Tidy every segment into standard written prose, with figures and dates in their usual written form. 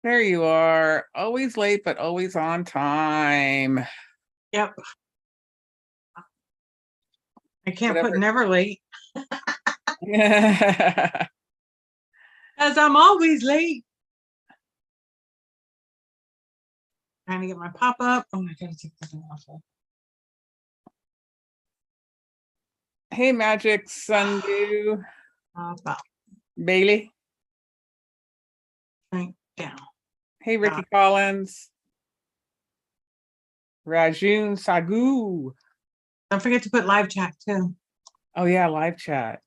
There you are. Always late, but always on time. Yep. I can't Whatever. put never late Yeah. as I'm always late. Trying to get my pop up. Oh, I gotta take this off. Hey, Magic Sundew. About Bailey. right down. Hey, Ricky Collins. Rajun Sagu. Don't forget to put live chat too. Oh, yeah, live chat.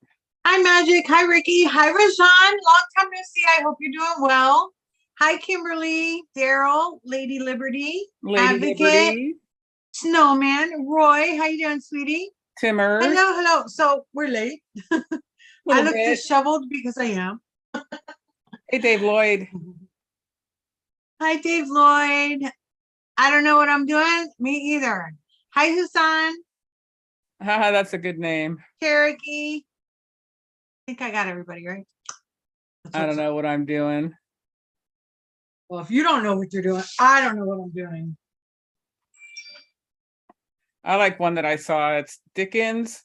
Hi, Magic. Hi, Ricky. Hi, Rajan. Long time no see. I hope you're doing well. Hi, Kimberly, Daryl, Lady Liberty, Lady Advocate, Liberty. Snowman, Roy. How you doing, sweetie? Timmer. Hello. So we're late. I look Bit. disheveled because I am. Hey, Dave Lloyd. Hi, Dave Lloyd. I don't know what I'm doing. Me either. Hi, Husan. Haha, that's a good name. Cherokee. I think I got everybody right. I don't know what I'm doing. Well, if you don't know what you're doing, I don't know what I'm doing. I like one that I saw. It's Dickens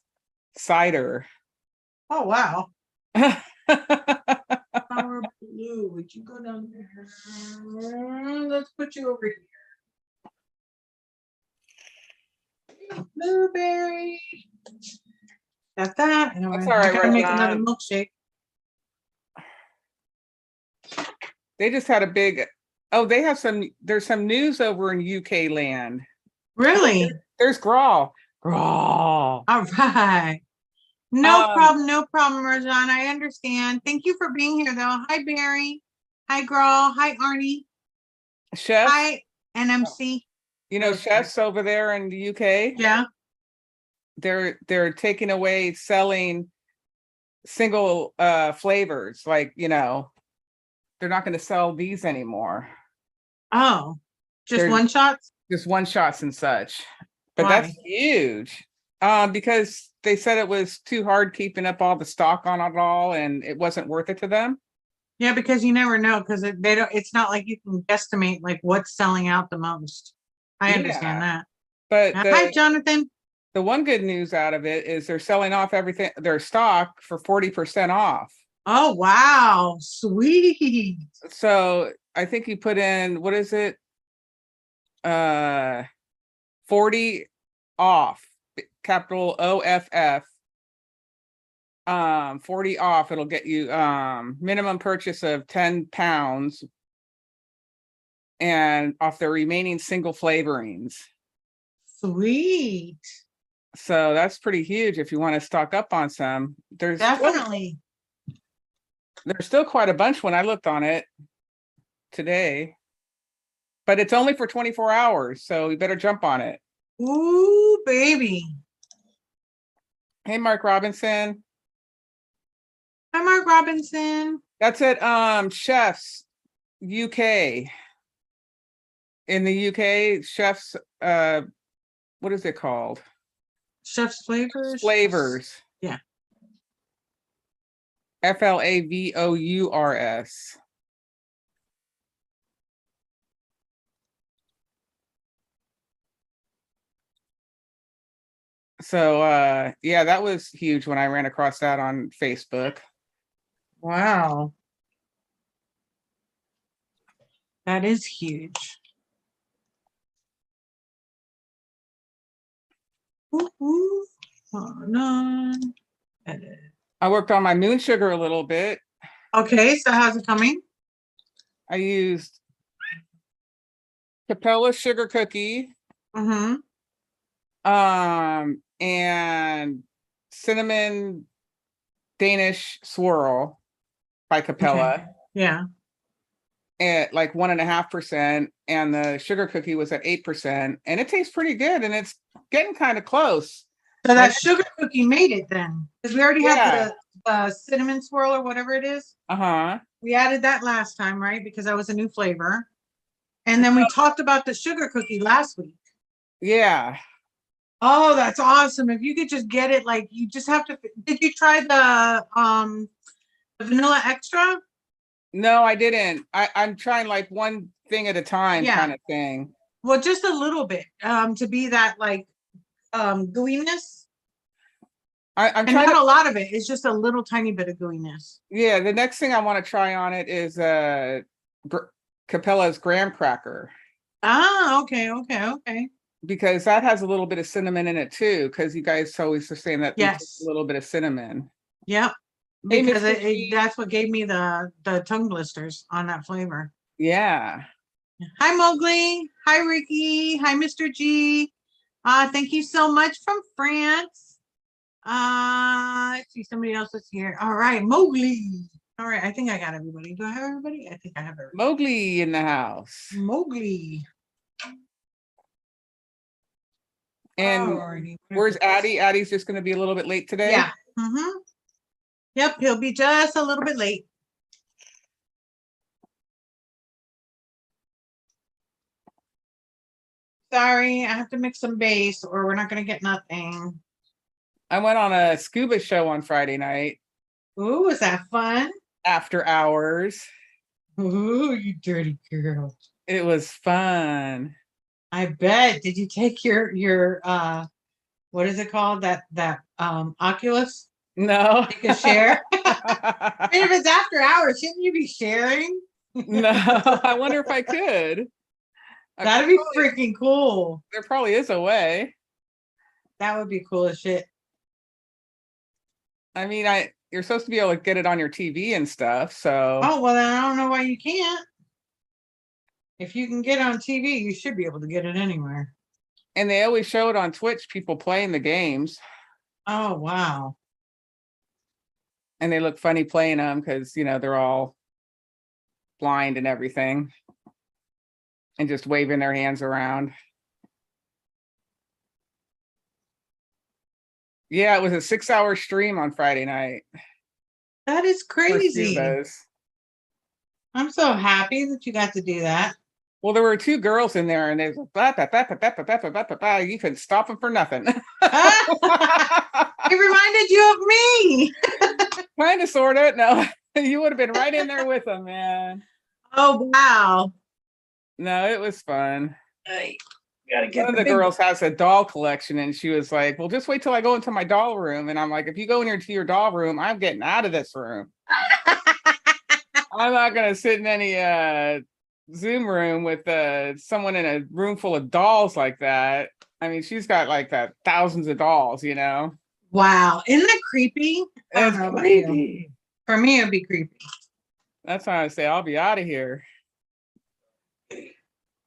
Cider. Oh, wow. Power blue. Would you go down there? Let's put you over here. Blueberry. Got that. And That's I all right, gotta make Rajan. another milkshake. They just had a big, there's some news over in UK land. Really? There's Grawl. Grawl. All right. No problem, Rajan. I understand. Thank you for being here, though. Hi, Barry. Hi, Grawl. Hi, Arnie. Chef. Hi, NMC. You know, chefs over there in the UK. Yeah. They're taking away selling single flavors. Like, you know, they're not going to sell these anymore. Oh, just one shots? Just one shots and such. But Why? that's huge. Because they said it was too hard keeping up all the stock on it all, and it wasn't worth it to them. Yeah, because you never know, because they don't. It's not like you can guesstimate like what's selling out the most. I understand that. But hi, Jonathan. The one good news out of it is they're selling off everything, their stock, for 40% off. Oh, wow, sweet. So I think you put in, what is it? 40 off. Capital OFF, 40 off. It'll get you minimum purchase of 10 pounds and off the remaining single flavorings. Sweet. So that's pretty huge if you want to stock up on some. There's definitely there's still quite a bunch when I looked on it today, but it's only for 24 hours, so you better jump on it. Ooh, baby. Hey, Mark Robinson. Hi, Mark Robinson. That's it. Chefs UK. In the UK, Chefs, what is it called? Chef's Flavors. Flavors. Yeah. FLAVOURS. So yeah, that was huge when I ran across that on Facebook. Wow. That is huge. Ooh. No. I worked on my moon sugar a little bit. Okay, so how's it coming? I used Capella sugar cookie. Mm-hmm. And cinnamon Danish swirl by Capella. Okay. Yeah. At like 1.5%, and the sugar cookie was at 8%, and it tastes pretty good, and it's getting kind of close. So that sugar cookie made it then, because we already Yeah. have the cinnamon swirl or whatever it is. We added that last time, right? Because that was a new flavor. And then we talked about the sugar cookie last week. Yeah. Oh, that's awesome. If you could just get it, like, you just have to. Did you try the vanilla extra? No, I didn't. I'm trying like one thing at a time kind of thing. Well, just a little bit, to be that like gooiness. I'm and trying not a lot of it. It's just a little tiny bit of gooiness. Yeah, the next thing I want to try on it is Capella's graham cracker. Ah, okay. Because that has a little bit of cinnamon in it too, because you guys always are saying that yes, a little bit of cinnamon. Yep. Hey, Because Mr. that's what gave me the tongue blisters on that flavor. Yeah. Hi, Mowgli. Hi, Ricky. Hi, Mr. G. Thank you so much from France. I see somebody else is here. All right, Mowgli. All right, I think I got everybody. Do I have everybody? I think I have everybody. Mowgli in the house. Mowgli. And Alrighty. where's Addie? Addie's just going to be a little bit late today. Yeah. Mm-hmm. Yep, he'll be just a little bit late. Sorry, I have to mix some base or we're not going to get nothing. I went on a scuba show on Friday night. Ooh, was that fun? After hours. Ooh, you dirty girl. It was fun. I bet. Did you take your what is it called? That Oculus? No. You can share. I mean, if it's after hours, shouldn't you be sharing? No, I wonder if I could. That'd be freaking cool. There probably is a way. That would be cool as shit. I mean, you're supposed to be able to get it on your TV and stuff, so. Oh, well, then I don't know why you can't. If you can get on TV, you should be able to get it anywhere. And they always show it on Twitch, people playing the games. Oh, wow. And they look funny playing them because, you know, they're all blind and everything. And just waving their hands around. Yeah, it was a 6-hour stream on Friday night. That is crazy. I'm so happy that you got to do that. Well, there were 2 girls in there and they was like, you couldn't stop them for nothing. It reminded you of me. Kind of, sort of. No, you would have been right in there with them, man. Oh, wow. No, it was fun. Hey, gotta get one of the girls has a doll collection and she was like, well, just wait till I go into my doll room. And I'm like, if you go into your doll room, I'm getting out of this room. I'm not going to sit in any Zoom room with someone in a room full of dolls like that. I mean, she's got like thousands of dolls, you know? Wow. Isn't that creepy? It's creepy. For me, it'd be creepy. That's why I say I'll be out of here.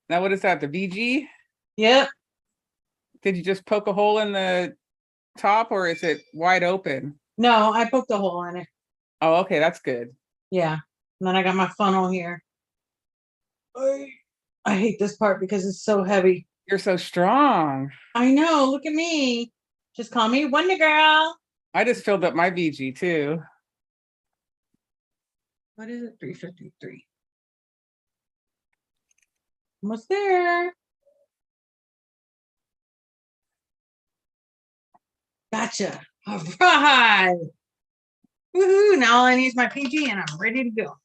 Now, what is that? The VG? Yep. Did you just poke a hole in the top or is it wide open? No, I poked a hole in it. Oh, okay. That's good. Yeah. And then I got my funnel here. I hate this part because it's so heavy. You're so strong. I know. Look at me. Just call me Wonder Girl. I just filled up my VG too. What is it? 353. Almost there. Gotcha. All right. Woohoo. Now all I need is my PG and I'm ready to go.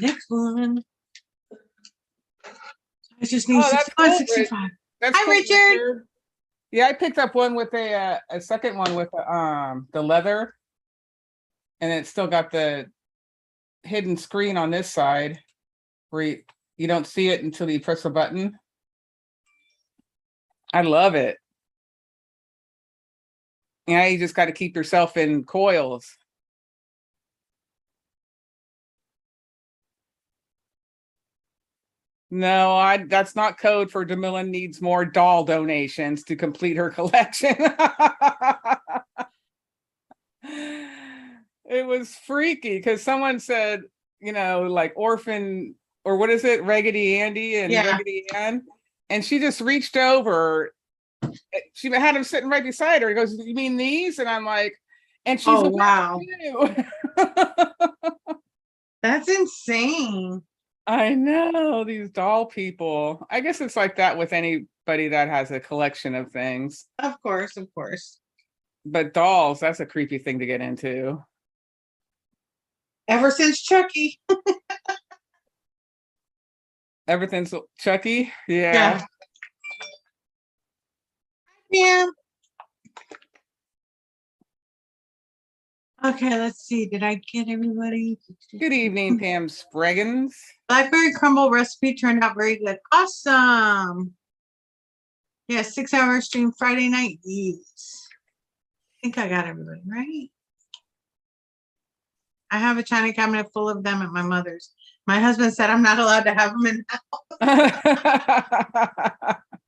Next one. I just need 65, 65. That's Hi, cool, Richard. Yeah, I picked up one with a second one with the leather, and it's still got the hidden screen on this side where you don't see it until you press a button. I love it. Yeah, you just got to keep yourself in coils. No, that's not code for Demillan needs more doll donations to complete her collection. It was freaky because someone said, you know, like orphan or what is it, Raggedy Andy and Raggedy Ann, and she just reached over. She had him sitting right beside her. He goes, "You mean these?" And I'm like, and she's wow. That's insane. I know, these doll people. I guess it's like that with anybody that has a collection of things. Of course, of course. But dolls, that's a creepy thing to get into. Ever since Chucky. Everything's Chucky. Yeah. Yeah. Yeah. Okay, let's see. Did I get everybody? Good evening, Pam Spreggins. Blackberry crumble recipe turned out very good. Awesome. Yeah, 6-hour stream Friday night. Yes. I think I got everybody right. I have a china cabinet full of them at my mother's. My husband said I'm not allowed to have them in the house.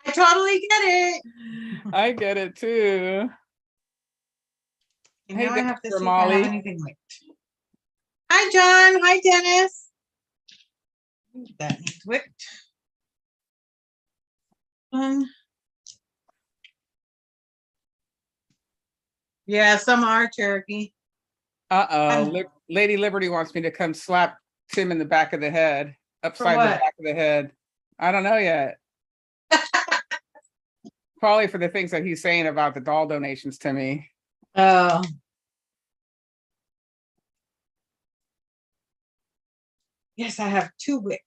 I totally get it. I get it too. And Hey, now I have to Dr. see if I have Molly. anything whipped. Hi, John. Hi, Dennis. That needs whipped. Yeah, some are Cherokee. Uh-oh. Lady Liberty wants me to come slap Tim in the back of the head, upside the back of the head. I don't know yet. Probably for the things that he's saying about the doll donations to me. Oh. Yes, I have 2 whipped.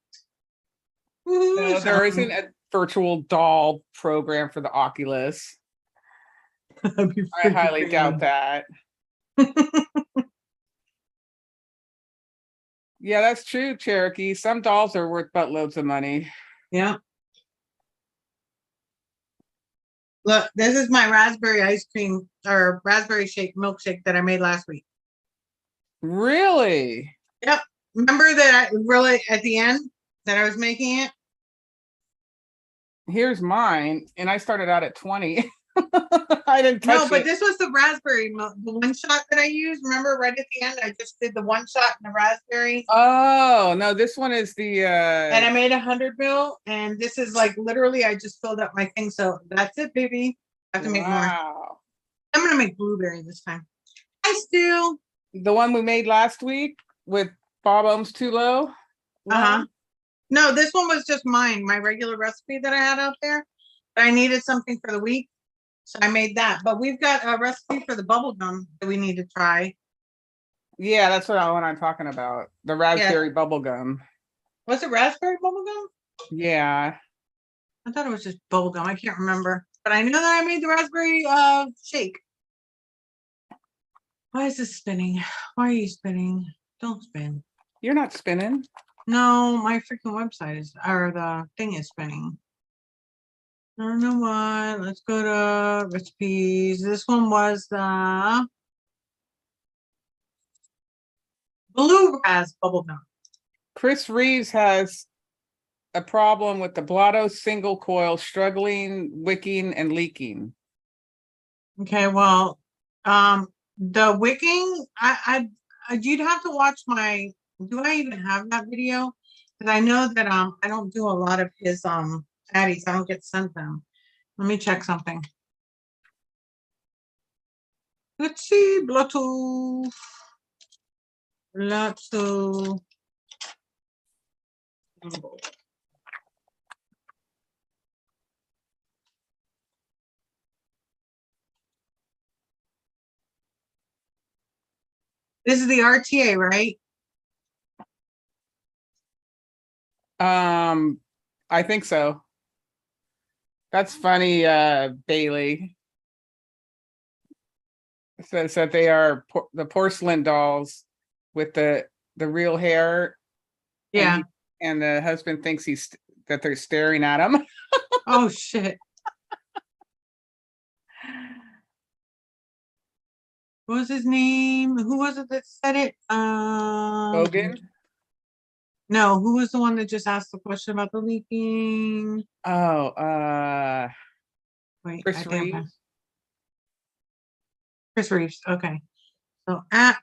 No, there isn't a virtual doll program for the Oculus. I highly doubt that. Yeah, that's true, Cherokee. Some dolls are worth buttloads of money. Yeah. Look, this is my raspberry ice cream or raspberry shake milkshake that I made last week. Really? Yep. Remember that I really at the end that I was making it? Here's mine, and I started out at 20. I didn't touch No, but it. this was the raspberry milk, the one shot that I used. Remember right at the end, I just did the one shot in the raspberry. Oh, no, this one is the and I made 100 ml, and this is like literally I just filled up my thing. So that's it, baby. I have to make more. I'm gonna make blueberry this time. Hi, Stu. The one we made last week with Bob Ohm's Too Low. Uh-huh. No, this one was just mine, my regular recipe that I had out there. But I needed something for the week, so I made that. But we've got a recipe for the bubble gum that we need to try. Yeah, that's what I'm talking about. The raspberry bubble gum. Was it raspberry bubble gum? Yeah. I thought it was just bubble gum. I can't remember. But I know that I made the raspberry shake. Why is this spinning? Why are you spinning? Don't spin. You're not spinning. No, my freaking website is, or the thing is spinning. I don't know why. Let's go to recipes. This one was the blue ras bubblegum. Chris Reeves has a problem with the Blotto single coil struggling, wicking, and leaking. Okay, well, the wicking, you'd have to watch my, do I even have that video? Because I know that I don't do a lot of his patties. I don't get sent them. Let me check something. Let's see, Blotto. This is the RTA, right? I think so. That's funny, Bailey. It says that they are the porcelain dolls with the real hair. Yeah. And the husband thinks that they're staring at him. Oh shit. What was his name? Who was it that said it? Logan? No, who was the one that just asked the question about the leaking? Oh, wait, Chris Reeves. Chris Reeves. Okay. So at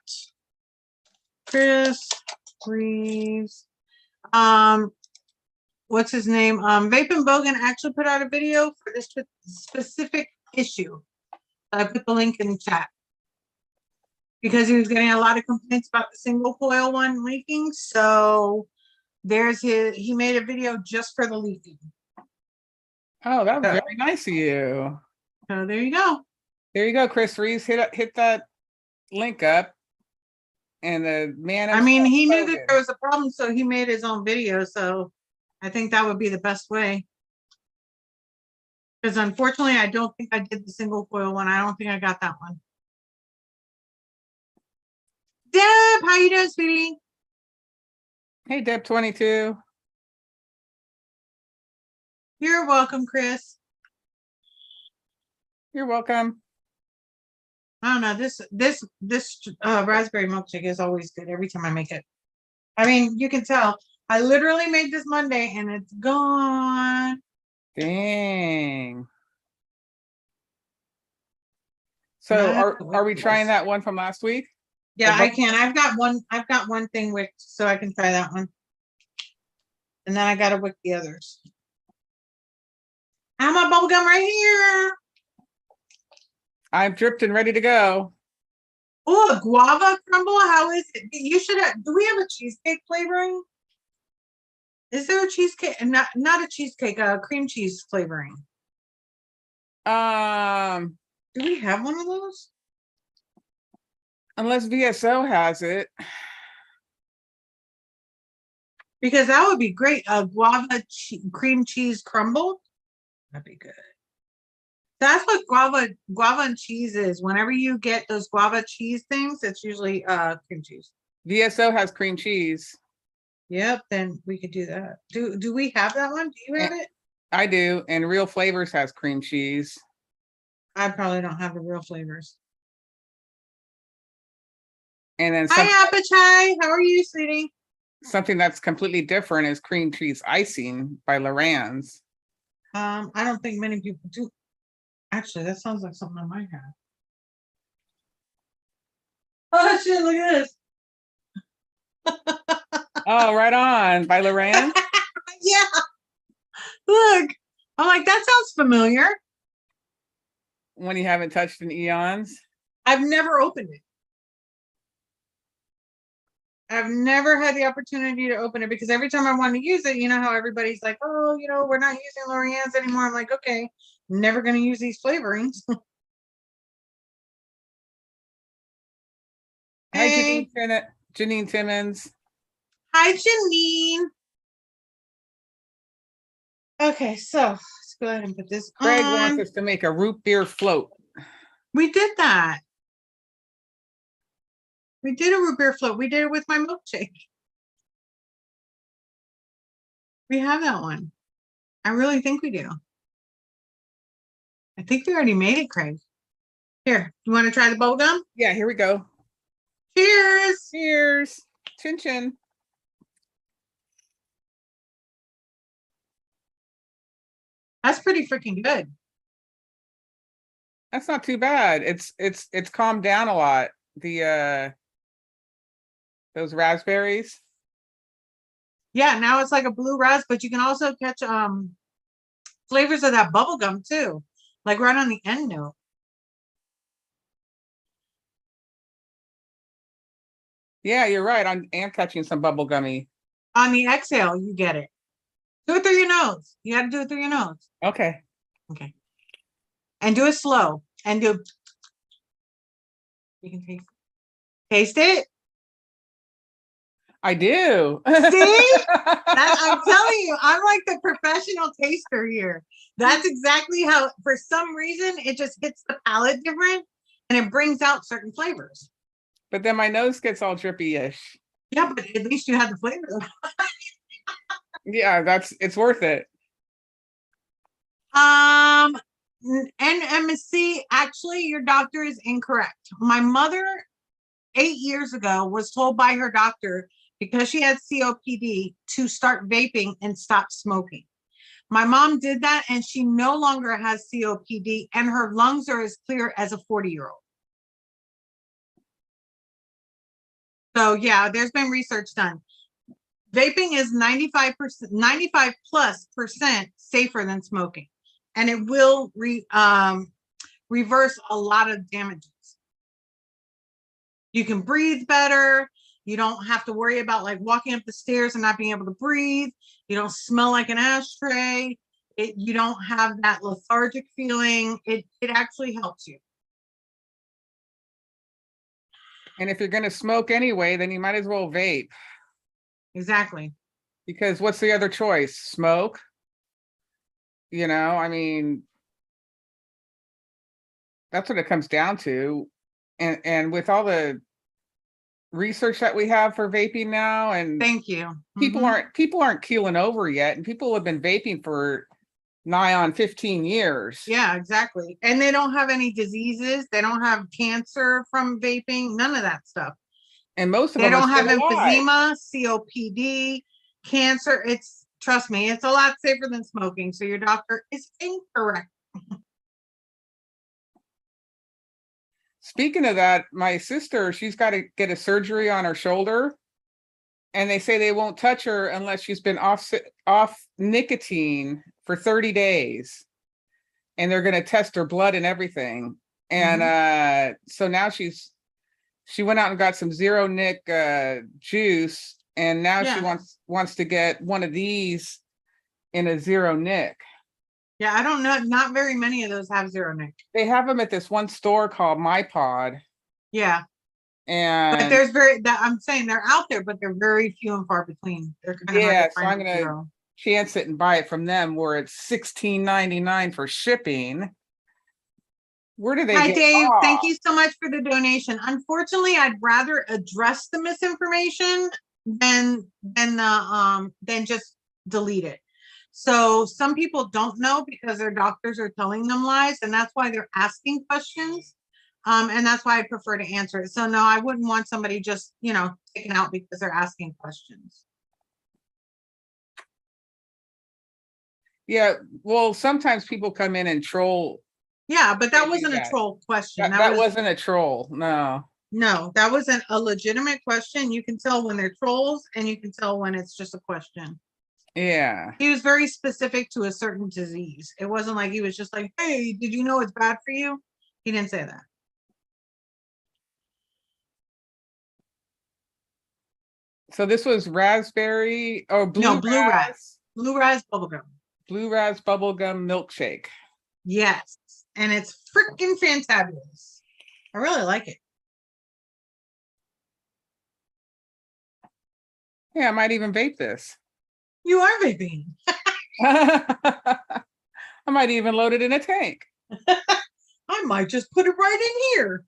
Chris Reeves. What's his name? Vaping Bogan actually put out a video for this specific issue. I put the link in the chat. Because he was getting a lot of complaints about the single coil one leaking. So there's he made a video just for the leaking. Oh, that was very nice of you. So there you go. There you go, Chris Reeves. Hit that link up. and the man I mean, himself, he knew that Hogan. there was a problem, so he made his own video. So I think that would be the best way. Because unfortunately, I don't think I did the single coil one. I don't think I got that one. Deb, how you doing, sweetie? Hey, Deb 22. You're welcome, Chris. You're welcome. I don't know. This raspberry milkshake is always good every time I make it. I mean, you can tell. I literally made this Monday and it's gone. Dang. So are we trying that one from last week? Yeah, I can. I've got one thing wicked, so I can try that one. And then I gotta wick the others. I have my bubble gum right here. I'm dripped and ready to go. Oh, a guava crumble. How is it? You should have. Do we have a cheesecake flavoring? Is there a cheesecake? Not a cheesecake. A cream cheese flavoring. Do we have one of those? Unless VSO has it. Because that would be great. A guava cream cheese crumble. That'd be good. That's what guava and cheese is. Whenever you get those guava cheese things, it's usually cream cheese. VSO has cream cheese. Yep, then we could do that. Do we have that one? Do you have it? I do, and Real Flavors has cream cheese. I probably don't have the Real Flavors. And then hi, Apachai. How are you, sweetie? Something that's completely different is cream cheese icing by Loran's. I don't think many people do. Actually, that sounds like something I might have. Oh shit! Look at this. Oh, right on, by Loran. Yeah. Look, I'm like, that sounds familiar. When you haven't touched in eons. I've never opened it. I've never had the opportunity to open it because every time I want to use it, you know how everybody's like, oh, you know, we're not using Loran's anymore. I'm like, okay, I'm never going to use these flavorings. Hey. Hi, Janine Timmons. Hi, Janine. Okay, so let's go ahead and put this Greg on. wants us to make a root beer float. We did that. We did a root beer float. We did it with my milkshake. We have that one. I really think we do. I think we already made it, Craig. Here, you want to try the bubble gum? Yeah, here we go. Cheers. Cheers. Chin chin. That's pretty freaking good. That's not too bad. It's calmed down a lot. The those raspberries. Yeah, now it's like a blue ras, but you can also catch flavors of that bubble gum too, like right on the end note. Yeah, you're right. I'm catching some bubble gummy. On the exhale, you get it. Do it through your nose. You got to do it through your nose. Okay. Okay. And do it slow. And do. You can taste it. I do. See? I'm telling you, I'm like the professional taster here. That's exactly how, for some reason, it just hits the palate different and it brings out certain flavors. But then my nose gets all drippy-ish. Yeah, but at least you have the flavor. Yeah, it's worth it. NMC, actually, your doctor is incorrect. My mother, 8 years ago, was told by her doctor, because she had COPD, to start vaping and stop smoking. My mom did that, and she no longer has COPD, and her lungs are as clear as a 40-year-old. So yeah, there's been research done. Vaping is 95%, 95+% safer than smoking, and it will reverse a lot of damages. You can breathe better. You don't have to worry about like walking up the stairs and not being able to breathe. You don't smell like an ashtray. You don't have that lethargic feeling. It actually helps you. And if you're going to smoke anyway, then you might as well vape. Exactly. Because what's the other choice? Smoke? You know, I mean, that's what it comes down to. And with all the research that we have for vaping now, and Thank you. people aren't keeling over yet, and people have been vaping for nigh on 15 years. Yeah, exactly. And they don't have any diseases. They don't have cancer from vaping, none of that stuff. And most of They them are don't have still alive. emphysema, COPD, cancer. Trust me, it's a lot safer than smoking. So your doctor is incorrect. Speaking of that, my sister, she's got to get a surgery on her shoulder, and they say they won't touch her unless she's been off nicotine for 30 days, and they're going to test her blood and everything. And so now she went out and got some zero nic juice, and now she wants to get one of these in a zero nic. Yeah, I don't know. Not very many of those have zero nic. They have them at this one store called My Pod. Yeah. And but there's I'm saying they're out there, but they're very few and far between. They're kind of hard to so find I'm gonna chance it and buy it from them, where it's $16.99 for shipping. Where do they Hi, get Dave. off? Thank you so much for the donation. Unfortunately, I'd rather address the misinformation than just delete it. So some people don't know because their doctors are telling them lies, and that's why they're asking questions. And that's why I prefer to answer it. So no, I wouldn't want somebody just, taken out because they're asking questions. Yeah, well, sometimes people come in and troll. Yeah, but that wasn't a troll question. That wasn't a troll. No. No, that wasn't a legitimate question. You can tell when they're trolls, and you can tell when it's just a question. Yeah. He was very specific to a certain disease. It wasn't like he was just like, hey, did you know it's bad for you? He didn't say that. So this was raspberry or blue? No, blue raz. Blue raz bubblegum. Blue raz bubblegum milkshake. Yes. And it's freaking fantabulous. I really like it. Yeah, I might even vape this. You are vaping. I might even load it in a tank. I might just put it right in here.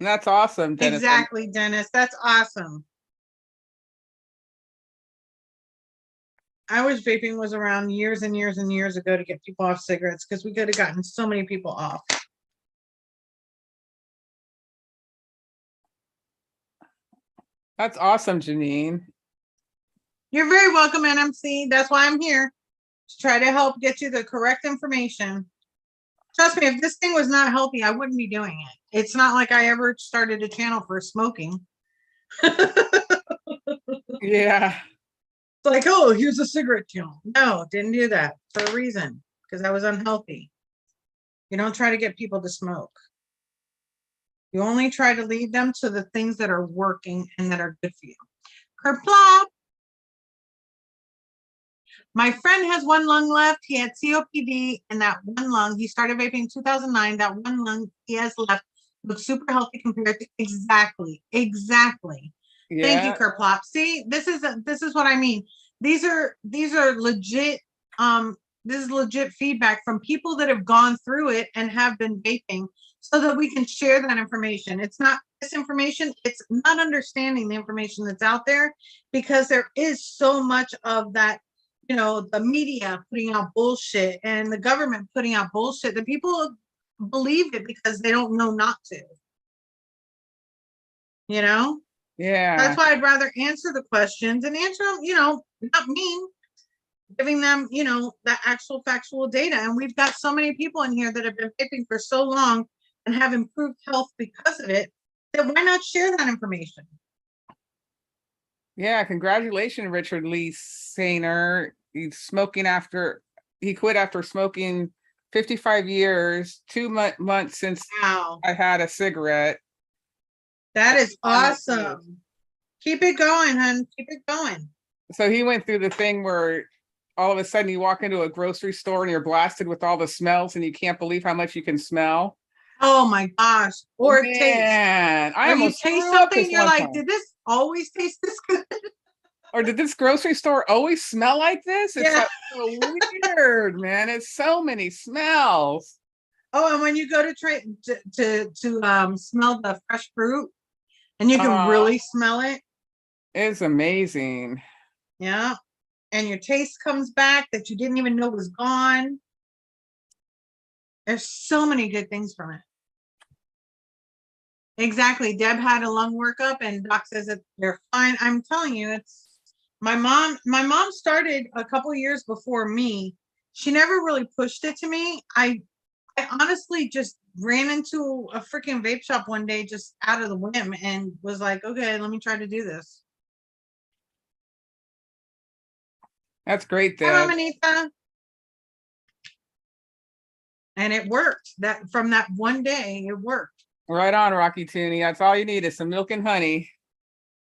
That's awesome, Dennis. Exactly, Dennis. That's awesome. I wish vaping was around years and years and years ago to get people off cigarettes, because we could have gotten so many people off. That's awesome, Janine. You're very welcome, NMC. That's why I'm here, to try to help get you the correct information. Trust me, if this thing was not healthy, I wouldn't be doing it. It's not like I ever started a channel for smoking. Yeah. It's like, oh, here's a cigarette channel. No, didn't do that for a reason, because I was unhealthy. You don't try to get people to smoke. You only try to lead them to the things that are working and that are good for you. Kerplop. My friend has one lung left. He had COPD in that one lung. He started vaping in 2009. That one lung he has left looks super healthy compared to exactly. Yeah. Thank you, Kerplop. See, this is what I mean. These are legit. This is legit feedback from people that have gone through it and have been vaping, so that we can share that information. It's not misinformation. It's not understanding the information that's out there, because there is so much of that. The media putting out bullshit and the government putting out bullshit that people believe it because they don't know not to. Yeah. That's why I'd rather answer the questions and answer them, not mean, giving them, the actual factual data. And we've got so many people in here that have been vaping for so long and have improved health because of it, that why not share that information? Yeah, congratulations, Richard Lee Sainer. He's he quit after smoking 55 years, 2 months since I had a cigarette. That is awesome. Keep it going, hon. Keep it going. So he went through the thing where all of a sudden you walk into a grocery store and you're blasted with all the smells and you can't believe how much you can smell. Oh my gosh. Or taste. Man, I Or you almost taste threw up something, this you're one like, time. did this always taste this good? Or did this grocery store always smell like this? It's Yeah. like so weird, man. It's so many smells. Oh, and when you go to try to smell the fresh fruit and you can really smell it. It's amazing. Yeah. And your taste comes back that you didn't even know was gone. There's so many good things from it. Exactly. Deb had a lung workup and doc says that they're fine. I'm telling you, it's my mom started a couple years before me. She never really pushed it to me. I honestly just ran into a freaking vape shop one day just out of the whim and was like, okay, let me try to do this. That's great, Hi, Deb. Mama Nita. And it worked. That from that one day, it worked. Right on, Rocky Tooney. That's all you need is some milk and honey.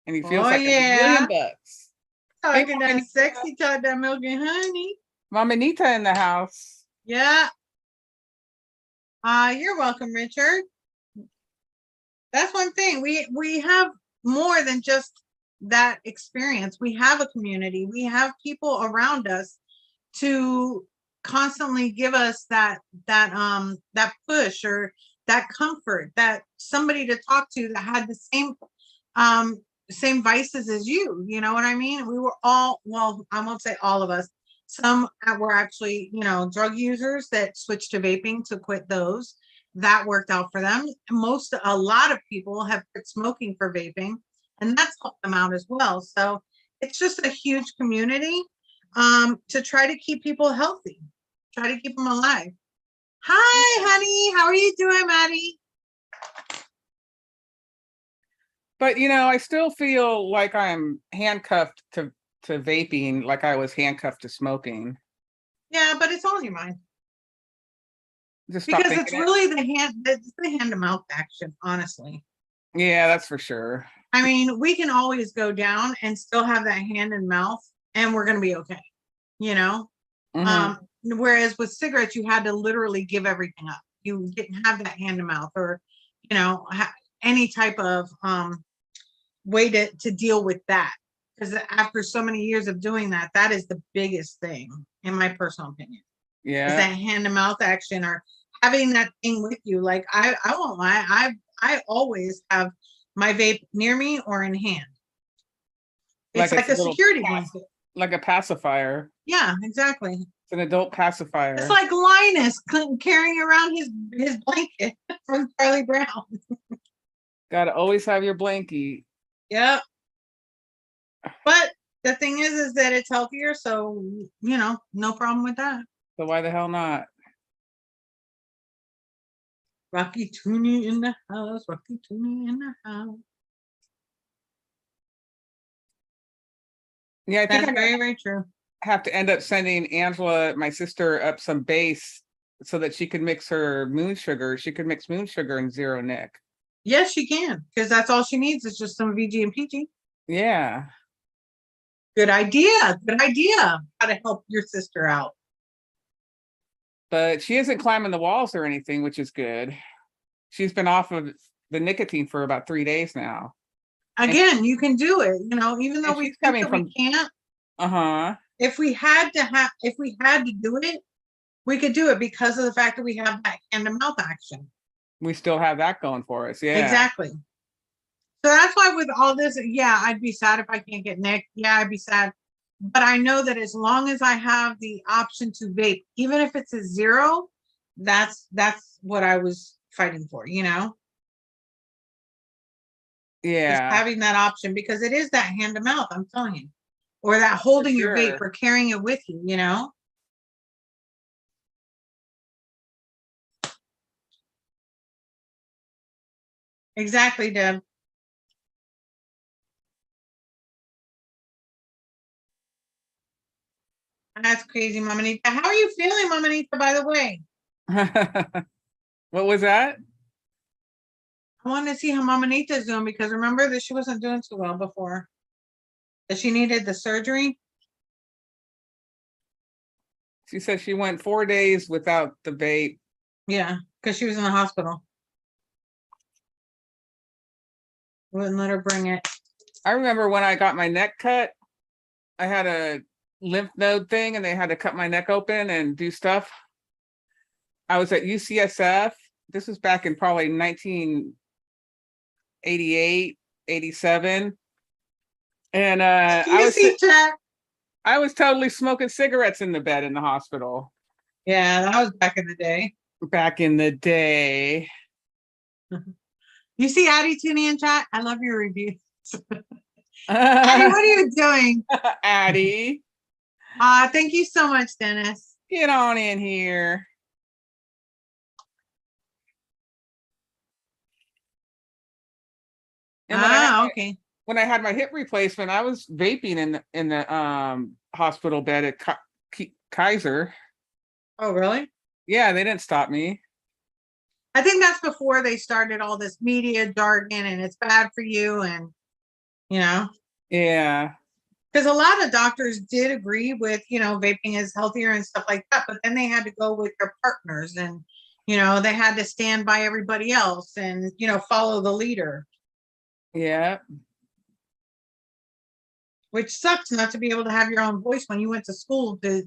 And he feels like yeah. $1 million. Talking that sexy talk, that milk and honey. Mama Nita in the house. Yeah. You're welcome, Richard. That's one thing. We have more than just that experience. We have a community. We have people around us to constantly give us that push or that comfort, that somebody to talk to that had the same vices as you. You know what I mean? We were all, well, I won't say all of us. Some were actually, drug users that switched to vaping to quit those. That worked out for them. A lot of people have quit smoking for vaping, and that's helped them out as well. So it's just a huge community to try to keep people healthy, try to keep them alive. Hi, honey. How are you doing, Maddie? But I still feel like I'm handcuffed to vaping, like I was handcuffed to smoking. Yeah, but it's all in your mind. Just because it's really the hand to mouth action, honestly. Yeah, that's for sure. I mean, we can always go down and still have that hand and mouth, and we're gonna be okay. Whereas with cigarettes, you had to literally give everything up. You didn't have that hand to mouth, or any type of way to deal with that. Because after so many years of doing that, that is the biggest thing, in my personal opinion. Yeah, is that hand to mouth action, or having that thing with you. Like I won't lie, I always have my vape near me or in hand. It's like a security blanket, like a pacifier. Yeah, exactly. It's an adult pacifier. It's like Linus carrying around his blanket from Charlie Brown. Gotta always have your blankie. Yeah. But the thing is that it's healthier, so no problem with that. So why the hell not? Rocky Tooney in the house. Rocky Tooney in the house. Yeah, I think that's very, very true. Have to end up sending Angela, my sister, up some base so that she could mix her moon sugar. She could mix moon sugar and zero nic. Yes, she can, because that's all she needs is just some VG and PG. Yeah. Good idea. Good idea. How to help your sister out. But she isn't climbing the walls or anything, which is good. She's been off of the nicotine for about 3 days now. Again, you can do it, even though we think that we can't. If we had to do it, we could do it because of the fact that we have that hand to mouth action. We still have that going for us. Yeah, exactly. So that's why with all this, yeah, I'd be sad if I can't get Nick. Yeah, I'd be sad. But I know that as long as I have the option to vape, even if it's a zero, that's what I was fighting for, Yeah. Just having that option, because it is that hand to mouth, I'm telling you. Or that holding your vape or carrying it with you, Exactly, Deb. That's crazy, Mama Nita. How are you feeling, Mama Nita, by the way? What was that? I wanted to see how Mama Nita is doing, because remember that she wasn't doing too well before. That she needed the surgery. She said she went 4 days without the vape. Yeah, because she was in the hospital. Wouldn't let her bring it. I remember when I got my neck cut, I had a lymph node thing and they had to cut my neck open and do stuff. I was at UCSF. This was back in probably 1988, 87. And I was totally smoking cigarettes in the bed in the hospital. Yeah, that was back in the day. Back in the day. You see Addie tuning in chat? I love your reviews. Addie, what are you doing? Addie. Thank you so much, Dennis. Get on in here. And okay. When I had my hip replacement, I was vaping in the hospital bed at Kaiser. Oh, really? Yeah, they didn't stop me. I think that's before they started all this media jargon and it's bad for you and, you know. Yeah. Because a lot of doctors did agree with, you know, vaping is healthier and stuff like that, but then they had to go with their partners and, you know, they had to stand by everybody else and, you know, follow the leader. Yeah. Which sucks not to be able to have your own voice when you went to school to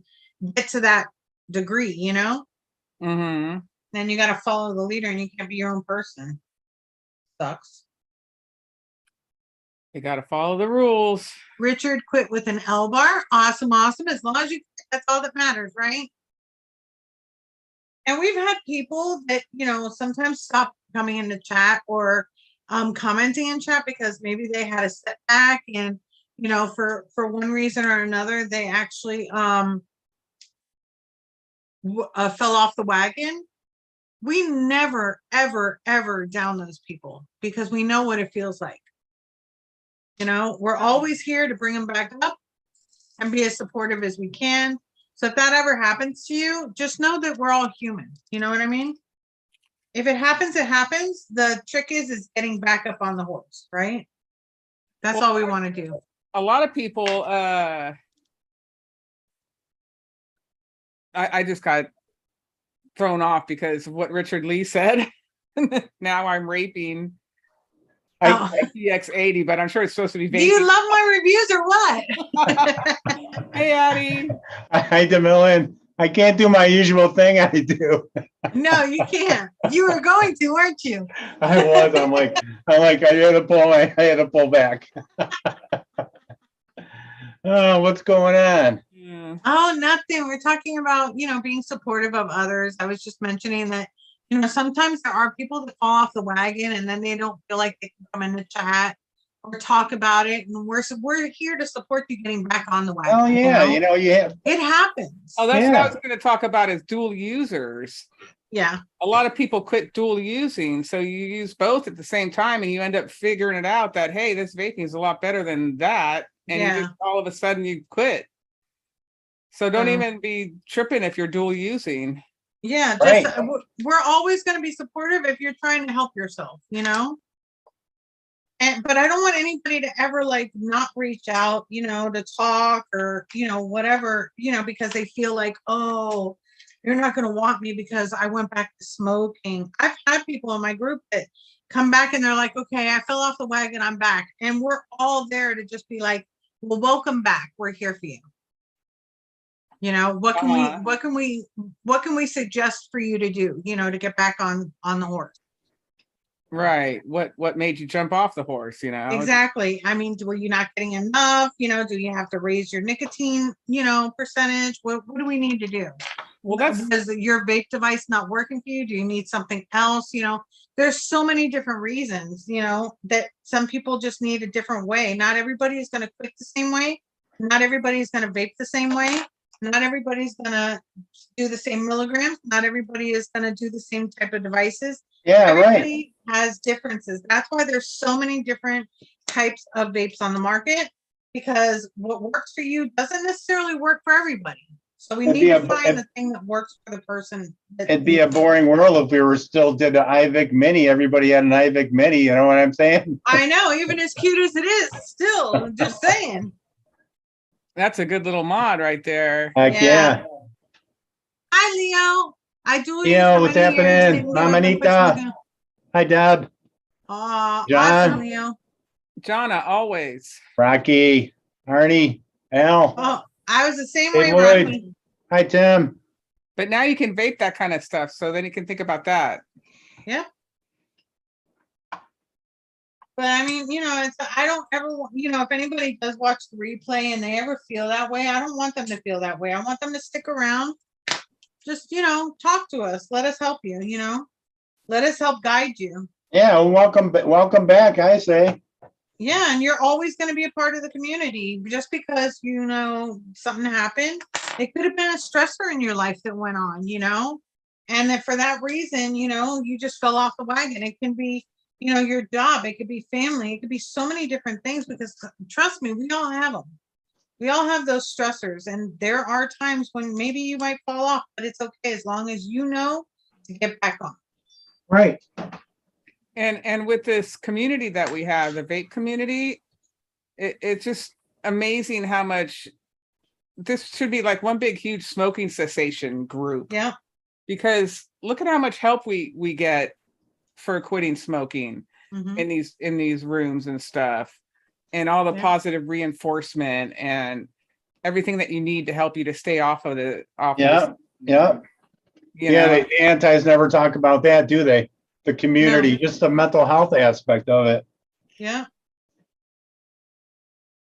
get to that degree, you know? Mm-hmm. Then you got to follow the leader and you can't be your own person. Sucks. You got to follow the rules. Richard quit with an L bar. Awesome, awesome. As long as you, that's all that matters, right? And we've had people that, you know, sometimes stop coming into chat or commenting in chat because maybe they had a setback and, you know, for one reason or another, they actually fell off the wagon. We never, ever, ever down those people because we know what it feels like. You know, we're always here to bring them back up and be as supportive as we can. So if that ever happens to you, just know that we're all human. You know what I mean? If it happens, it happens. The trick is getting back up on the horse, right? That's all we want to do. A lot of people, I just got thrown off because of what Richard Lee said. Now I'm raping EX80, but I'm sure it's supposed to be vaping. Do you love my reviews or what? Hey, Addie. Hi, DeMillan. I can't do my usual thing I do. No, you can't. You were going to, weren't you? I was. I'm like, I had to pull back. Oh, what's going on? Yeah. Oh, nothing. We're talking about, you know, being supportive of others. I was just mentioning that, you know, sometimes there are people that fall off the wagon and then they don't feel like they can come in the chat or talk about it. And we're here to support you getting back on the wagon. Oh, yeah. You know, it happens. Oh, that's what I was going to talk about is dual users. Yeah. A lot of people quit dual using. So you use both at the same time and you end up figuring it out that, hey, this vaping is a lot better than that. And you just, all of a sudden you quit. So don't even be tripping if you're dual using. Yeah, just, we're always going to be supportive if you're trying to help yourself, you know? But I don't want anybody to ever like not reach out, you know, to talk or, you know, whatever, you know, because they feel like, oh, you're not going to want me because I went back to smoking. I've had people in my group that come back and they're like, okay, I fell off the wagon, I'm back. And we're all there to just be like, well, welcome back. We're here for you. You know, what can we suggest for you to do, you know, to get back on the horse? Right. What made you jump off the horse, you know? Exactly. I mean, were you not getting enough? You know, do you have to raise your nicotine, you know, percentage? What do we need to do? Well, is your vape device not working for you? Do you need something else? You know, there's so many different reasons, you know, that some people just need a different way. Not everybody is going to quit the same way. Not everybody is going to vape the same way. Not everybody's going to do the same milligrams. Not everybody is going to do the same type of devices. Yeah, everybody has differences. That's why there's so many different types of vapes on the market, because what works for you doesn't necessarily work for everybody. So we need to find the thing that works for the person. It'd be a boring world if we were still did an iVic Mini. Everybody had an iVic Mini. You know what I'm saying? I know, even as cute as it is, still just saying. That's a good little mod right there. Heck yeah. Hi, Leo. I do. Leo, what's happening? Mama Anita. Hi, Deb. Awesome, John. Leo. Jonna, always. Rocky. Arnie. Al. Oh, I was the same Hey, way, Lloyd. Rocky. Hi, Tim. But now you can vape that kind of stuff. So then you can think about that. Yep. But I mean, I don't ever, if anybody does watch the replay and they ever feel that way, I don't want them to feel that way. I want them to stick around. Just, talk to us. Let us help you, let us help guide you. Yeah, welcome back, I say. Yeah, and you're always going to be a part of the community. Just because, something happened, it could have been a stressor in your life that went on, and that for that reason, you just fell off the wagon. It can be, your job, it could be family, it could be so many different things, because trust me, we all have them. We all have those stressors, and there are times when maybe you might fall off, but it's okay as long as you know to get back on. Right. And with this community that we have, the vape community, it's just amazing how much this should be like one big, huge smoking cessation group. Yeah. Because look at how much help we get for quitting smoking in these rooms and stuff, and all the positive reinforcement and everything that you need to help you to stay off of the The antis never talk about that, do they? The community, just the mental health aspect of it. Yeah.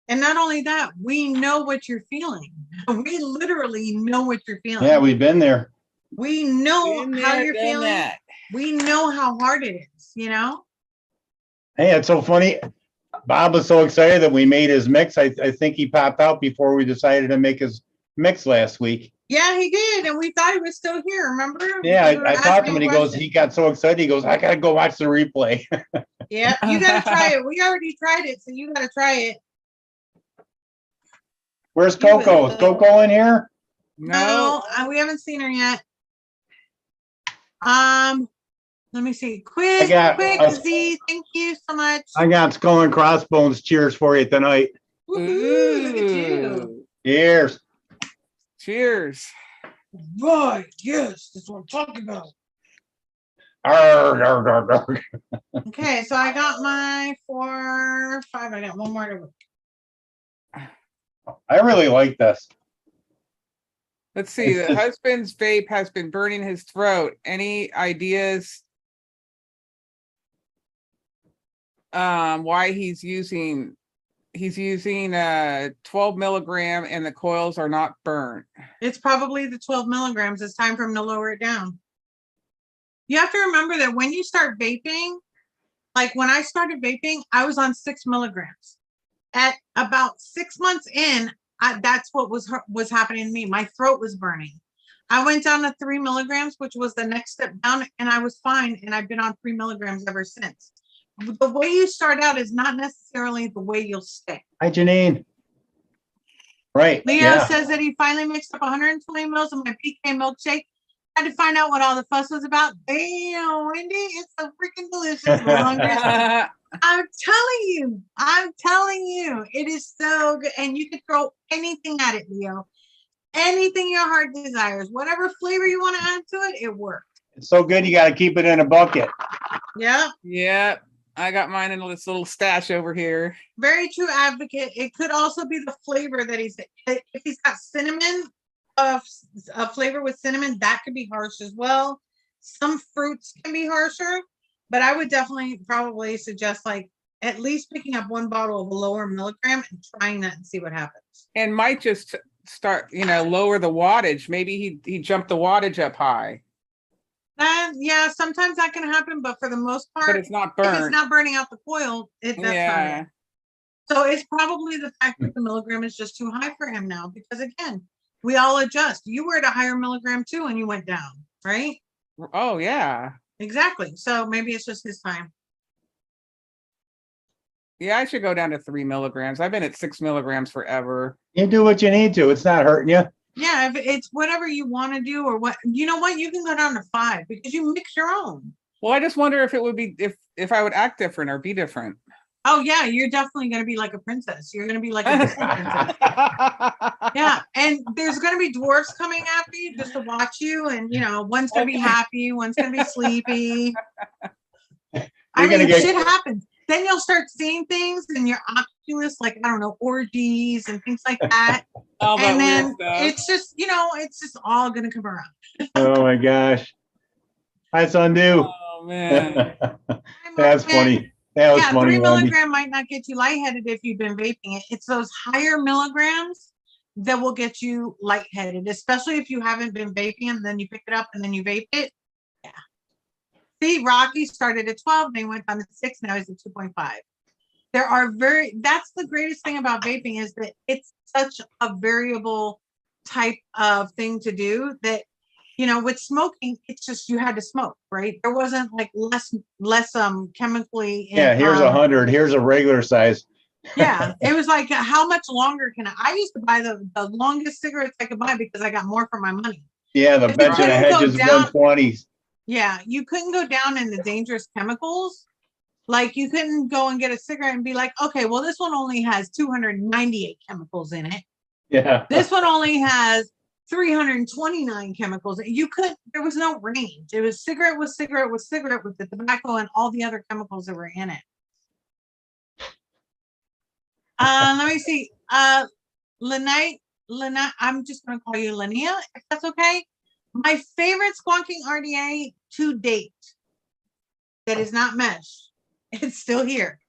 And not only that, we know what you're feeling. We literally know what you're feeling. Yeah, we've been there. We know how you're feeling. That. We know how hard it is, Hey, it's so funny. Bob was so excited that we made his mix. I think he popped out before we decided to make his mix last week. Yeah, he did. And we thought he was still here, remember? Yeah, I talked to him and he got so excited. He goes, I got to go watch the replay. Yeah, you got to try it. We already tried it, so you got to try it. Where's Coco? Is Coco in here? No, we haven't seen her yet. Let me see. Quick, Z, thank you so much. I got Skull and Crossbones cheers for you tonight. Woohoo, look at you. Cheers. Cheers. Right, yes, that's what I'm talking about. Arr, arr, arr, arr. Okay, so I got my 4, 5. I got one more to work. I really like this. Let's see. The husband's vape has been burning his throat. Any ideas why he's using 12 milligram and the coils are not burnt? It's probably the 12 milligrams. It's time for him to lower it down. You have to remember that when you start vaping, like when I started vaping, I was on 6 milligrams. At about 6 months in, that's what was happening to me. My throat was burning. I went down to 3 milligrams, which was the next step down, and I was fine. And I've been on 3 milligrams ever since. The way you start out is not necessarily the way you'll stay. Hi, Janine. Right. Leo says that he finally mixed up 120 mils of my PK milkshake. Had to find out what all the fuss was about. Damn, Wendy, it's so freaking delicious. I'm telling you, it is so good. And you can throw anything at it, Leo. Anything your heart desires, whatever flavor you want to add to it, it works. It's so good, you got to keep it in a bucket. Yeah. Yeah. I got mine in this little stash over here. Very true advocate. It could also be the flavor that if he's got cinnamon, a flavor with cinnamon, that could be harsh as well. Some fruits can be harsher, but I would definitely probably suggest like at least picking up one bottle of a lower milligram and trying that and see what happens. And might just start, lower the wattage. Maybe he jumped the wattage up high. Yeah, sometimes that can happen, but for the most part, but it's not burnt. If it's not burning out the coil, that's not it. So it's probably the fact that the milligram is just too high for him now, because again, we all adjust. You were at a higher milligram too, and you went down, right? Oh yeah, exactly. So maybe it's just his time. Yeah, I should go down to 3 milligrams. I've been at 6 milligrams forever. You do what you need to. It's not hurting you. Yeah, if it's whatever you want to do, or what, you know what, you can go down to 5 because you mix your own. Well, I just wonder if it would be if I would act different or be different. Oh yeah, you're definitely gonna be like a princess. You're gonna be like a Disney princess. Yeah, and there's gonna be dwarfs coming after you just to watch you, and one's gonna be happy, one's gonna be sleepy. I mean, shit happens. Then you'll start seeing things in your Oculus, like I don't know, orgies and things like that. And then it's just, it's just all gonna come around. Oh my gosh. Hi, Sundu. Oh man. That's funny. That was funny, 3 Wendy. milligram might not get you lightheaded if you've been vaping it. It's those higher milligrams that will get you lightheaded, especially if you haven't been vaping and then you pick it up and then you vape it. Yeah. See, Rocky started at 12, then went down to 6, now he's at 2.5. That's the greatest thing about vaping is that it's such a variable type of thing to do that, with smoking, it's just you had to smoke, right? There wasn't like less chemically. Here's 100. Here's a regular size. Yeah, it was like how much longer can I used to buy the longest cigarettes I could buy because I got more for my money. Yeah, the bench and the hedges 120s. Yeah, you couldn't go down in the dangerous chemicals. Like you couldn't go and get a cigarette and be like, okay, well, this one only has 298 chemicals in it. Yeah. This one only has 329 chemicals. There was no range. It was cigarette with cigarette with cigarette with the tobacco and all the other chemicals that were in it. Let me see. Lynette, I'm just going to call you Linnea, if that's okay. My favorite squonking RDA to date that is not mesh, it's still here,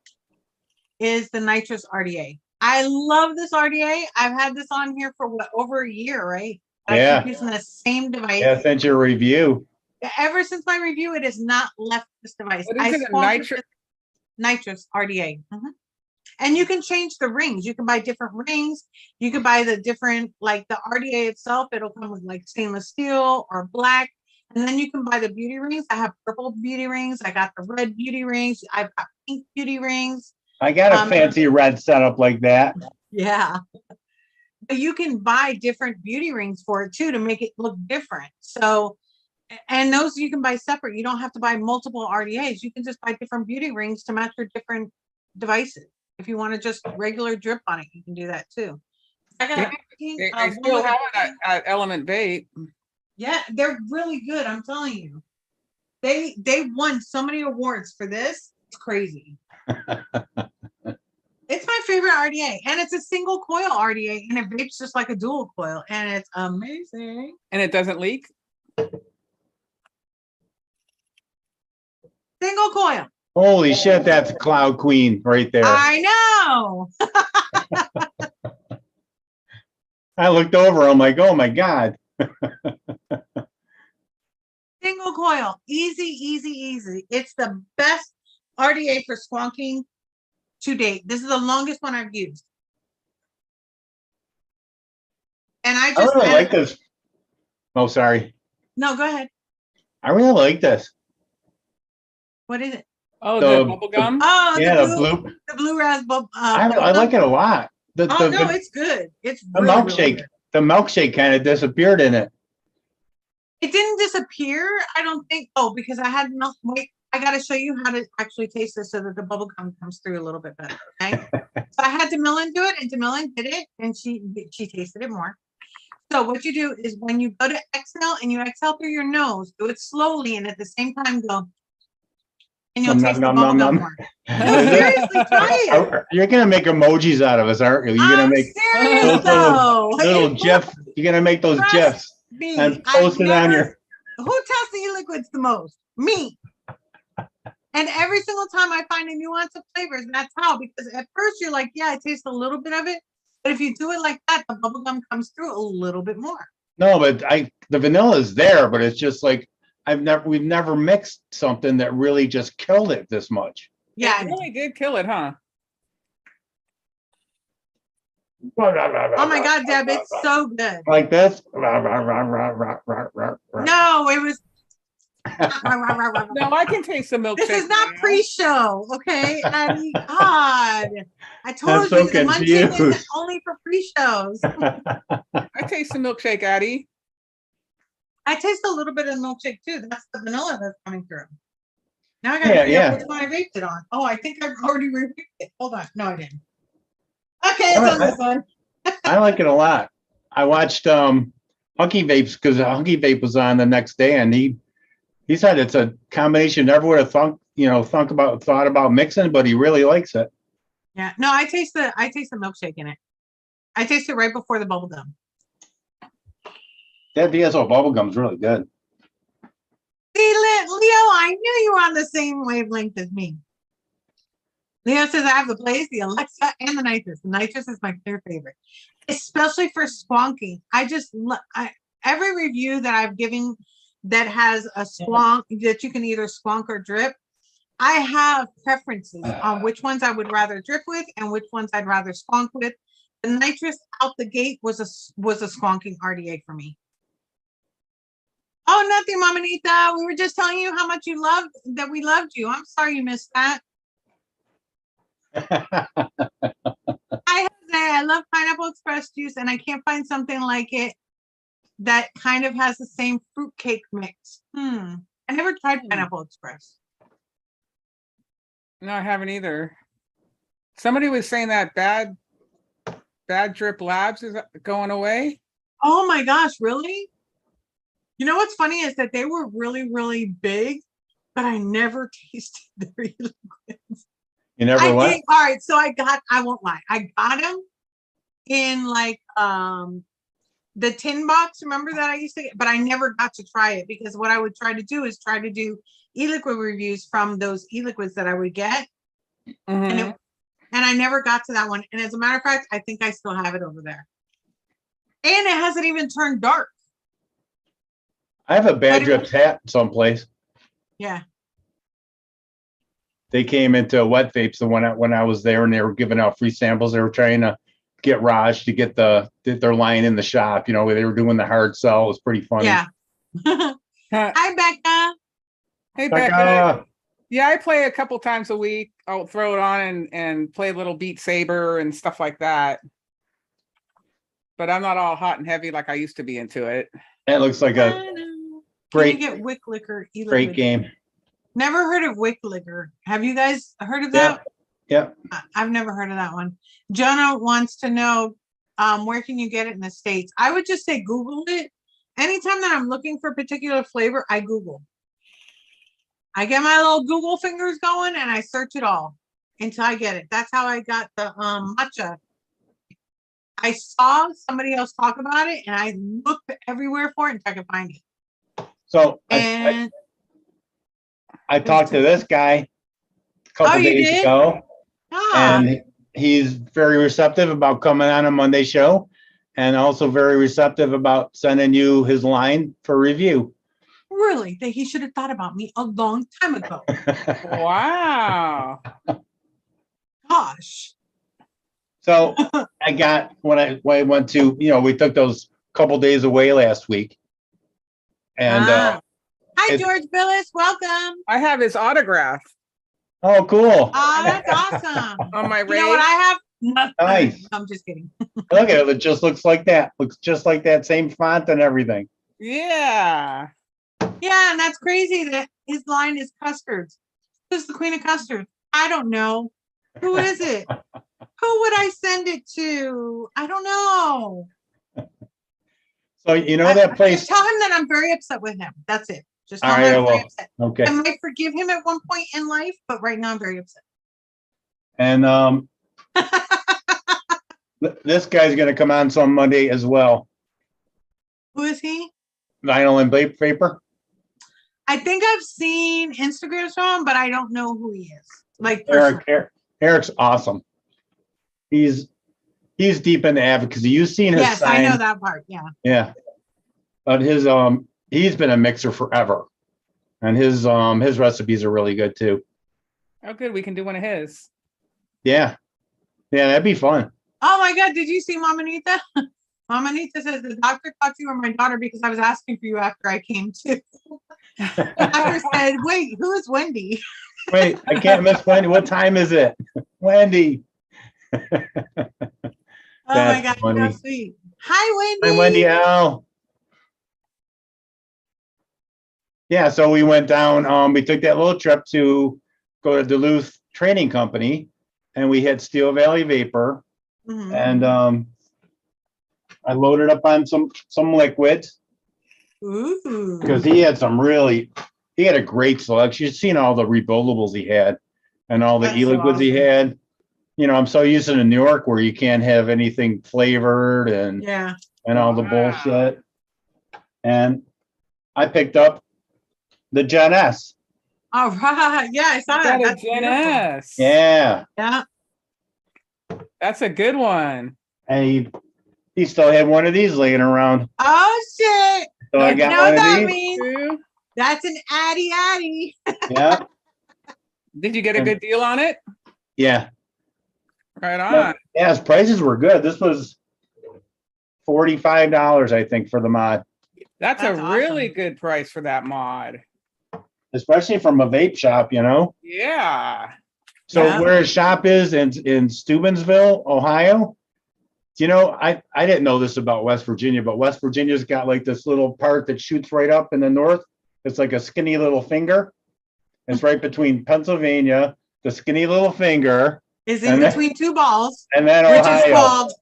is the nitrous RDA. I love this RDA. I've had this on here for over a year, right? Yeah. I keep using the same device. Yeah, since your review. Ever since my review, it has not left this device. What is it, a nitrous RDA. Mm-hmm. And you can change the rings. You can buy different rings. You can buy the different, like the RDA itself, it'll come with like stainless steel or black. And then you can buy the beauty rings. I have purple beauty rings. I got the red beauty rings. I've got pink beauty rings. I got a fancy red setup like that. Yeah. But you can buy different beauty rings for it too to make it look different. So, and those you can buy separate. You don't have to buy multiple RDAs. You can just buy different beauty rings to match your different devices. If you want to just regular drip on it, you can do that too. I got they still have it at Element Vape. Yeah, they're really good. I'm telling you, they won so many awards for this. It's crazy. It's my favorite RDA, and it's a single coil RDA, and it vapes just like a dual coil, and it's amazing. And it doesn't leak. Single coil. Holy shit, that's a Cloud Queen right there. I know. I looked over, I'm like, oh my God. Single coil, easy, easy, easy. It's the best RDA for squonking to date. This is the longest one I've used. And I really like this. Oh, sorry. No, go ahead. I really like this. What is it? Oh, the bubble gum? Oh, yeah, the blue raspberry. I like it a lot. No, it's good. It's the really, milkshake. really good. The milkshake kind of disappeared in it. It didn't disappear, I don't think. Oh, because I had milk. Wait, I got to show you how to actually taste this so that the bubble gum comes through a little bit better. Okay. So I had Demillen do it, and Demillen did it, and she tasted it more. So what you do is when you go to exhale and you exhale through your nose, do it slowly, and at the same time go. And you'll taste the bubble gum more. No, seriously, try it. You're gonna make emojis out of us, aren't you? You're gonna make serious, little GIF. You're gonna make those GIFs and post it on your. Who tests the e-liquids the most? Me. And every single time I find a nuance of flavors, that's how. Because at first you're like, yeah, I taste a little bit of it, but if you do it like that, the bubble gum comes through a little bit more. No, but the vanilla is there, but it's just like. We've never mixed something that really just killed it this much. Yeah, it really did kill it, huh? Oh my God, Deb, it's so good. Like this? No, it was. No, I can taste the milkshake. This is not pre-show, okay? And God, I told so you the munching is only for pre-shows. I taste the milkshake, Addie. I taste a little bit of milkshake too. That's the vanilla that's coming through. Now I gotta Yeah, figure out yeah. which one I vaped it on. Oh, I think I've already reviewed it. Hold on. No, I didn't. Okay, it's I- on this one. I like it a lot. I watched Hunky Vapes because Hunky Vape was on the next day, and he said it's a combination never would have thought about mixing, but he really likes it. Yeah. No, I taste the milkshake in it. I taste it right before the bubble gum. That DSO bubblegum's really good. See, Leo, I knew you were on the same wavelength as me. Leo says I have the Blaze, the Alexa, and the Nitrous. The Nitrous is my clear favorite, especially for squonking. Every review that I've given that has a squonk that you can either squonk or drip, I have preferences on which ones I would rather drip with and which ones I'd rather squonk with. The Nitrous out the gate was a squonking RDA for me. Oh, nothing, Mamanita. We were just telling you how much you loved that we loved you. I'm sorry you missed that. I love Pineapple Express juice, and I can't find something like it that kind of has the same fruitcake mix. I never tried Pineapple Express. No, I haven't either. Somebody was saying that bad drip labs is going away. Oh my gosh, really? You know what's funny is that they were really, really big, but I never tasted their liquids. You never what? All right, so I won't lie. I got them in like the tin box. Remember that I used to, but I never got to try it because what I would try to do is try to do e-liquid reviews from those e-liquids that I would get. And I never got to that one. And as a matter of fact, I think I still have it over there. And it hasn't even turned dark. I have a Bad Drips hat someplace. Yeah. They came into Wet Vapes when I was there, and they were giving out free samples. They were trying to get Raj to get their line in the shop. You know, where they were doing the hard sell. It was pretty funny. Yeah. Hi, Becca. Hey, Becca. Yeah, I play a couple times a week. I'll throw it on and play a little Beat Saber and stuff like that. But I'm not all hot and heavy like I used to be into it. That looks like a great, get Wick Liquor. Great game. Never heard of Wick Liquor. Have you guys heard of that? Yeah. I've never heard of that one. Jonah wants to know where can you get it in the States? I would just say Google it. Anytime that I'm looking for a particular flavor, I Google. I get my little Google fingers going and I search it all until I get it. That's how I got the matcha. I saw somebody else talk about it and I looked everywhere for it until I could find it. So I talked to this guy a couple days ago, and he's very receptive about coming on a Monday show, and also very receptive about sending you his line for review. Really? That he should have thought about me a long time ago. Wow. Gosh. So I got when I went to, we took those couple days away last week, and hi, George Billis. Welcome. I have his autograph. Oh, cool. Oh, that's awesome. On my You know what I have? Nothing. Nice. I'm just kidding. Look at it. It just looks like that. Looks just like that, same font and everything. Yeah. Yeah, and that's crazy that his line is custards. Who's the queen of custards? I don't know. Who is it? Who would I send it to? I don't know. So that place. Just tell him that I'm very upset with him. That's it. Just tell All him right, I'm very upset. Okay. I might forgive him at one point in life, but right now I'm very upset. And this guy's going to come on some Monday as well. Who is he? Vinyl and Vapor. I think I've seen Instagrams from him, but I don't know who he is. Like Eric's awesome. He's deep into advocacy. You've seen his sign. I know that part. Yeah. Yeah. But he's been a mixer forever. And his recipes are really good too. Oh, good. We can do one of his. Yeah. Yeah, that'd be fun. Oh my God. Did you see Mamanita? Mamanita says the doctor thought you were my daughter because I was asking for you after I came too. The doctor said, wait, who is Wendy? Wait, I can't miss Wendy. What time is it? Wendy. Oh my God, how sweet. Hi, Wendy. Hi, Wendy. Al. Yeah, so we went down, we took that little trip to go to Duluth Training Company, and we hit Steel Valley Vapor, Mhm. and I loaded up on some liquids Ooh. because he had a great selection. You've seen all the rebuildables he had and all the That's so e-liquids he awesome. had. You know, I'm so used to New York where you can't have anything flavored and Yeah. all the Wow. bullshit. And I picked up the Gen S. All right. Yeah, I saw You that. got a That's Gen beautiful. S. Yeah. Yeah. That's a good one. And he still had one of these laying around. Oh shit. So I You got know one what of that these. means? Too. That's an addy. Yeah. Did you get a good deal on it? Yeah. Right on. Yeah, his prices were good. This was $45, I think, for the mod, That's a That's really awesome. good price for that mod. especially from a vape shop, you know? Yeah. So Yeah. where his shop is in Steubenville, Ohio, you know, I didn't know this about West Virginia, but West Virginia's got like this little part that shoots right up in the north. It's like a skinny little finger. It's right between Pennsylvania, the skinny little finger, Is in and then, between two balls, and then which is Ohio. called.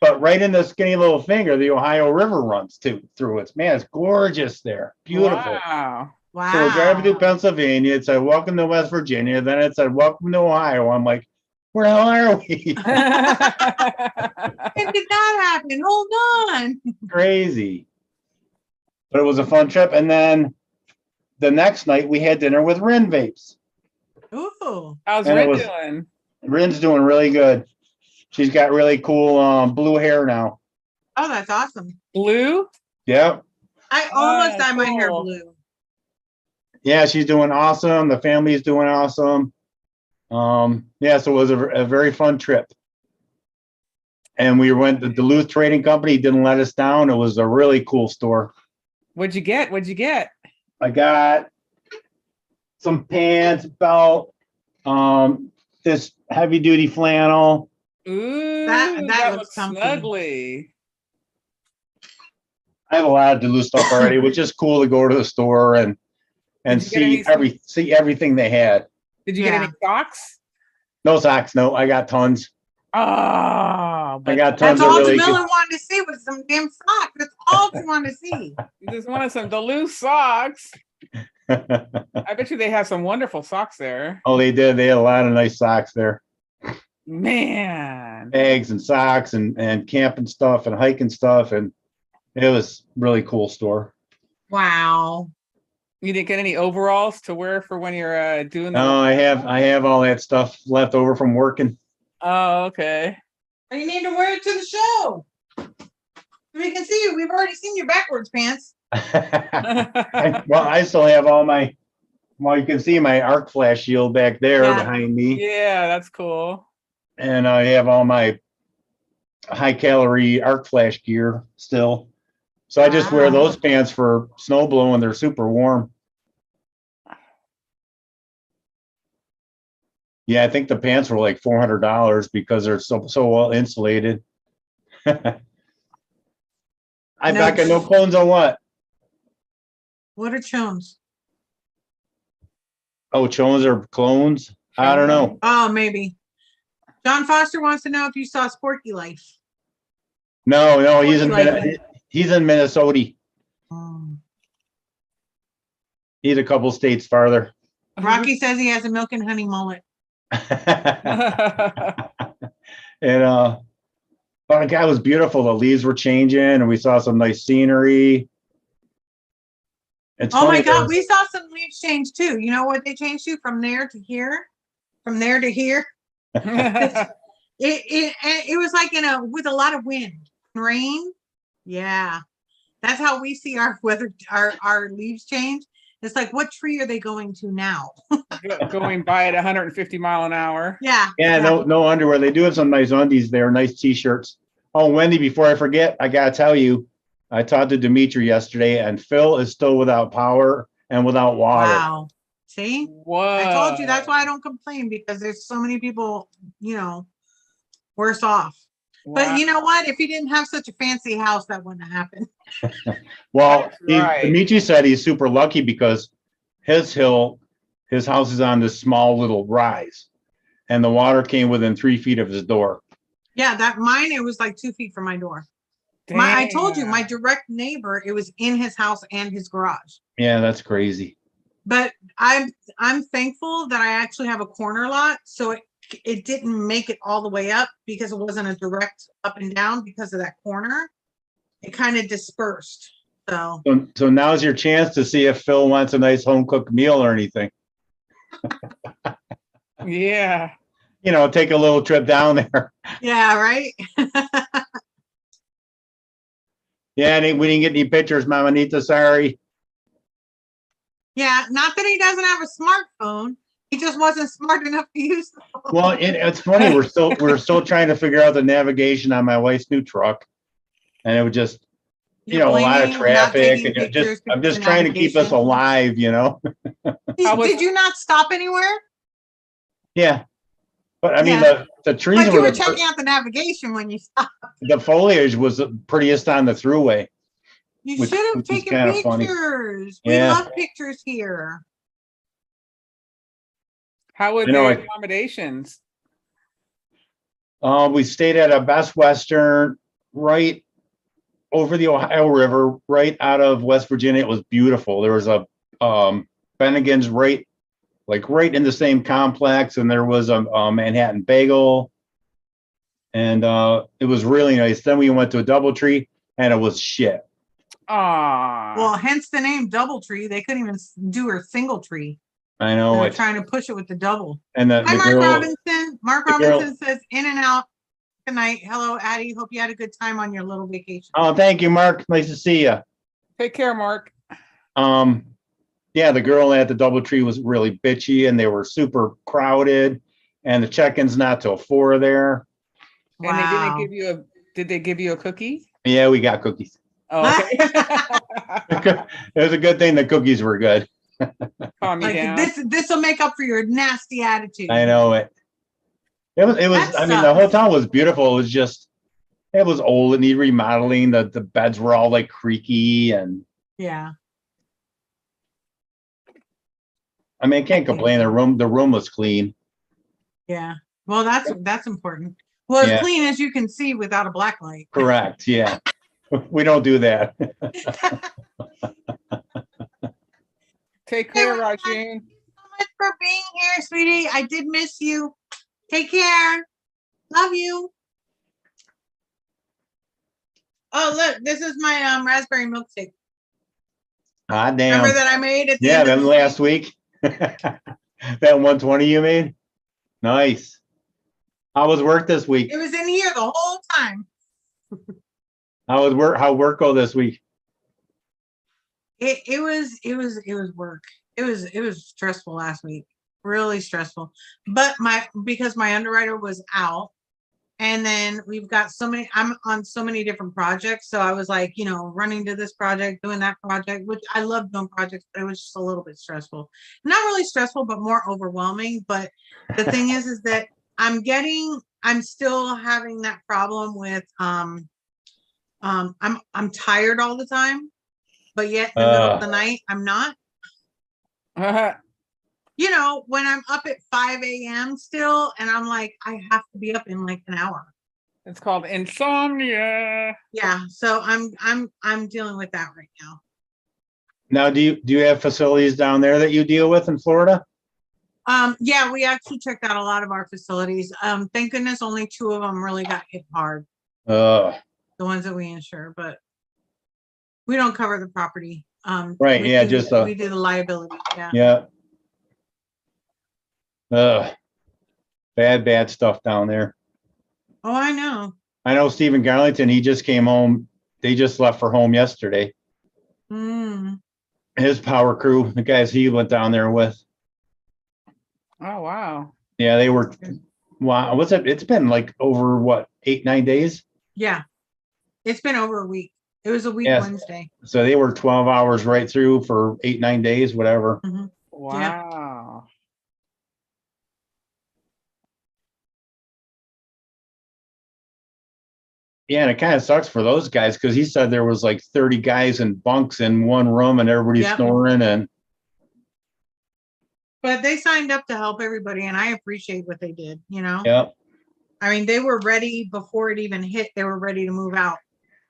But right in the skinny little finger, the Ohio River runs through it. Man, it's gorgeous there. Beautiful. Wow. So we're driving Wow. through Pennsylvania. It said, welcome to West Virginia. Then it said, welcome to Ohio. I'm like, where the hell are we? When did that happen? Hold on. Crazy. But it was a fun trip. And then the next night we had dinner with Rin Vapes. Ooh. How's And it Rin was- doing? Rin's doing really good. She's got really cool blue hair now. Oh, that's awesome. Blue? Yep. I almost dyed my hair cool. blue. Yeah, she's doing awesome. The family's doing awesome. Yeah, so it was a very fun trip. And we went to Duluth Trading Company, didn't let us down. It was a really cool store. What'd you get? What'd you get? I got some pants, belt, this heavy duty flannel. Ooh, That that looks looks comfy. snuggly. I have a lot of Duluth stuff already, which is cool to go to the store and Did you get any- see everything they had. Did you get any socks? No socks, no. I got tons. Oh, I but got That's tons of all really Jamila good. wanted to see was some damn socks. That's all she wanted to see. you just wanted some Duluth socks. I bet you they have some wonderful socks there. Oh, they did. They had a lot of nice socks there. Man. Bags and socks and camping stuff and hiking stuff. And it was really cool store. Wow. You didn't get any overalls to wear for when you're doing the No, I have all that stuff left over from working. Oh, okay. You need to wear it to the show. We can see you. We've already seen your backwards pants. Well, I still have all my, well, you can see my arc flash shield back there Yeah. behind me. Yeah, that's cool. And I have all my high calorie arc flash gear still. So I just wear Wow. those pants for snow blowing. They're super warm. Yeah, I think the pants were like $400 because they're so well insulated. I back at no clones on what? What are chones? Oh, chones are clones? I don't know. Oh, maybe. John Foster wants to know if you saw Sporky Life. No, he's in Like- he's in Minnesota. He's a couple states farther. Rocky says he has a milk and honey mullet. And but the guy was beautiful. The leaves were changing, and we saw some nice scenery. It's Oh my funny, God, we saw some leaves change too. You know what they changed to? From there to here, from there to here. It was like with a lot of wind, rain. Yeah, that's how we see our weather, our leaves change. It's like, what tree are they going to now? Going by at 150 mile an hour. Yeah. Yeah, no underwear. They do have some nice undies there, nice t-shirts. Oh, Wendy, before I forget, I gotta tell you, I talked to Dimitri yesterday, and Phil is still without power and without water. Wow. See? What? I told you that's why I don't complain, because there's so many people, worse off. But Wow. you know what? If he didn't have such a fancy house, that wouldn't have happened. Well, Right. Dimitri said he's super lucky because his house is on this small little rise, and the water came within 3 feet of his door. Yeah, mine, it was like 2 feet from my door. I told you, my direct neighbor, it was in his house and his garage. Yeah, that's crazy. But I'm thankful that I actually have a corner lot, so it didn't make it all the way up because it wasn't a direct up and down because of that corner. It kind of dispersed. So now's your chance to see if Phil wants a nice home cooked meal or anything. Yeah. You know, take a little trip down there. yeah, right. Yeah, we didn't get any pictures, Mama Nita. Sorry. Yeah, not that he doesn't have a smartphone. He just wasn't smart enough to use the phone. Well, it's funny. We're still trying to figure out the navigation on my wife's new truck, and it was just, a lot of traffic, and I'm just trying to keep us alive, Did you not stop anywhere? Yeah, but I mean the trees but you were checking out the navigation when you stopped. The foliage was prettiest on the throughway. You should have taken pictures. We love pictures here. How would the accommodations? We stayed at a Best Western right over the Ohio River, right out of West Virginia. It was beautiful. There was a Bennigan's right in the same complex, and there was a Manhattan Bagel, and it was really nice. Then we went to a DoubleTree, and it was shit. Well, hence the name DoubleTree. They couldn't even do a single tree. I know. They're trying to push it with the double. And Hi, Mark Robinson. Mark Robinson says, in and out. Good night. Hello, Addie. Hope you had a good time on your little vacation. Oh, thank you, Mark. Nice to see you. Take care, Mark. Yeah, the girl at the DoubleTree was really bitchy, and they were super crowded, and the check-in's not till 4 there. Wow. And they didn't give you did they give you a cookie? Yeah, we got cookies. Oh, okay. It was a good thing the cookies were good. Calm me down. This will make up for your nasty attitude. I know it. It was I mean, the hotel was beautiful. It was just, it was old and needed remodeling. The beds were all like creaky, and yeah. I mean, I can't complain. The room was clean. Yeah. Well, that's important. Well, as clean as you can see without a black light. Correct. Yeah. We don't do that. Take care, Rajin. Thank you so much for being here, sweetie. I did miss you. Take care. Love you. Oh, look, this is my raspberry milkshake. Ah, damn. Remember that I made at the end of last week? That 120 you made? Nice. How was work this week? It was in here the whole time. How work go this week? It was work. It was stressful last week. Really stressful. But because my underwriter was out, and then we've got I'm on so many different projects. So I was like, running to this project, doing that project, which I love doing projects, but it was just a little bit stressful. Not really stressful, but more overwhelming. But the thing is that I'm still having that problem with I'm tired all the time, but yet in the middle of the night I'm not. When I'm up at 5 a.m. still, and I'm like, I have to be up in like an hour. It's called insomnia. Yeah, so I'm dealing with that right now. Now, do you have facilities down there that you deal with in Florida? Yeah, we actually checked out a lot of our facilities. Thank goodness only 2 of them really got hit hard. The ones that we insure, but we don't cover the property. Right. We do the liability. Yeah. Bad stuff down there. Oh, I know. I know Stephen Garlington, he just came home. They just left for home yesterday. His power crew, the guys he went down there with. Oh, wow. Yeah, they were. Wow. What's it? It's been like over 8-9 days? Yeah. It's been over a week. It was a week Wednesday. So they were 12 hours right through for 8-9 days, whatever. Wow. Yeah, and it kind of sucks for those guys because he said there was like 30 guys in bunks in one room and everybody's Yep. snoring and. But they signed up to help everybody, and I appreciate what they did, you know? Yeah. I mean, they were ready before it even hit. They were ready to move out.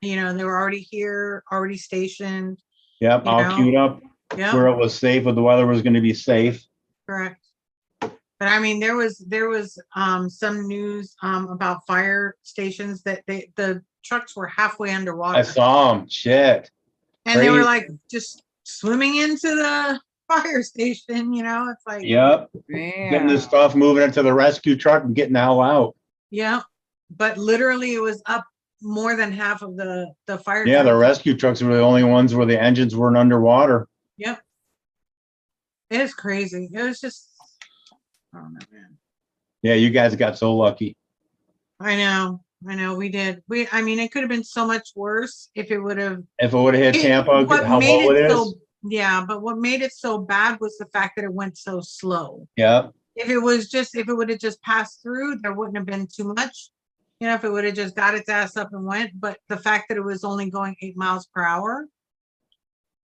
You know, they were already here, already stationed. Yep, You all know? queued up Yep, where it was safe, where the weather was going to be safe. correct. But I mean, there was some news about fire stations that the trucks were halfway I underwater, saw them. Shit. and they were Crazy. like just swimming into the fire station. You know, it's like, Yep. Getting this Damn. stuff, moving into the rescue truck and getting the hell out. yeah. But literally, it was up more than half of the fire. Yeah, the trucks. rescue trucks were the only ones where the engines weren't underwater. Yep. It is crazy. It was just, I don't know, man. Yeah, you guys got so lucky. I know, we did. I mean, it could have been so much worse if it would have. If it would have hit Tampa, What how made low it it so, is. yeah, but what made it so bad was the fact that it went so slow. Yeah. If it would have just passed through, there wouldn't have been too much. You know, if it would have just got its ass up and went, but the fact that it was only going 8 miles per hour.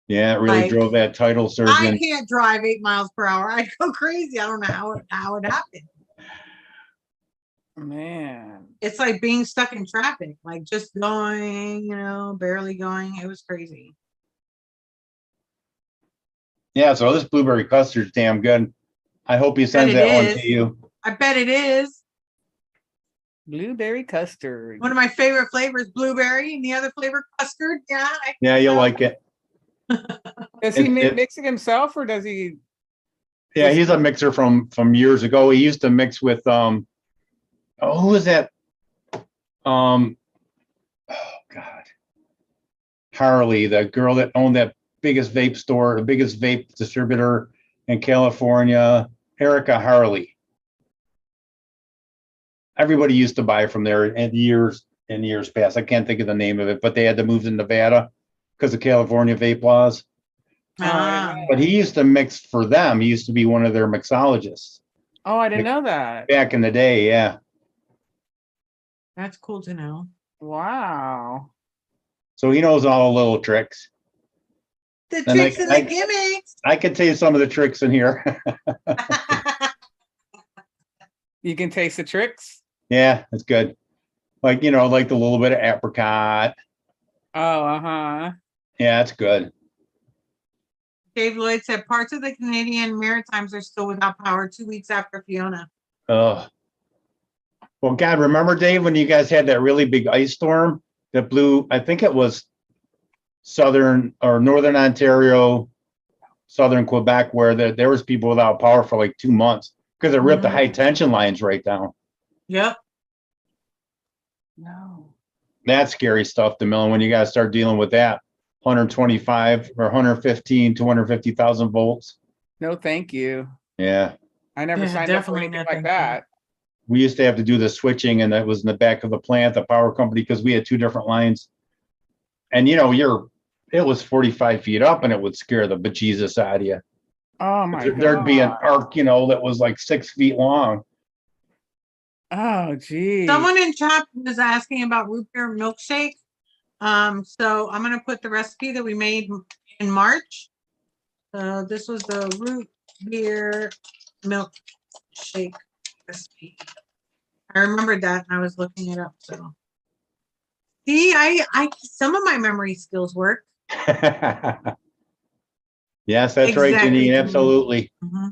Yeah, it really Like, drove that tidal surge I in. can't drive 8 miles per hour. I'd go crazy. I don't know how it happened. Man. It's like being stuck in traffic, like just going, you know, barely going. It was crazy. Yeah, so this blueberry custard's damn good. I hope he sends it that one is. to you. I bet it is. Blueberry custard. One of my favorite flavors, blueberry, and the other flavor, custard. Yeah. Yeah, you'll like it. Does he mix it himself, or does he? Yeah, he's a mixer from years ago. He used to mix with who was that? Oh God, Harley, the girl that owned that biggest vape store, the biggest vape distributor in California, Erica Harley. Everybody used to buy from there in years past. I can't think of the name of it, but they had to move to Nevada because of California vape laws. But he used to mix for them. He used to be one of their mixologists. Oh, I didn't know that. Back in the day, yeah. That's cool to know. Wow. So he knows all the little tricks. The tricks and the gimmicks. I could tell you some of the tricks in here. You can taste the tricks? Yeah, that's good. Like, you know, like the little bit of apricot. Oh, uh-huh. Yeah, that's good. Dave Lloyd said parts of the Canadian Maritimes are still without power 2 weeks after Fiona. Oh. Well, God, remember, Dave, when you guys had that really big ice storm that blew, I think it was southern or northern Ontario, southern Quebec, where there was people without power for like 2 months because it ripped the high tension lines right down. Yep. No. That's scary stuff, DeMillen, when you guys start dealing with that. 125 or 115, 250,000 volts. No, thank you. Yeah. I never signed up for anything like that. We used to have to do the switching, and that was in the back of the plant, the power company, because we had 2 different lines. And, you know, it was 45 feet up, and it would scare the bejesus out of you. Oh, my God. There'd be an arc, you know, that was like 6 feet long. Oh, geez. Someone in chat was asking about root beer milkshake. So I'm going to put the recipe that we made in March. This was the root beer milkshake recipe. I remembered that and I was looking it up. So see, I some of my memory skills work. Yes, that's right, Janine. Absolutely. Mm-hmm.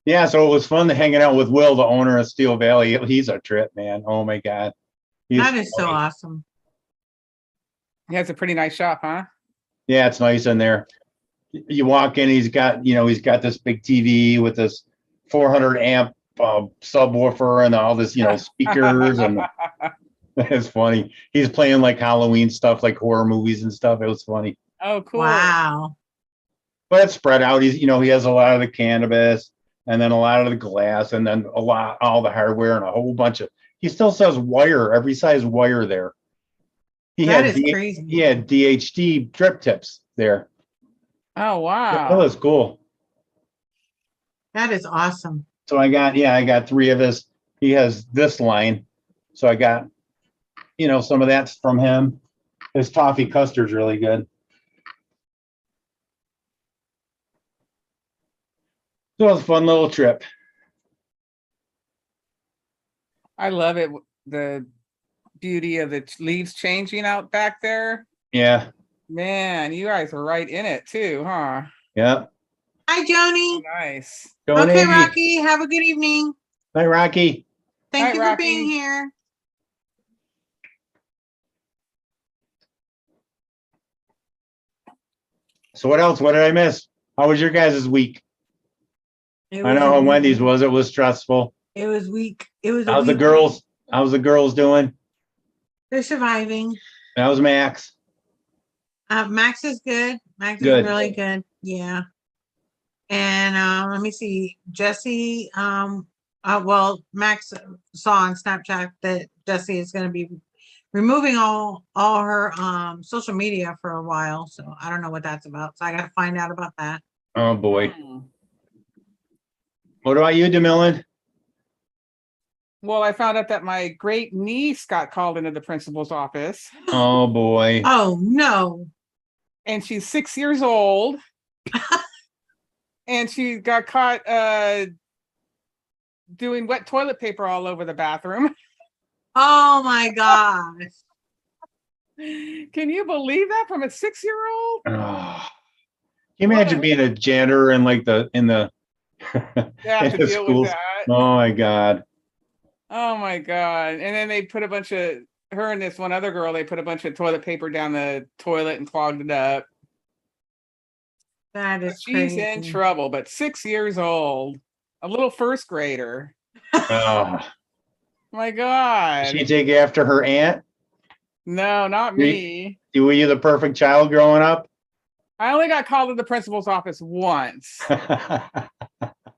Yeah, so it was fun hanging out with Will, the owner of Steel Valley. He's a trip, man. Oh my God. That is so awesome. He has a pretty nice shop, huh? Yeah, it's nice in there. You walk in, he's got this big TV with this 400 amp subwoofer and all this, speakers, and it's funny. He's playing like Halloween stuff, like horror movies and stuff. It was funny. Oh, cool. Wow. But it's spread out. He has a lot of the cannabis, and then a lot of the glass, and then all the hardware, and a whole bunch of. He still sells wire, every size wire there. That is crazy. He had DHD drip tips there. Oh, wow. That was cool. That is awesome. So I got 3 of his. He has this line, So I got, some of that's from him. His toffee custard's really good. So it was a fun little trip. I love it. The beauty of the leaves changing out back there. Yeah. Man, you guys are right in it too, huh? Yeah. Hi, Joni. Nice. Okay, Rocky. Have a good evening. Bye, Rocky. Thank you for being here. So what else? What did I miss? How was your guys' week? I know how Wendy's was. It was stressful. It was weak. It was. How's the girls? How's the girls doing? They're surviving. How's Max? Max is good. Max is really good. Yeah. And let me see. Jesse. Well, Max saw on Snapchat that Jesse is going to be removing all her social media for a while. So I don't know what that's about. So I got to find out about that. Oh boy. What about you, DeMillan? Well, I found out that my great niece got called into the principal's office. Oh boy. Oh no. And she's 6 years old. And she got caught doing wet toilet paper all over the bathroom. Oh my gosh. Can you believe that from a 6-year-old? Oh. Can you imagine being a janitor and like in the have to deal schools? with that. Oh my God. Oh my God. And then they put a bunch of her and this one other girl, they put a bunch of toilet paper down the toilet and clogged it up. That is She's crazy. in trouble, but 6 years old, a little first grader. Oh My God. Did she take after her aunt? No, not me. Were you the perfect child growing up? I only got called to the principal's office once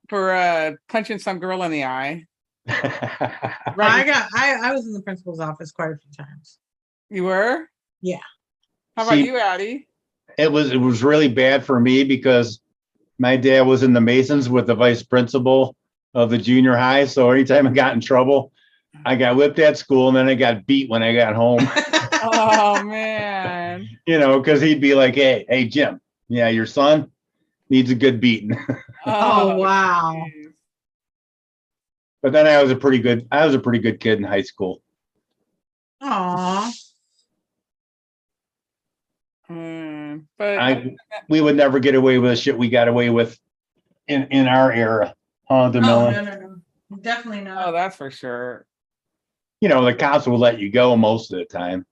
for punching some girl in the eye. Right. I was in the principal's office quite a few times. You were? Yeah. How about you, Addie? It was really bad for me because my dad was in the Masons with the vice principal of the junior high. So anytime I got in trouble, I got whipped at school and then I got beat when I got home. Oh man. Because he'd be like, hey, Jim, yeah, your son needs a good beating. Oh wow. Geez. But then I was a pretty good kid in high school. Aw. But we would never get away with the shit we got away with in our era. No. Definitely not. Oh, that's for sure. The cops will let you go most of the time.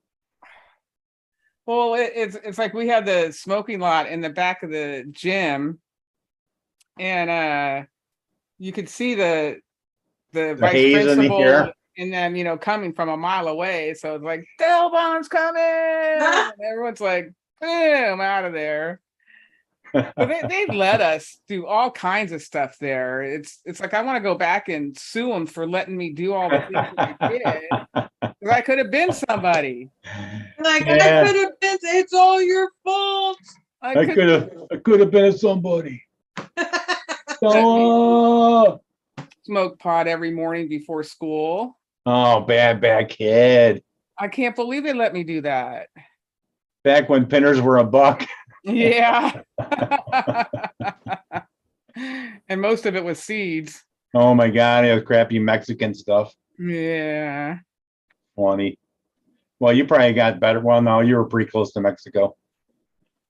Well, it's like we had the smoking lot in the back of the gym, and you could see the vice principal and them, coming from a mile away. So it's like, Del bomb's coming, and everyone's like, boom, out of there. But they've let us do all kinds of stuff there. It's like I want to go back and sue them for letting me do all the things that I did. Because I could have been somebody. I could have been. It's all your fault. I could have been somebody. Oh. Smoke pot every morning before school. Oh, bad kid. I can't believe they let me do that. Back when pinners were $1. Yeah. And most of it was seeds. Oh my God, it was crappy Mexican stuff. Yeah. Funny. Well, you probably got better. Well, no, you were pretty close to Mexico.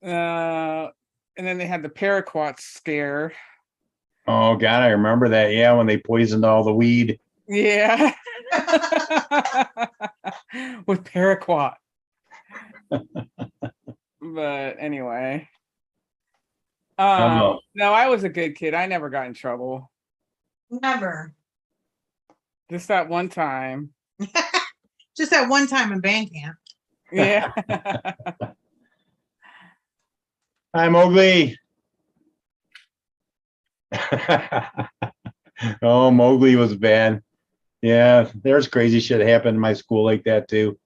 And then they had the paraquat scare. Oh God, I remember that. Yeah, when they poisoned all the weed. Yeah. With paraquat. But anyway. No, I was a good kid. I never got in trouble. Never. Just that one time. Just that one time in band camp. Yeah. Hi, Mowgli. Oh, Mowgli was bad. Yeah, there's crazy shit happened in my school like that too.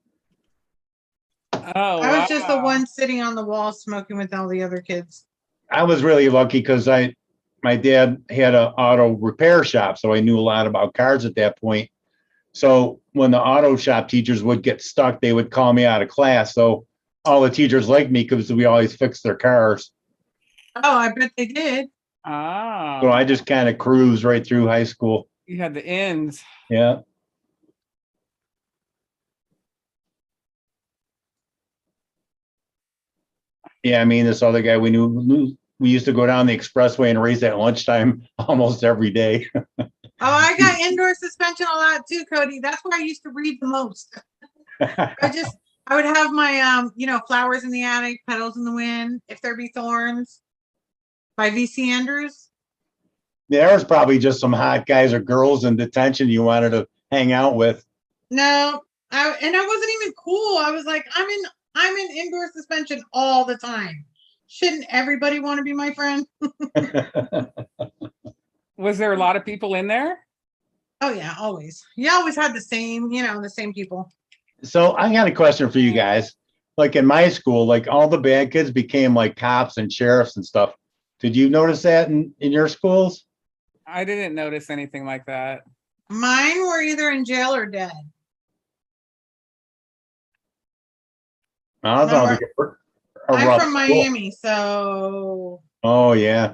Oh, I was just the one sitting on the wall smoking with all the other kids. I was really lucky because my dad had an auto repair shop, so I knew a lot about cars at that point. So when the auto shop teachers would get stuck, they would call me out of class. So all the teachers liked me because we always fixed their cars. Oh, I bet they did. Oh. So I just kind of cruised right through high school. You had the ends. Yeah. Yeah, I mean, this other guy we knew, we used to go down the expressway and race at lunchtime almost every day. Oh, I got indoor suspension a lot too, Cody. That's where I used to read the most. I would have my Flowers in the Attic, Petals in the Wind, If There Be Thorns by V.C. Andrews. There was probably just some hot guys or girls in detention you wanted to hang out with. No, I wasn't even cool. I was like, I'm in indoor suspension all the time. Shouldn't everybody want to be my friend? Was there a lot of people in there? Oh yeah, always. You always had the same people. So I got a question for you guys. Like in my school, like all the bad kids became like cops and sheriffs and stuff. Did you notice that in your schools? I didn't notice anything like that. Mine were either in jail or dead. Oh, that sounds like a I'm rough from school. Miami, so Oh yeah.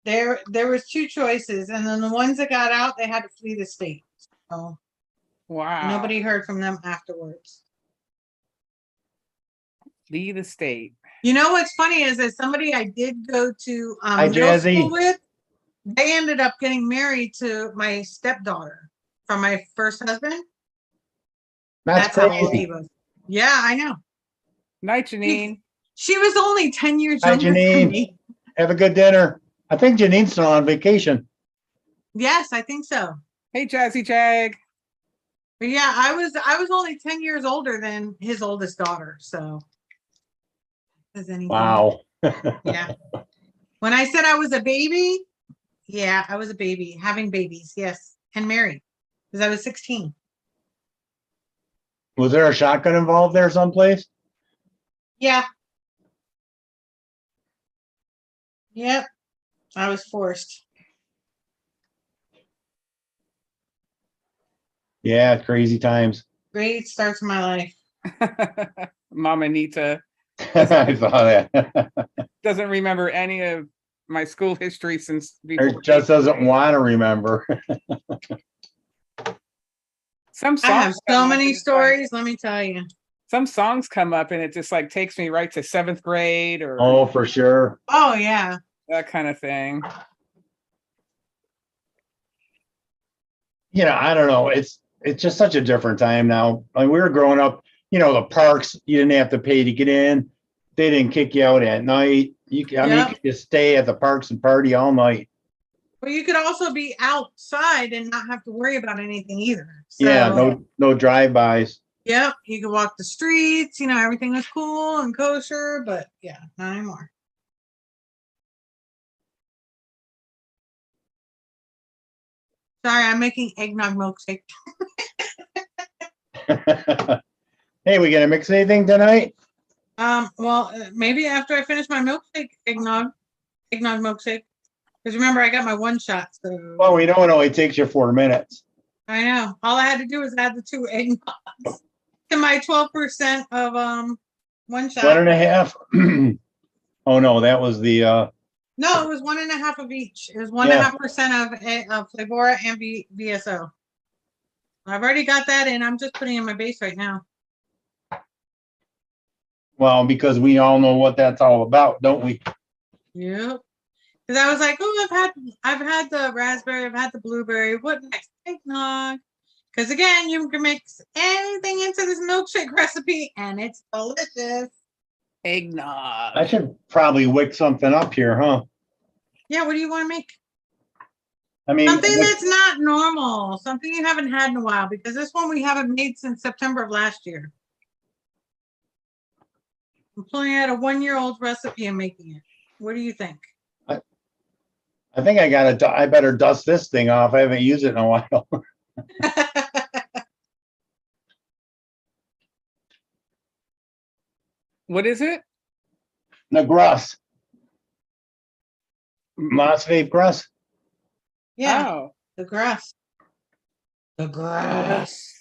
there was two choices, and then the ones that got out, they had to flee the state. So Wow. nobody heard from them afterwards. Flee the state. You know what's funny is that somebody I did go to Hi, middle Jazzy. school with, they ended up getting married to my stepdaughter from my first husband. That's how old crazy. he was. Yeah, I know. Night, Janine. She was only 10 years Hi, younger than Janine. me. Have a good dinner. I think Janine's still on vacation. Yes, I think so. Hey, Jazzy Jag. But yeah, I was only 10 years older than his oldest daughter. So does anything. Wow. Yeah. When I said I was a baby, yeah, I was a baby, having babies, yes, and married because I was 16. Was there a shotgun involved there someplace? Yeah. Yep. I was forced. Yeah, crazy times. Great start to my life. Mama Nita I saw that. doesn't remember any of my school history since before. Or just doesn't want to remember. Some I have songs so come up many and it's stories, let me tell you. some songs come up and it just like takes me right to 7th grade or Oh, for sure. Oh yeah. that kind of thing. You know, I don't know. It's just such a different time now. When we were growing up, you know, the parks, you didn't have to pay to get in. They didn't kick you out at night. You could just stay at the parks and party all night. But you could also be outside and not have to worry about anything either. So, Yeah, no drive-bys. Yep, you could walk the streets, everything was cool and kosher, but yeah, not anymore. Sorry, I'm making eggnog milkshake. Hey, we gonna mix anything tonight? Well, maybe after I finish my milkshake, eggnog milkshake. Because remember, I got my one shot. So Well, we know it only takes you 4 minutes. I know. All I had to do was add the 2 eggnogs to my 12% of one shot. 1.5. Oh no, that was the No, it was 1.5 of each. It was 1.5% of Flavora and VSO. I've already got that in. I'm just putting in my base right now. well, because we all know what that's all about, don't we? Yep. Because I was like, oh, I've had the raspberry, I've had the blueberry. What next? Eggnog. Because again, you can mix anything into this milkshake recipe, and it's delicious. Eggnog. I should probably wick something up here, huh? Yeah, what do you want to make? I mean, Something that's not normal, something you haven't had in a while, because this one we haven't made since September of last year. I'm pulling out a 1-year-old recipe and making it. What do you think? I think I better dust this thing off. I haven't used it in a while. What is it? The Gruss. Moss Vape Gruss. Yeah, Oh, the grass. The grass.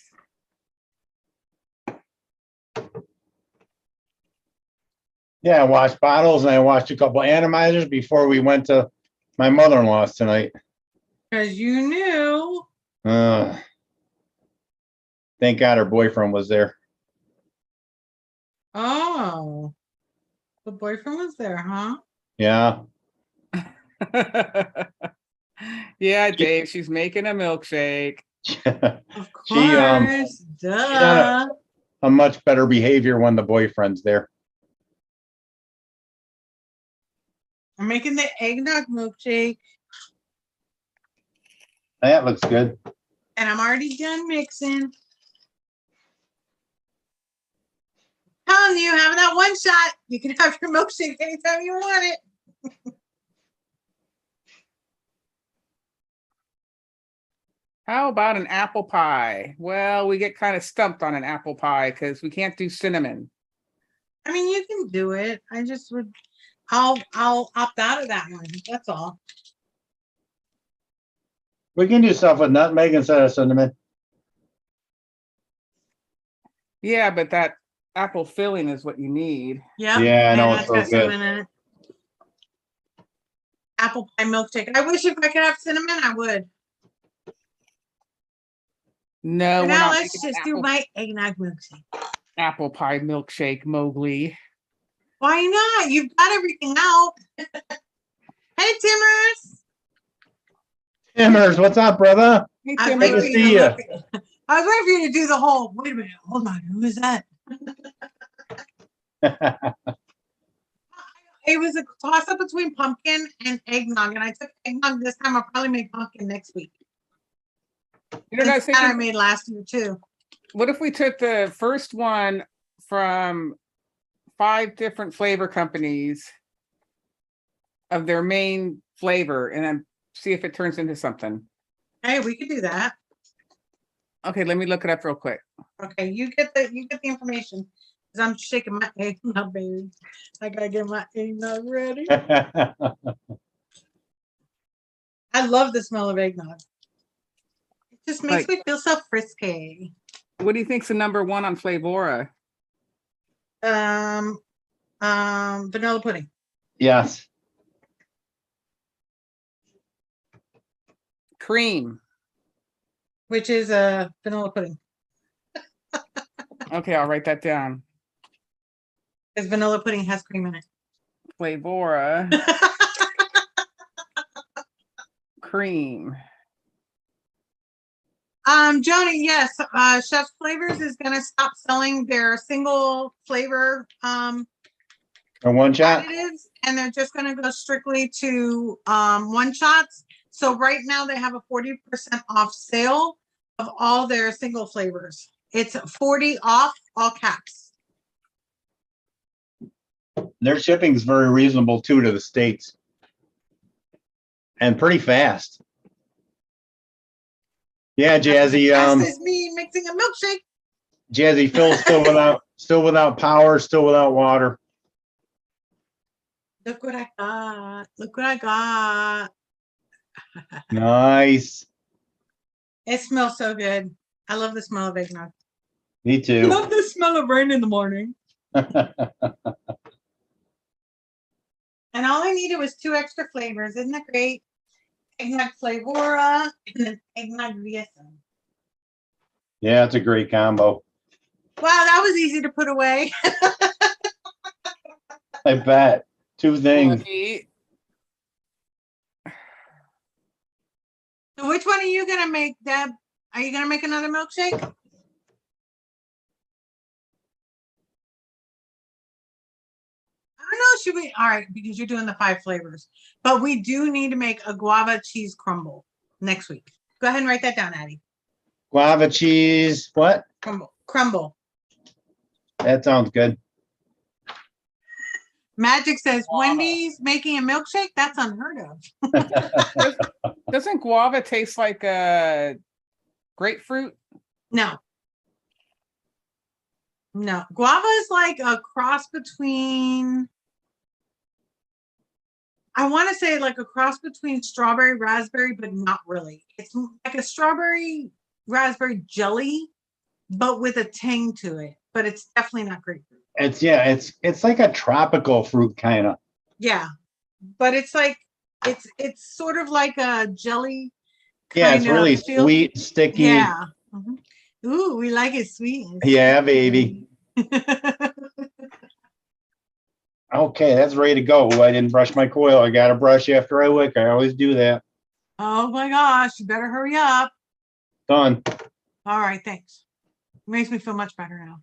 Yeah, I washed bottles and I washed a couple atomizers before we went to my mother-in-law's tonight. Because you knew. Thank God her boyfriend was there. Oh, the boyfriend was there, huh? Yeah. Yeah, Dave, she's making a milkshake. Of She, course. she's on Duh. a much better behavior when the boyfriend's there. I'm making the eggnog milkshake, That looks good. and I'm already done mixing. Telling you, having that one shot, you can have your milkshake anytime you want it. How about an apple pie? Well, we get kind of stumped on an apple pie because we can't do cinnamon. I mean, you can do it. I just would. I'll opt out of that one. That's all. We can do stuff with nutmeg instead of cinnamon. Yeah, but that apple filling is what you need. Yep. Yeah, I know, and it's that's so got good. cinnamon in it. Apple pie milkshake. I wish if I could have cinnamon, I would. No, For we're now, not let's making just do my eggnog milkshake. apple pie milkshake, Mowgli. Why not? You've got everything out. Hey, Timmers. Timmers, what's up, brother? Hey, I was Good Timber. to waiting for you see to ya. look. I was waiting for you to do the whole. Wait a minute. Hold on. Who is that? It was a toss up between pumpkin and eggnog, and I took eggnog this time. I'll probably make pumpkin next week. You know what I was That I thinking? made last year too. What if we took the first one from 5 different flavor companies of their main flavor and then see if it turns into something? Hey, we could do that. Okay, let me look it up real quick. Okay, you get the information. Cause I'm shaking my eggnog, baby. I gotta get my eggnog ready. I love the smell of eggnog. It just makes me feel so frisky. What do you think's the number 1 on Flavora? Vanilla pudding. Yes. Cream. Which is a vanilla pudding. Okay, I'll write that down. Because vanilla pudding has cream in it. Flavora. Cream. Joni, yes, Chef's Flavors is gonna stop selling their single flavor Or one shot? additives, and they're just gonna go strictly to one shots. So right now they have a 40% off sale of all their single flavors. It's 40 off, all caps. Their shipping's very reasonable too to the States. And pretty fast. Yeah, Jazzy. That's just me mixing a milkshake. Jazzy Phil's still without power, still without water. Look what I got. Look what I got. Nice. It smells so good. I love the smell of eggnog. Me I too. love the smell of rain in the morning. And all I needed was 2 extra flavors. Isn't that great? Eggnog Flavora and then eggnog VSM. Yeah, it's a great combo. Wow, that was easy to put away. I bet. 2 things. Lucky. So which one are you gonna make, Deb? Are you gonna make another milkshake? I don't know, should we? All right, because you're doing the 5 flavors. But we do need to make a guava cheese crumble next week. Go ahead and write that down, Addie. Guava cheese. What? Crumble. That sounds good. Magic says Wendy's making a milkshake. That's unheard of. Doesn't guava taste like a grapefruit? No. No. Guava is like a cross between, I want to say like a cross between strawberry, raspberry, but not really. It's like a strawberry raspberry jelly, but with a tang to it. But it's definitely not grapefruit. It's like a tropical fruit kind of. Yeah, but it's like it's sort of like a jelly. Yeah, it's really sweet, sticky. Yeah. Ooh, we like it sweet. Yeah, baby. Okay, that's ready to go. I didn't brush my coil. I got to brush after I lick. I always do that. Oh my gosh, you better hurry up. Done. All right, thanks. Makes me feel much better now.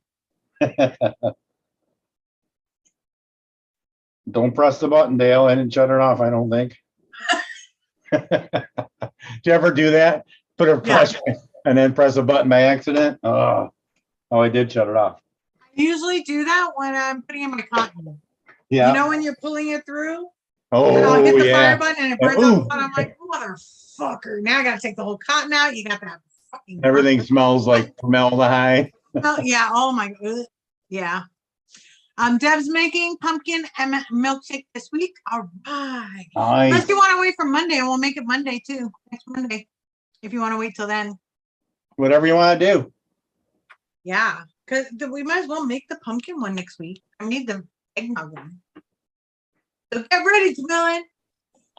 Don't press the button, Dale. I didn't shut it off, I don't think. Did you ever do that? Put a brush and then press a button by accident? Oh, I did shut it off. I usually do that when I'm putting in my cotton. Yeah. You know when you're pulling it through? Oh, and I'll hit the yeah. fire button and it burns out the cotton. I'm like, motherfucker. Now I got to take the whole cotton out. You got that fucking everything smells like formaldehyde. Oh, yeah. Oh, my God. Yeah. Deb's making pumpkin and milkshake this week. All right. Nice. Unless you want to wait for Monday, and we'll make it Monday too. Next Monday. If you want to wait till then. Whatever you want to do. Yeah. Because we might as well make the pumpkin one next week. I need the eggnog one. So get ready, Jamilin.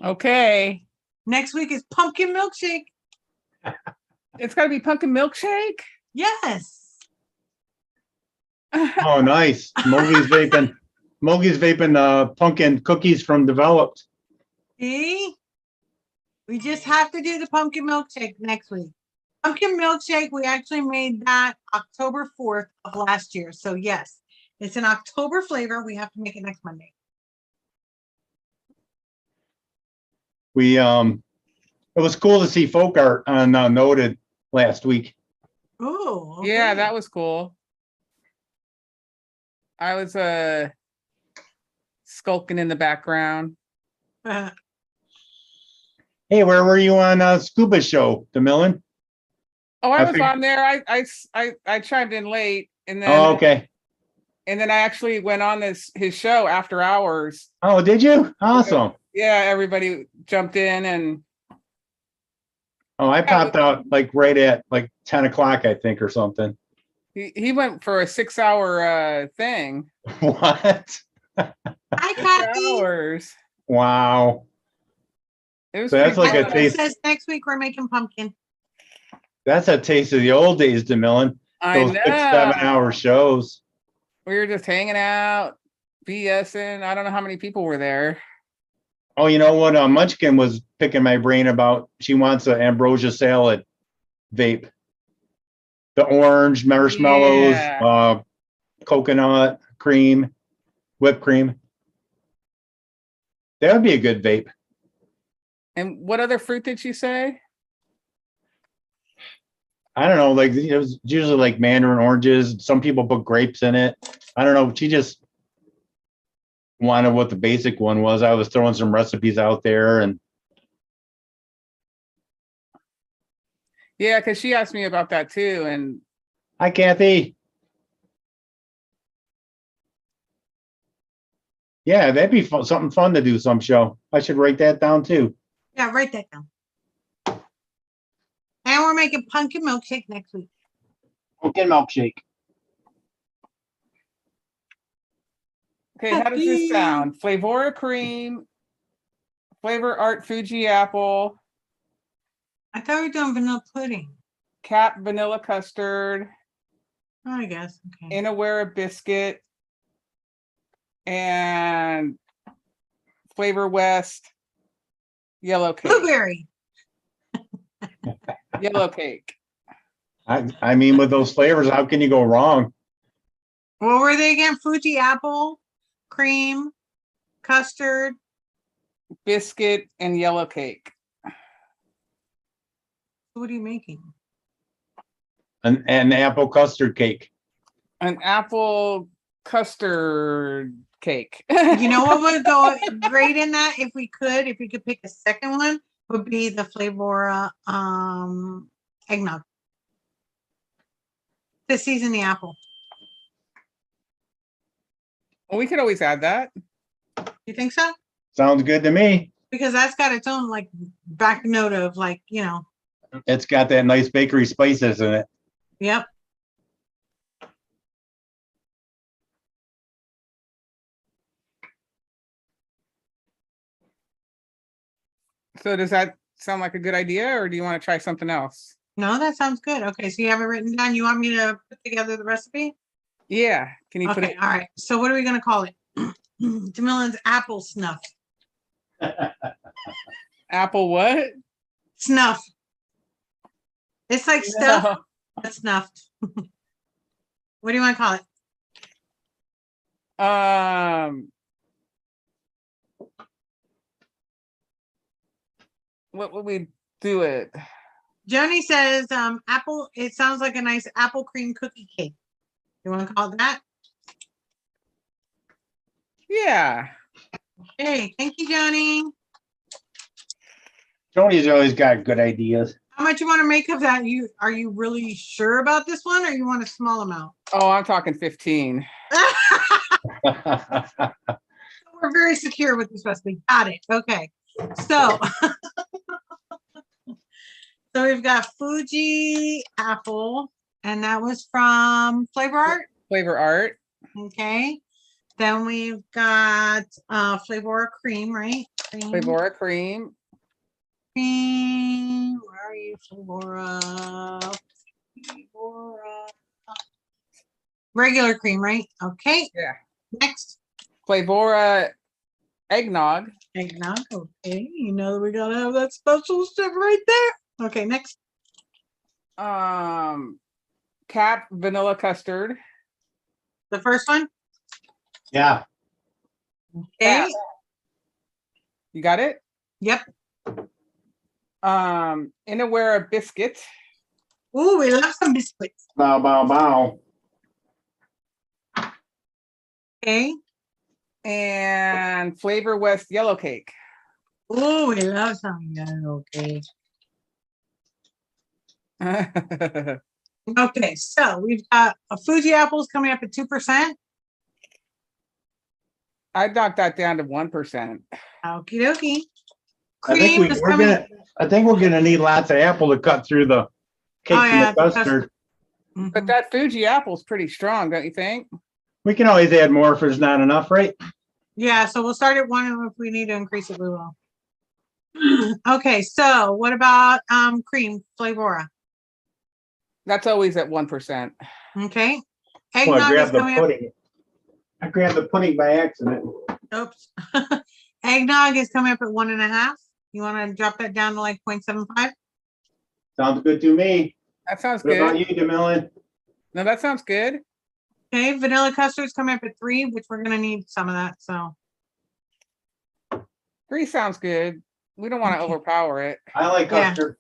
Okay. Next week is pumpkin milkshake. It's got to be pumpkin milkshake? Yes. Oh, nice. Mogi's vaping pumpkin cookies from Developed. See? We just have to do the pumpkin milkshake next week. Pumpkin milkshake, we actually made that October 4th of last year. So yes, it's an October flavor. We have to make it next Monday. It was cool to see folk art on Noted last week. Oh, okay. Yeah, that was cool. I was skulking in the background. Hey, where were you on Scuba Show, DeMillan? Oh, I was on there. I chimed in late, and then okay. And then I actually went on his show after hours. Oh, did you? Awesome. Yeah, everybody jumped in and. Oh, I popped out like right at like 10 o'clock, I think, or something. He went for a 6-hour thing. What? Hi, Kathy. Hours. Wow. It was so that's like a taste. Says next week we're making pumpkin. That's a taste of the old days, DeMillan. Those 6-7 hour shows. We were just hanging out, BSing. I don't know how many people were there. Oh, you know what? Munchkin was picking my brain about. She wants an ambrosia salad vape. The orange marshmallows, coconut cream, whipped cream. That would be a good vape. And what other fruit did she say? I don't know. Like it was usually like mandarin oranges. Some people put grapes in it. I don't know. She just wanted what the basic one was. I was throwing some recipes out there and. Yeah, because she asked me about that too. And hi, Kathy. Yeah, that'd be fun, something fun to do some show. I should write that down too. Yeah, write that down. And we're making pumpkin milkshake next week. Pumpkin milkshake. Okay, how does this sound? Flavora cream, Flavor Art Fuji apple. I thought we were doing vanilla pudding. Cap vanilla custard. Oh, I guess. Okay. Inawera biscuit. And Flavor West yellow cake. Blueberry. Yellow cake. I mean, with those flavors, how can you go wrong? What were they again? Fuji apple, cream, custard, biscuit, and yellow cake. What are you making? An apple custard cake. An apple custard cake. You know what would go great in that if we could pick a second one, would be the Flavora eggnog. To season the apple. Well, we could always add that. You think so? Sounds good to me. Because that's got its own like back note of like, you know. It's got that nice bakery spices in it. Yep. So does that sound like a good idea, or do you want to try something else? No, that sounds good. Okay, so you have it written down. You want me to put together the recipe? Yeah. Can you put Okay, it? all right. So what are we gonna call it? Jamillan's apple snuff. Apple what? Snuff. It's like stuff, No. but snuffed. What do you want to call it? What would we do it? Joni says, apple, it sounds like a nice apple cream cookie cake. You want to call it that? Yeah. Hey, thank you, Joni. Tony's always got good ideas. How much you want to make of that? Are you really sure about this one, or you want a small amount? Oh, I'm talking 15. We're very secure with this recipe. Got it. Okay. So, so we've got Fuji apple, and that was from Flavor Art. Flavor Art. Okay. Then we've got Flavor cream, right? Cream. Flavor cream. Cream. Where are you, Flavora? Regular cream, right? Okay. Yeah. Next. Flavora eggnog. Eggnog. Okay. You know that we gotta have that special stuff right there. Okay, next. Cap vanilla custard. The first one. Yeah. Okay. Cap. You got it? Yep. Innaware biscuit. Ooh, we love some biscuits. Bow, bow, bow. Okay. And Flavor West yellow cake. Ooh, we love some yellow cake. Okay, so we've got a Fuji apples coming up at 2%. I'd knock that down to 1%. Okie dokie. I think Cream is coming. we're gonna need lots of apple to cut through the cake Oh, and yeah, the custard. But that Fuji apple's pretty strong, don't you think? We can always add more if there's not enough, right? Yeah, so we'll start at 1, and if we need to increase it, we will. Okay, so what about cream Flavora? That's always at 1%. Okay. Oh, Eggnog is coming up. I grabbed the pudding by accident. Oops. Eggnog is coming up at 1.5. You want to drop that down to like 0.75? Sounds good to me. That sounds What about good. you, Jamillan? No, that sounds good. Okay, vanilla custard's coming up at 3, which we're gonna need some of that. So 3 sounds good. We don't want to Okay. overpower it. I like Yeah. custard.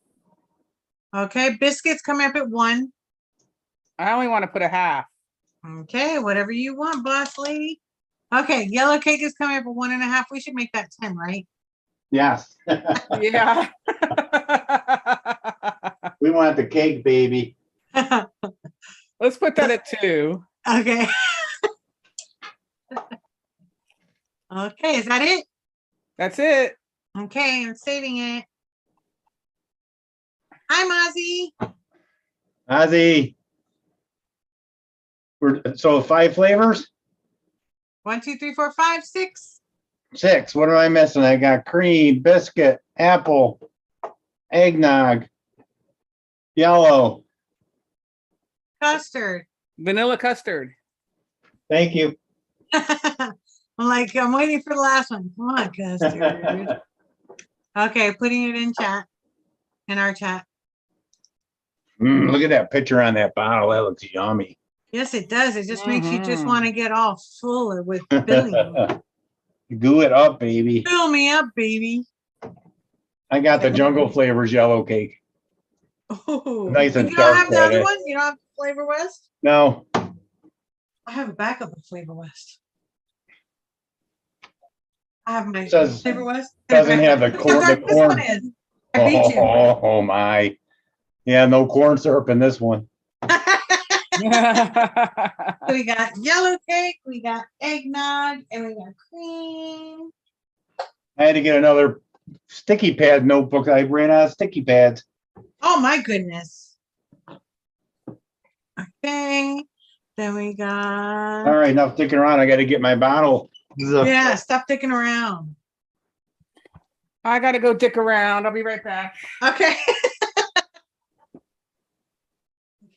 okay, biscuits coming up at 1. I only want to put a half. Okay, whatever you want, boss lady. Okay, yellow cake is coming up at 1.5. We should make that 10, right? Yes. Yeah. We want the cake, baby. Let's put that at 2. Okay. Okay, is that it? That's it. Okay, I'm saving it. Hi, Mozzie. Ozzy. So 5 flavors? 1, 2, 3, 4, 5, 6. 6. What am I missing? I got cream, biscuit, apple, eggnog, yellow. Custard. Vanilla custard. Thank you. I'm waiting for the last one. Come on, custard. Okay, putting it in chat, in our chat. Look at that picture on that bottle. That looks yummy. Yes, it does. It just makes you just want to get all full with filling. Goo it up, baby. Fill me up, baby. I got the jungle flavors yellow cake. Oh, Nice and you don't dark, have the other Daddy. one? You don't have Flavor West? No, I have a backup of Flavor West. I have my Says- Flavor West. doesn't have the corn. The This one corn. is. I beat you. Oh my. Yeah, no corn syrup in this one. So we got yellow cake, we got eggnog, and we got cream. I had to get another sticky pad notebook. I ran out of sticky pads. Oh my goodness. Okay. Then we All got, right, enough sticking around. I got to get my bottle. yeah, stop dicking around. I gotta go dick around. I'll be right back. Okay.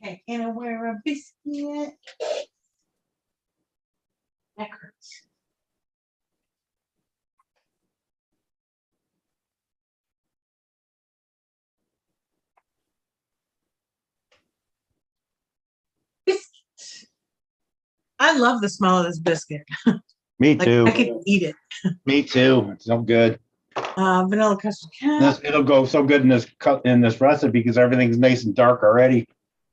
Okay, can I wear a biscuit? That hurts. Biscuit. I love the smell of this biscuit. Me Like too. I could eat it. Me too. It's so good. Vanilla custard cap. It'll go so good in this recipe because everything's nice and dark already.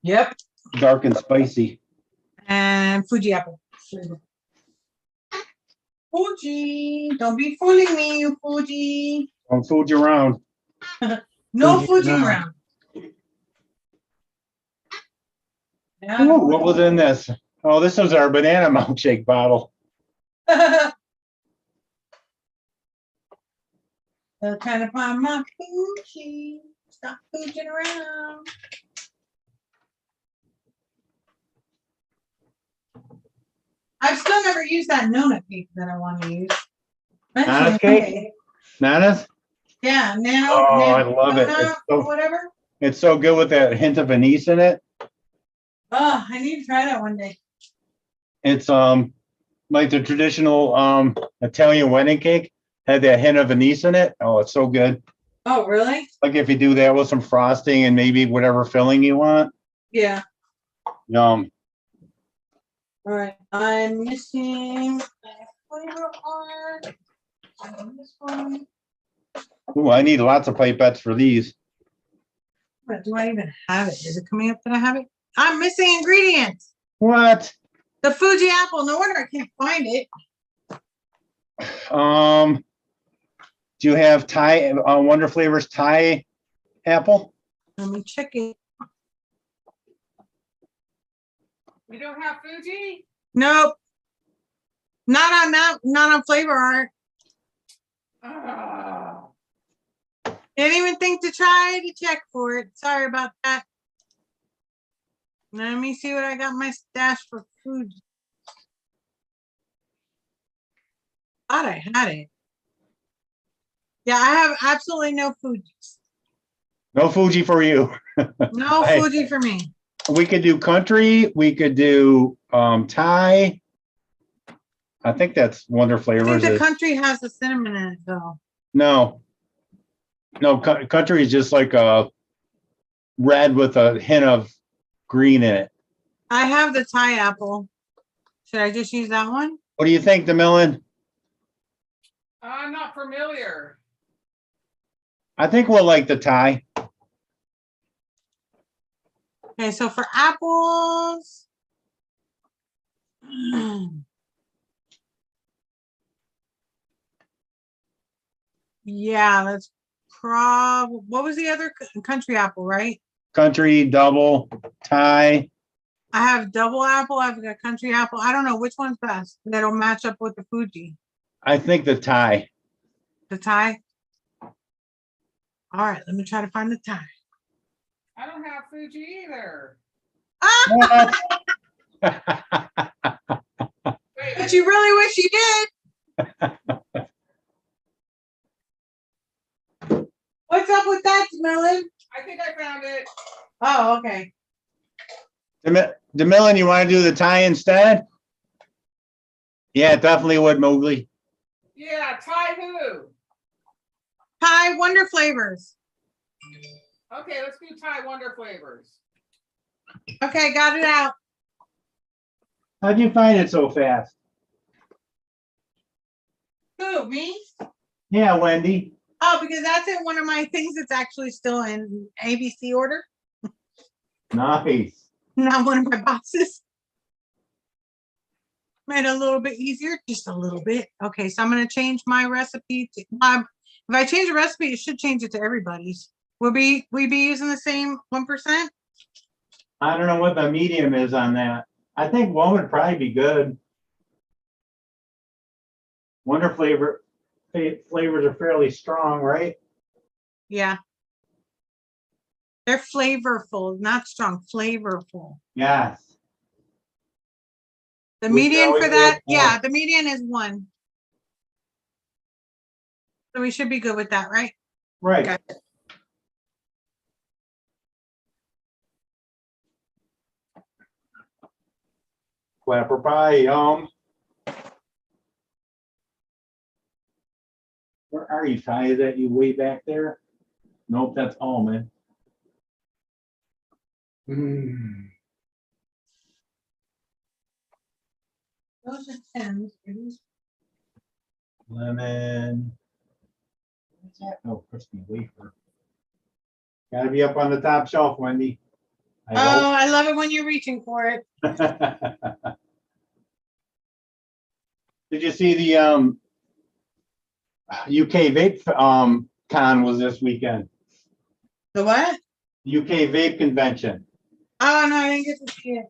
Yep. Dark and spicy. And Fuji apple. Fuji, don't be fooling me, you Fuji. Don't fool you around. No Fuji Fuji around. around. Ooh, what was in this? Oh, this was our banana milkshake bottle. Still trying to find my Fuji. Stop Fujing around. I've still never used that Nona cake that I want to use. Nana's cake? Nana's? Yeah, Nano. Oh, I Nano, love it. Nona, or whatever. It's so good with that hint of anise in it. Oh, I need to try that one day. It's like the traditional Italian wedding cake had that hint of anise in it. Oh, it's so good. Oh, really? Like if you do that with some frosting and maybe whatever filling you want. Yeah. Yum. All right. I'm missing flavor art. This one. Ooh, I need lots of pipettes for these. But do I even have it? Is it coming up that I have it? I'm missing ingredients. What? The Fuji apple. No wonder I can't find it. Do you have Thai Wonder Flavors Thai apple? Let me check it. We don't have Fuji? Nope. Not on flavor art. Ah. Didn't even think to try to check for it. Sorry about that. Let me see what I got in my stash for food. Thought I had it. Yeah, I have absolutely no Fujis. No Fuji for you. No Fuji for me. We could do country. We could do Thai. I think that's Wonder I Flavors. think the country has the cinnamon in it though. No, country is just like a red with a hint of green in it. I have the Thai apple. Should I just use that one? What do you think, DeMillan? I'm not familiar. Uh, I think we'll like the Thai. Okay, so for apples. Yeah, that's what was the other country apple, right? Country, double, Thai. I have double apple, I've got country apple. I don't know which one's best. That'll match up with the Fuji. I think the Thai. The Thai. All right, let me try to find the Thai. I don't have Fuji either. Ah, What? but you really wish you did. What's up with that, Melon? I think I found it. Oh, okay. DeMillan, you want to do the Thai instead? Yeah, definitely would, Mowgli. Yeah, Thai who? Thai Wonder Flavors. Okay, let's do Thai Wonder Flavors. Okay, got it out. How'd you find it so fast? Who, me? Yeah, Wendy. Oh, because that's in one of my things that's actually still in ABC order. Nice. Not one of my boxes. Made it a little bit easier, just a little bit. Okay, so I'm going to change my recipe. If I change the recipe, it should change it to everybody's. Will we be using the same 1%? I don't know what the medium is on that. I think one would probably be good. Wonder flavors are fairly strong, right? Yeah. They're flavorful, not strong, flavorful. Yes. The We can median for always that, add more. yeah, the median is 1. So we should be good with that, right? Right. Got it. Clapper pie, where are you, Ty? Is that you way back there? Nope, that's almond. Mm. Those are 10s. Lemon. What's that? Oh, crispy wafer. Gotta be up on the top shelf, Wendy. Oh, I love it when you're reaching for it. Did you see the UK vape con was this weekend? The what? UK vape convention. Oh, no, I didn't get to see it.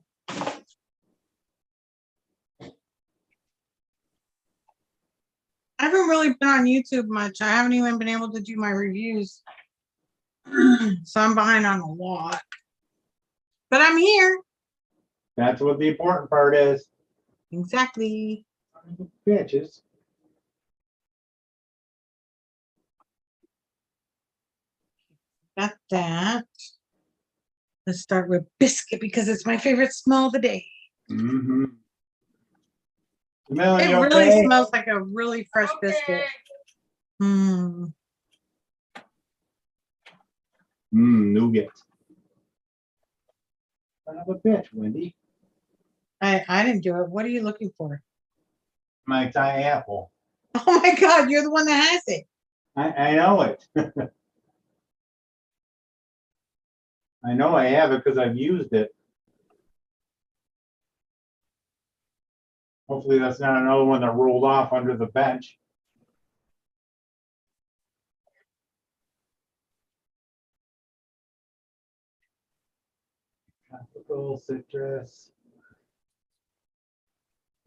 I haven't really been on YouTube much. I haven't even been able to do my reviews. So I'm behind on a lot. But I'm here. That's what the important part is. Exactly. Bitches. Got that. Let's start with biscuit because it's my favorite smell of the day. Mm-hmm. It Melanie, really okay? smells like a really fresh biscuit. Mmm. Nougat. Son of a bitch, Wendy. I didn't do it. What are you looking for? My Thai apple. Oh my God, you're the one that has it. I know it. I know I have it because I've used it. Hopefully that's not another one that rolled off under the bench. Tropical citrus.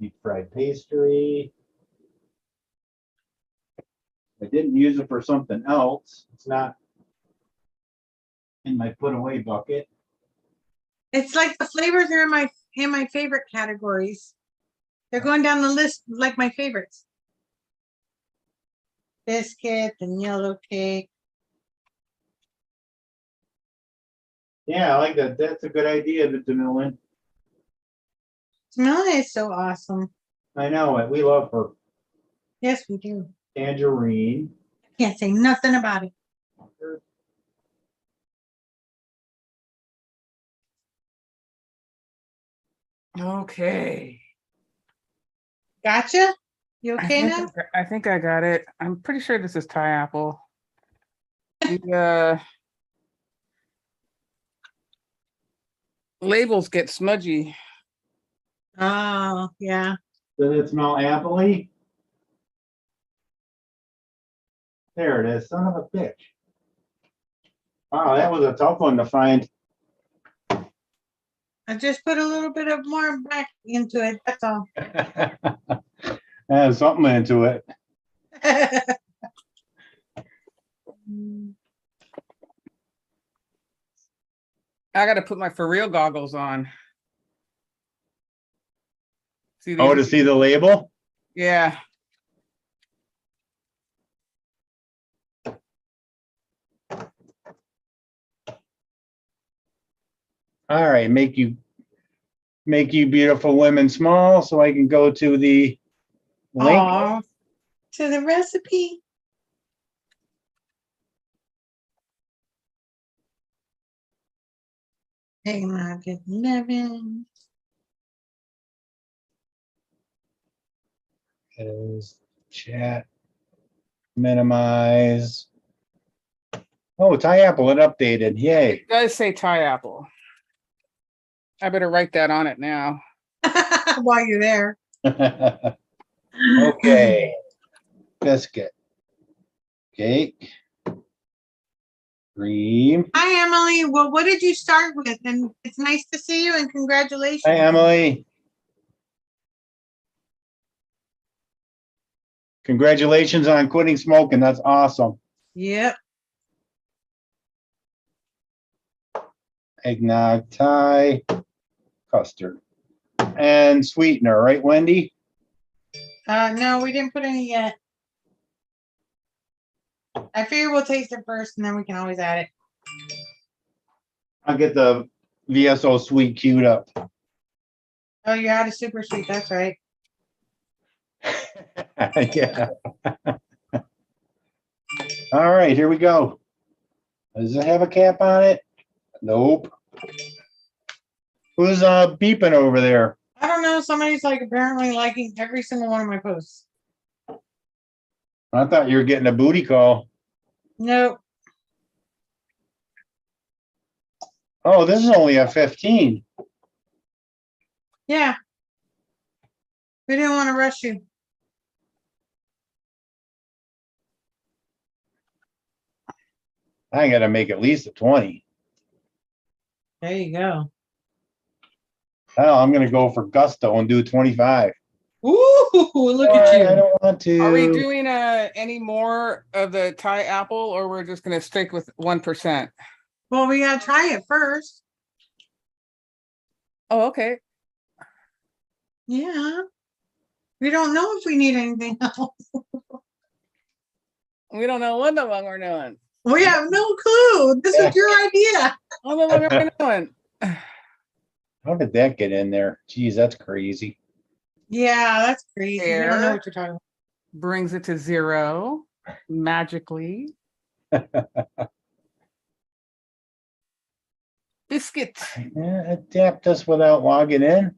Deep fried pastry. I didn't use it for something else. It's not in my put away bucket. It's like the flavors are in my favorite categories. They're going down the list like my favorites. Biscuit and yellow cake. Yeah, I like that. That's a good idea, Vitamin. Smell is so awesome. I know it. We love her. Yes, we do. Tangerine. Can't say nothing about it. Okay. Gotcha. You okay now? I think I got it. I'm pretty sure this is Thai apple. The labels get smudgy. Oh, yeah. Does it smell apple-y? There it is. Son of a bitch. Wow, that was a tough one to find. I just put a little bit of more back into it. That's all. Add something into it. I got to put my for real goggles on. See Oh, to these? see the label? Yeah. All right, make you beautiful women small so I can go to the link. Aw, to the recipe. Eggnog at 11. Is chat minimize. Oh, Thai apple, it updated. Yay. It does say Thai apple. I better write that on it now. While you're there. Okay. Biscuit. Cake. Cream. Hi, Emily. Well, what did you start with? And it's nice to see you and congratulations. Hi, Emily. Congratulations on quitting smoking. That's awesome. Yep. eggnog, Thai, custard, and sweetener, right, Wendy? No, we didn't put any yet. I figure we'll taste it first and then we can always add it. I'll get the VSO sweet queued up. Oh, you added super sweet. That's right. Yeah. All right, here we go. Does it have a cap on it? Nope. Who's beeping over there? I don't know. Somebody's like apparently liking every single one of my posts. I thought you were getting a booty call. Nope. Oh, this is only a 15. Yeah. We didn't want to rush you. I gotta make at least a 20. There you go. Oh, I'm gonna go for gusto and do 25. Ooh, look at you. I don't want to. Are we doing any more of the Thai apple, or we're just going to stick with 1%? Well, we gotta try it first. Oh, okay. Yeah. We don't know if we need anything else. We don't know what the fuck we're doing. We have no clue. This was your idea. What the fuck are we doing? How did that get in there? Jeez, that's crazy. Yeah, that's crazy. We don't know There. what you're talking about. Brings it to 0 magically. Biscuit. Yeah, adapt us without logging in.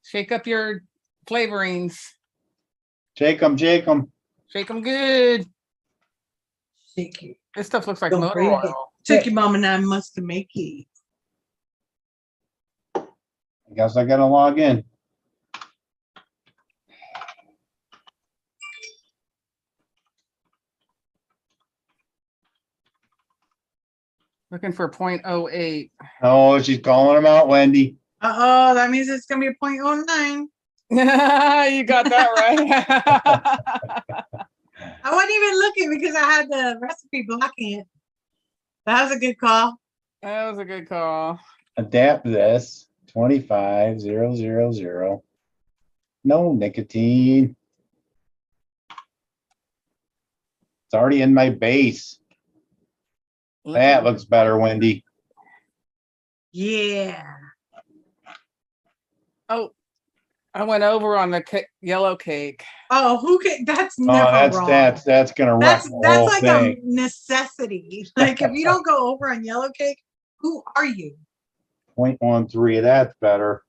Shake up your flavorings. Shake them, shake them. Shake them good. Shake it. This stuff looks like Don't motor break it. oil. Took your mom and I must make it. I guess I gotta log in. Looking for 0.08. Oh, she's calling them out, Wendy. Uh-oh, that means it's gonna be a 0.09. You got that right. I wasn't even looking because I had the recipe blocking it. That was a good call. That was a good call. Adapt this. 25,000. No nicotine. It's already in my base. That looks better, Wendy. Yeah. Oh, I went over on the yellow cake. Oh, who can? That's Oh, never wrong. that's gonna wreck the That's whole like thing. a necessity. Like if you don't go over on yellow cake, who are you? 0.13. That's better.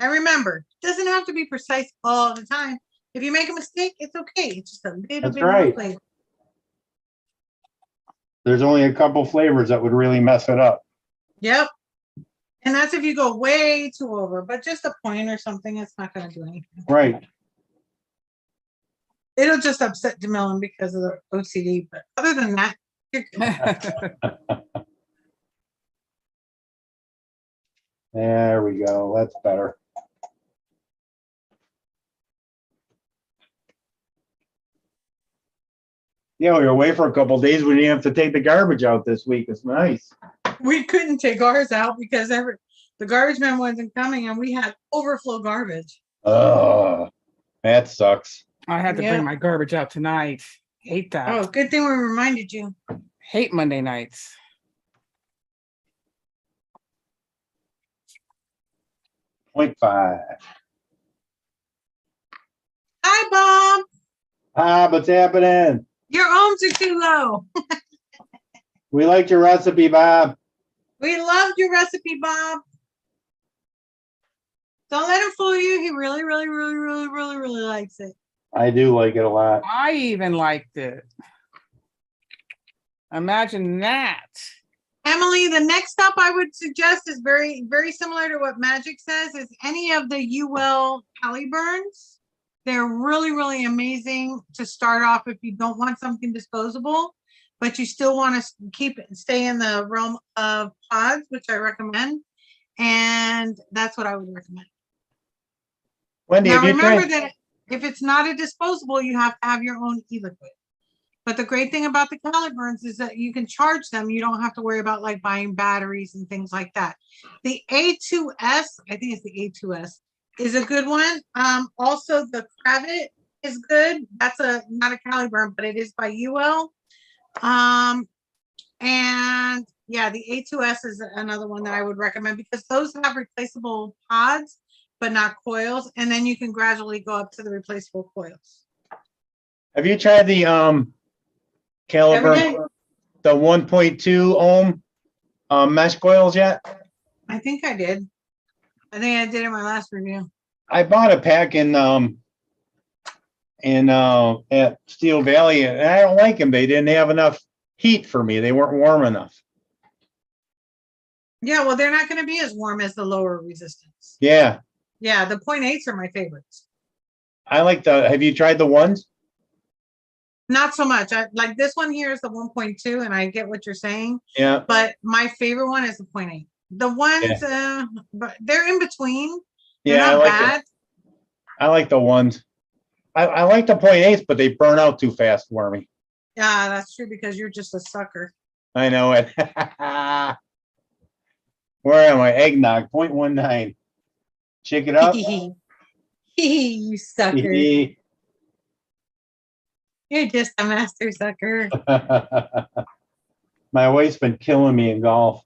And remember, it doesn't have to be precise all the time. If you make a mistake, it's okay. It's just a little That's bit more right. flavor. There's only a couple flavors that would really mess it up. Yep. And that's if you go way too over, but just a point or something, it's not going to do anything. Right. It'll just upset Jamilin because of the OCD, but other than that, you're good. There we go. That's better. Yeah, we were away for a couple days. We didn't have to take the garbage out this week. It's nice. We couldn't take ours out because the garbage man wasn't coming and we had overflow garbage. Oh, that sucks. I had to bring my garbage out tonight. Hate that. Oh, good thing we reminded you. Hate Monday nights. .5. Hi, Bob. Ah, what's happening? Your ohms are too low. We liked your recipe, Bob. We loved your recipe, Bob. Don't let him fool you. He really, really, really, really, really, really likes it. I do like it a lot. I even liked it. Imagine that. Emily, the next stop I would suggest is very, very similar to what Magic says, is any of the UL Caliburns. They're really, really amazing to start off if you don't want something disposable, but you still want to stay in the realm of pods, which I recommend. And that's what I would recommend. Wendy, Now have you remember tried? that if it's not a disposable, you have to have your own e-liquid. But the great thing about the Caliburns is that you can charge them. You don't have to worry about like buying batteries and things like that. The A2S, I think it's the A2S, is a good one. Also the Cravat is good. That's not a Caliburn, but it is by UL. And yeah, the A2S is another one that I would recommend because those have replaceable pods, but not coils. And then you can gradually go up to the replaceable coils. Have you tried the Caliburn, the 1.2 ohm mesh coils yet? I think I did. I think I did in my last review. I bought a pack at Steel Valley, and I don't like them. They didn't have enough heat for me. They weren't warm enough. Yeah, well, they're not going to be as warm as the lower resistance. Yeah. Yeah, the 0.8s are my favorites. I like have you tried the ones? Not so much. I like this one here is the 1.2, and I get what you're saying. Yeah. But my favorite one is the 0.8. The ones, but they're in between. They're not bad. I like the ones. I like the 0.8s, but they burn out too fast for me. Yeah, that's true because you're just a sucker. I know it. Where am I? Eggnog, 0.19. Shake it up. You sucker. You're just a master sucker. My wife's been killing me in golf.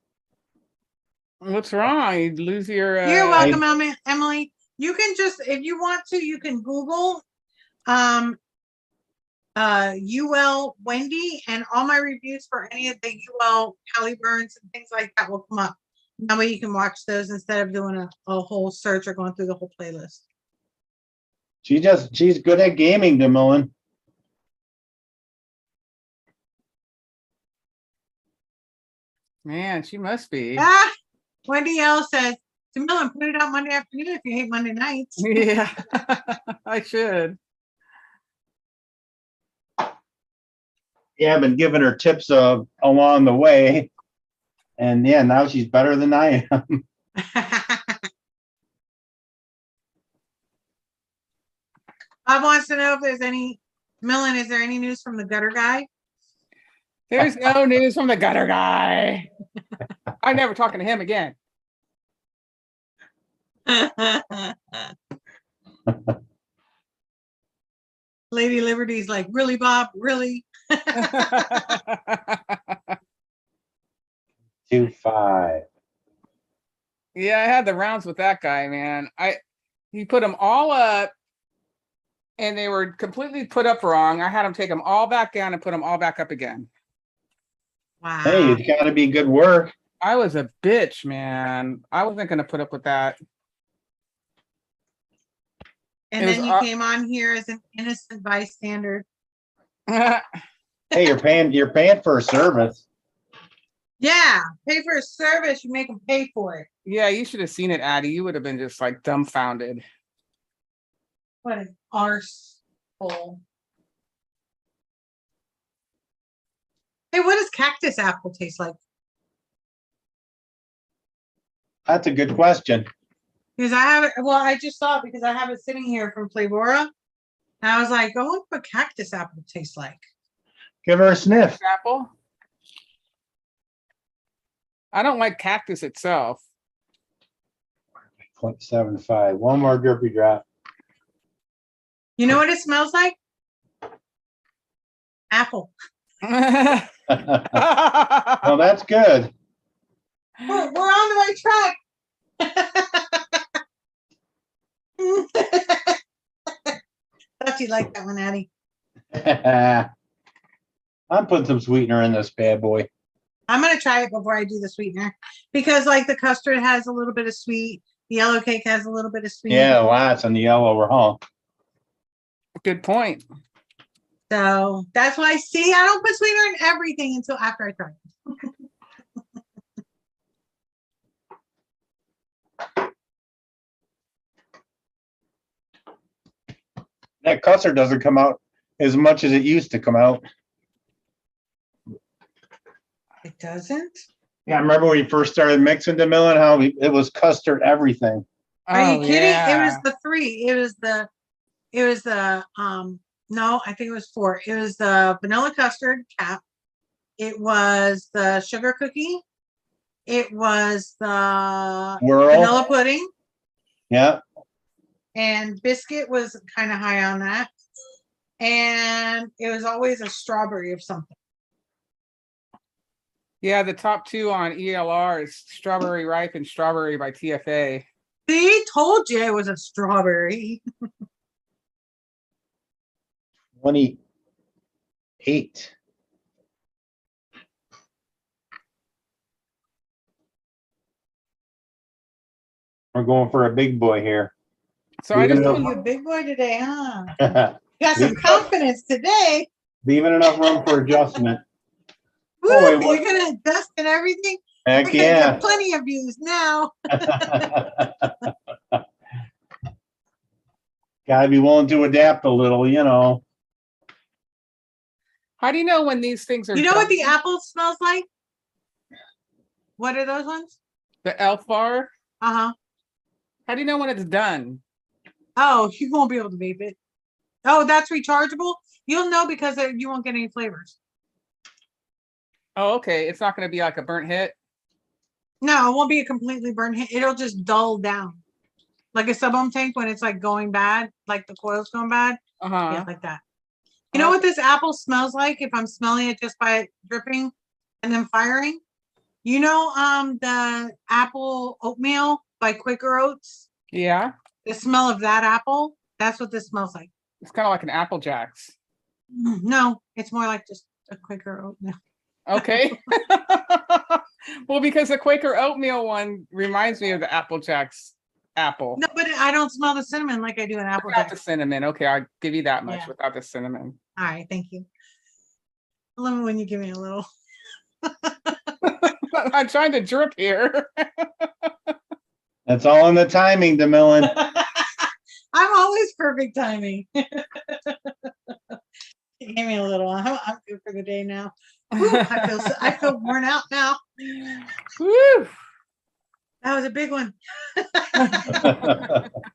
What's wrong? You lose your. You're welcome, Emily. You can just, if you want to, you can Google UL Wendy, and all my reviews for any of the UL Caliburns and things like that will come up. That way you can watch those instead of doing a whole search or going through the whole playlist. She's good at gaming, DeMillen. Man, she must be. Wendy L says, DeMillen, put it out Monday afternoon if you hate Monday nights. Yeah, I should. Yeah, I've been giving her tips along the way. And yeah, now she's better than I am. Bob wants to know if there's any, Millen, is there any news from the gutter guy? There's no news from the gutter guy. I'm never talking to him again. Lady Liberty's like, really, Bob? Really? 2-5. Yeah, I had the rounds with that guy, man. He put them all up and they were completely put up wrong. I had him take them all back down and put them all back up again. Wow. Hey, it's got to be good work. I was a bitch, man. I wasn't going to put up with that. And then you came on here as an innocent bystander. Hey, you're paying for a service. Yeah, pay for a service, you make them pay for it. Yeah, you should have seen it, Addie. You would have been just like dumbfounded. What an arsehole. Hey, what does cactus apple taste like? That's a good question. Because I have it, well, I just saw it because I have it sitting here from Flavora. And I was like, I wonder what cactus apple tastes like. Give her a sniff. Apple? I don't like cactus itself. 0.75. One more drippy drop. You know what it smells like? Apple. Well, that's good. We're on the right track. Thought you liked that one, Addie. I'm putting some sweetener in this bad boy. I'm going to try it before I do the sweetener because like the custard has a little bit of sweet. The yellow cake has a little bit of sweet. Yeah, lots on the yellow, huh? Good point. So that's why, see, I don't put sweetener in everything until after I try it. That custard doesn't come out as much as it used to come out. It doesn't? Yeah, I remember when you first started mixing the milling, how it was custard everything. Are you kidding? Yeah. It was the three. It was the No, I think it was 4. It was the vanilla custard cap. It was the sugar cookie. It was the Whirl. vanilla pudding. Yeah. And biscuit was kind of high on that. And it was always a strawberry of something. Yeah, the top 2 on ELR is Strawberry Ripe and Strawberry by TFA. See, told you it was a strawberry. 28. We're going for a big boy here. So I just Oh, Even you're a big boy today, huh? enough, You got some confidence today. leaving enough room for adjustment. Woo, Oh, wait, what? you're gonna dust and everything. Heck We're gonna yeah. get plenty of views now. Gotta be willing to adapt a little, you know. how do you know when these things are You know what the done? apple smells like? What are those ones? The Elf bar? Uh-huh. How do you know when it's done? Oh, you won't be able to vape it. Oh, that's rechargeable? You'll know because you won't get any flavors. Oh, okay. It's not going to be like a burnt hit. No, it won't be a completely burnt hit. It'll just dull down. Like a sub-ohm tank when it's like going bad, like the coil's going bad. Uh-huh. Yeah, like that. You know what this apple smells like if I'm smelling it just by dripping and then firing? You know the apple oatmeal by Quaker Oats? Yeah. The smell of that apple, that's what this smells like. It's kind of like an Apple Jacks. No, it's more like just a Quaker oatmeal. Okay. Well, because the Quaker oatmeal one reminds me of the Apple Jacks apple. No, but I don't smell the cinnamon like I do an apple Without jack. the cinnamon. Okay, I'll give you that much Yeah. without the cinnamon. All right, thank you. I love it when you give me a little. I'm trying to drip here. That's all in the timing, DeMillan. I'm always perfect timing. Give me a little. I'm good for the day now. Whew, I feel worn out now. Woo! That was a big one.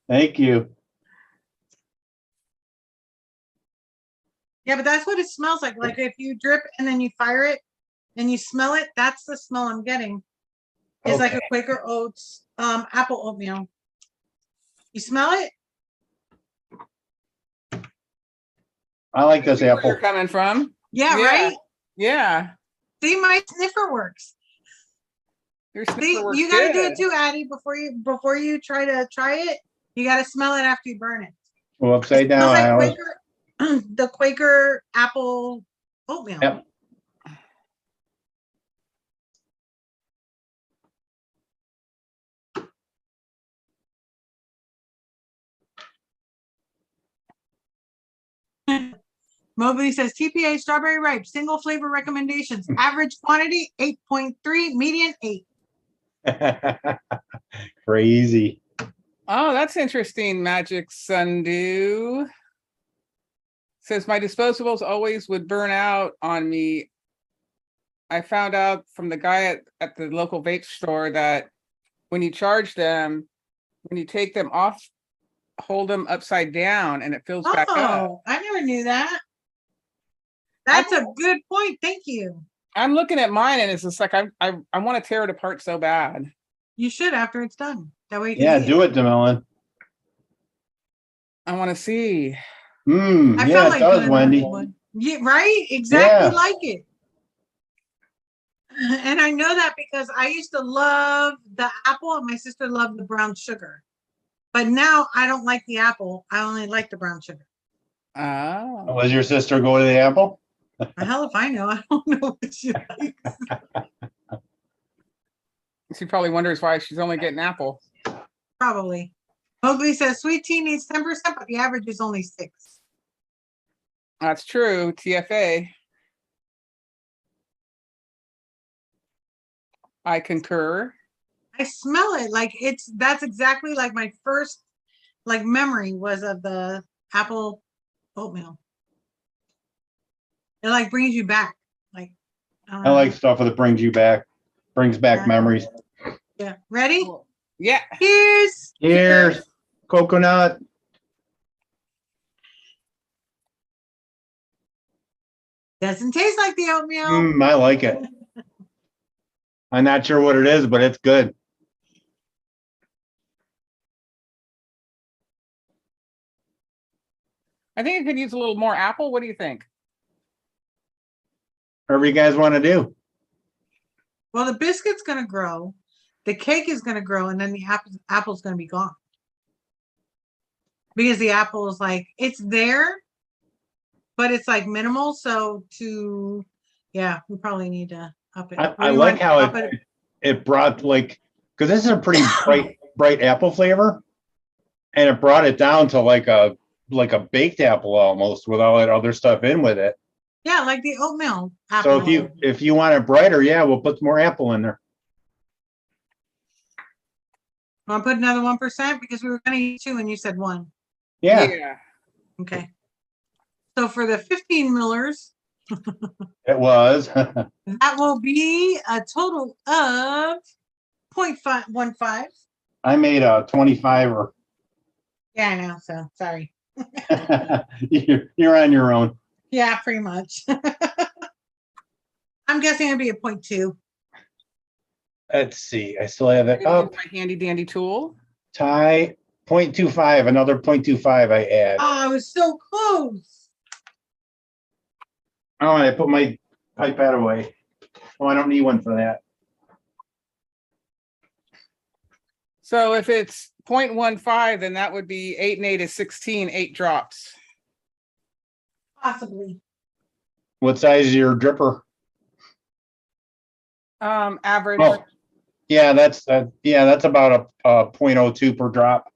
Thank you. Yeah, but that's what it smells like. Like if you drip and then you fire it and you smell it, that's the smell I'm getting. It's like a Okay. Quaker Oats apple oatmeal. You smell it? I like this Where apple. you're coming from? Yeah, Yeah. right? Yeah. See, my sniffer works. Your See, sniffer works you gotta do good. it too, Addie, before you try it. You gotta smell it after you burn it. Well, upside It down. smells like I always, Quaker, the Quaker apple oatmeal. Yep. Mobley says TPA strawberry ripe, single flavor recommendations. Average quantity 8.3, median 8. Crazy. Oh, that's interesting. Magic Sundew says my disposables always would burn out on me. I found out from the guy at the local vape store that when you charge them, when you take them off, hold them upside down and it fills back up. Oh, I never knew that. That's a good point. Thank you. I'm looking at mine and it's just like I want to tear it apart so bad. You should after it's done. That way you can Yeah, eat do it, DeMillan. I want to see. I Yeah, felt it like does, doing Wendy. one. Yeah, right? Exactly Yeah. like it. And I know that because I used to love the apple and my sister loved the brown sugar. But now I don't like the apple. I only like the brown sugar. Oh. Was your sister go to the apple? The hell if I know. I don't know what she likes. She probably wonders why she's only getting apple. Probably. Mowgli says sweet tea needs 10%, but the average is only 6. That's true. TFA. I concur. I smell it like that's exactly like my first memory was of the apple oatmeal. It like brings you back. Like I like stuff that brings back Yeah. memories. Yeah. Ready? Yeah. Cheers. Cheers, coconut. Doesn't taste like the oatmeal. I like it. I'm not sure what it is, but it's good. I think it could use a little more apple. What do you think? Whatever you guys want to do. Well, the biscuit's going to grow. The cake is going to grow. And then the apple's going to be gone. Because the apple is like, it's there, but it's like minimal. So yeah, we probably need to up it. I like how it brought like, because this is a pretty bright apple flavor. And it brought it down to like a baked apple almost with all that other stuff in with it. Yeah, like the oatmeal apple. So if you want it brighter, yeah, we'll put some more apple in there. Want to put another 1% because we were going to eat 2 and you said 1. Yeah. Okay. So for the 15 millers, It was. that will be a total of 0.515. I made a 25er. Yeah, I know. So sorry. You're on your own. Yeah, pretty much. I'm guessing it'd be a 0.2. Let's see. I still have it up. My handy dandy tool. Tie 0.25. Another 0.25 I add. Oh, I was so close. Oh, I put my pipette away. Oh, I don't need one for that. So if it's 0.15, then that would be 8 and 8 is 16, 8 drops. Possibly. What size is your dripper? Average. Oh, yeah, that's about a 0.02 per drop.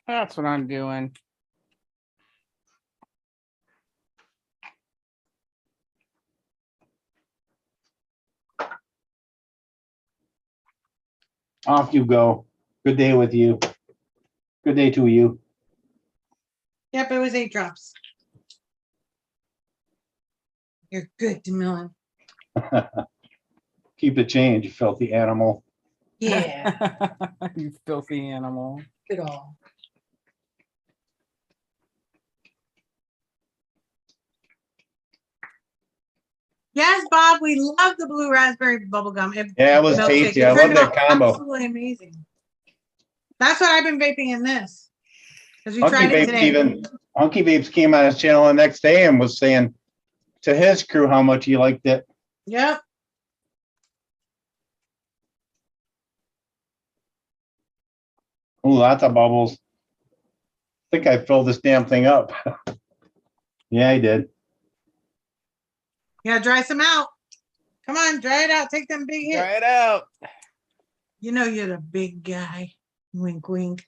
That's what I'm doing. Off you go. Good day with you. Good day to you. Yep, it was 8 drops. You're good, DeMillan. Keep the change, you filthy animal. Yeah. You filthy animal. Good all. Yes, Bob, we love the blue raspberry bubblegum. Yeah, it was tasty. I love that combo. Absolutely amazing. That's what I've been vaping in this. Because we Hunky tried it today. Hunky Vapes came on his channel the next day and was saying to his crew how much he liked it. Yep. Oh, lots of bubbles. I think I filled this damn thing up. Yeah, I did. Yeah, dry some out. Come on, dry it out. Take them big hits. Try it out. You know you're the big guy. Wink, wink.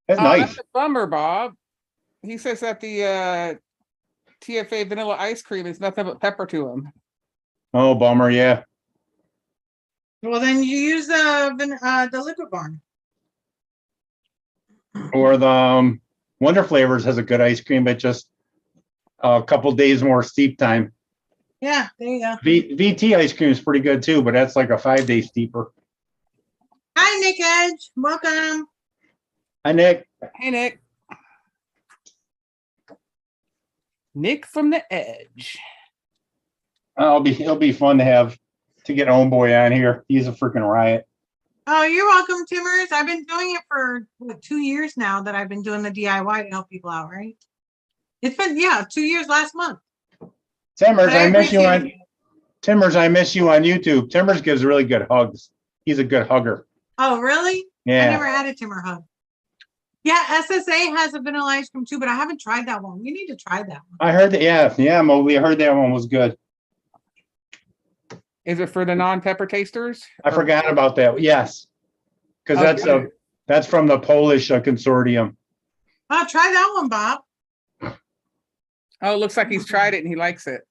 That's nice. That's a bummer, Bob. He says that the TFA vanilla ice cream is nothing but pepper to him. Oh, bummer. Yeah. Well, then you use the liquid barn. Or the Wonder Flavors has a good ice cream, but just a couple days more steep time. Yeah, there you go. VT ice cream is pretty good too, but that's like a 5-day steeper. Hi, Nick Edge. Welcome. Hi, Nick. Hey, Nick. Nick from the Edge. It'll be fun to get Homeboy on here. He's a freaking riot. Oh, you're welcome, Timmers. I've been doing it for 2 years now that I've been doing the DIY to help people out, right? It's been 2 years last month. Timmers, I miss you on YouTube. Timmers gives really good hugs. He's a good hugger. Oh, really? Yeah. I never had a Timmer hug. Yeah, SSA has a vanilla ice cream too, but I haven't tried that one. You need to try that one. I heard that. Yeah, Mobley. I heard that one was good. Is it for the non-pepper tasters? I forgot about that. Yes, because that's from the Polish consortium. Oh, try that one, Bob. Oh, it looks like he's tried it and he likes it.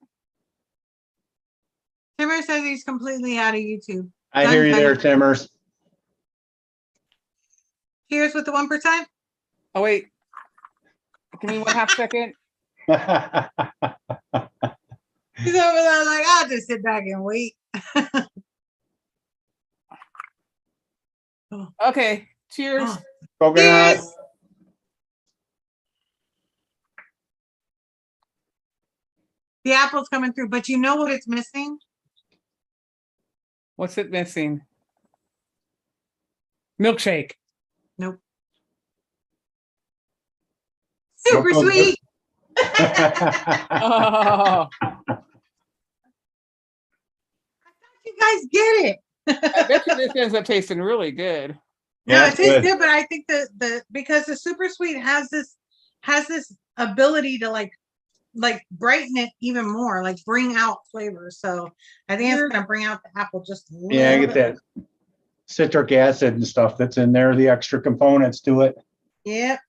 Timmer says he's completely out of YouTube. I hear you there, Timmers. Cheers with the 1%. Oh, wait. Give me 1/2 second. He's over there like, I'll just sit back and wait. Okay. Cheers. Coconut. Cheers. The apple's coming through, but you know what it's missing? What's it missing? Milkshake. Nope. Super Nope. sweet. Oh, You guys get it. I bet you this ends up tasting really good. No, Yeah, it it's tastes good. good, but I think the because the super sweet has this ability to like brighten it even more, like bring out flavors. So I think it's gonna bring out the apple just a little Yeah, I get bit. that citric acid and stuff that's in there, the extra components to it. Yep.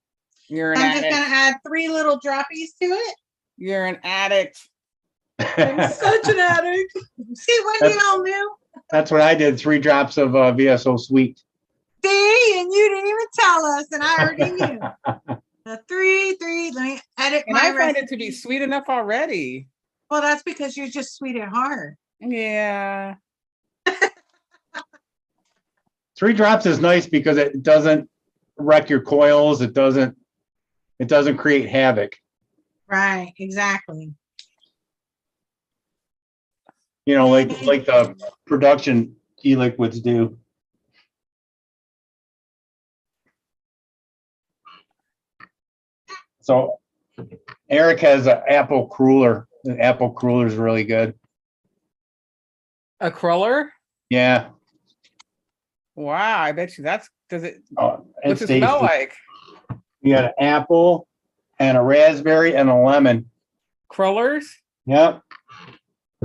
You're an I'm just addict. gonna add 3 little droppies to it. You're an addict. I'm such an addict. See, Wendy all knew. That's what I did. 3 drops of VSO sweet. See, and you didn't even tell us, and I already knew. The 3. Let me edit And my I find recipe. it to be sweet enough already. Well, that's because you're just sweet at heart. Yeah. 3 drops is nice because it doesn't wreck your coils. It doesn't create havoc. Right, exactly. You know, like the production e-liquids do. So Eric has an apple cruller. The apple cruller is really good. A cruller? Yeah. Wow, I bet you that's does it Oh, what's it's it smell tasty. like? You got an apple and a raspberry and a lemon. Crullers? Yep.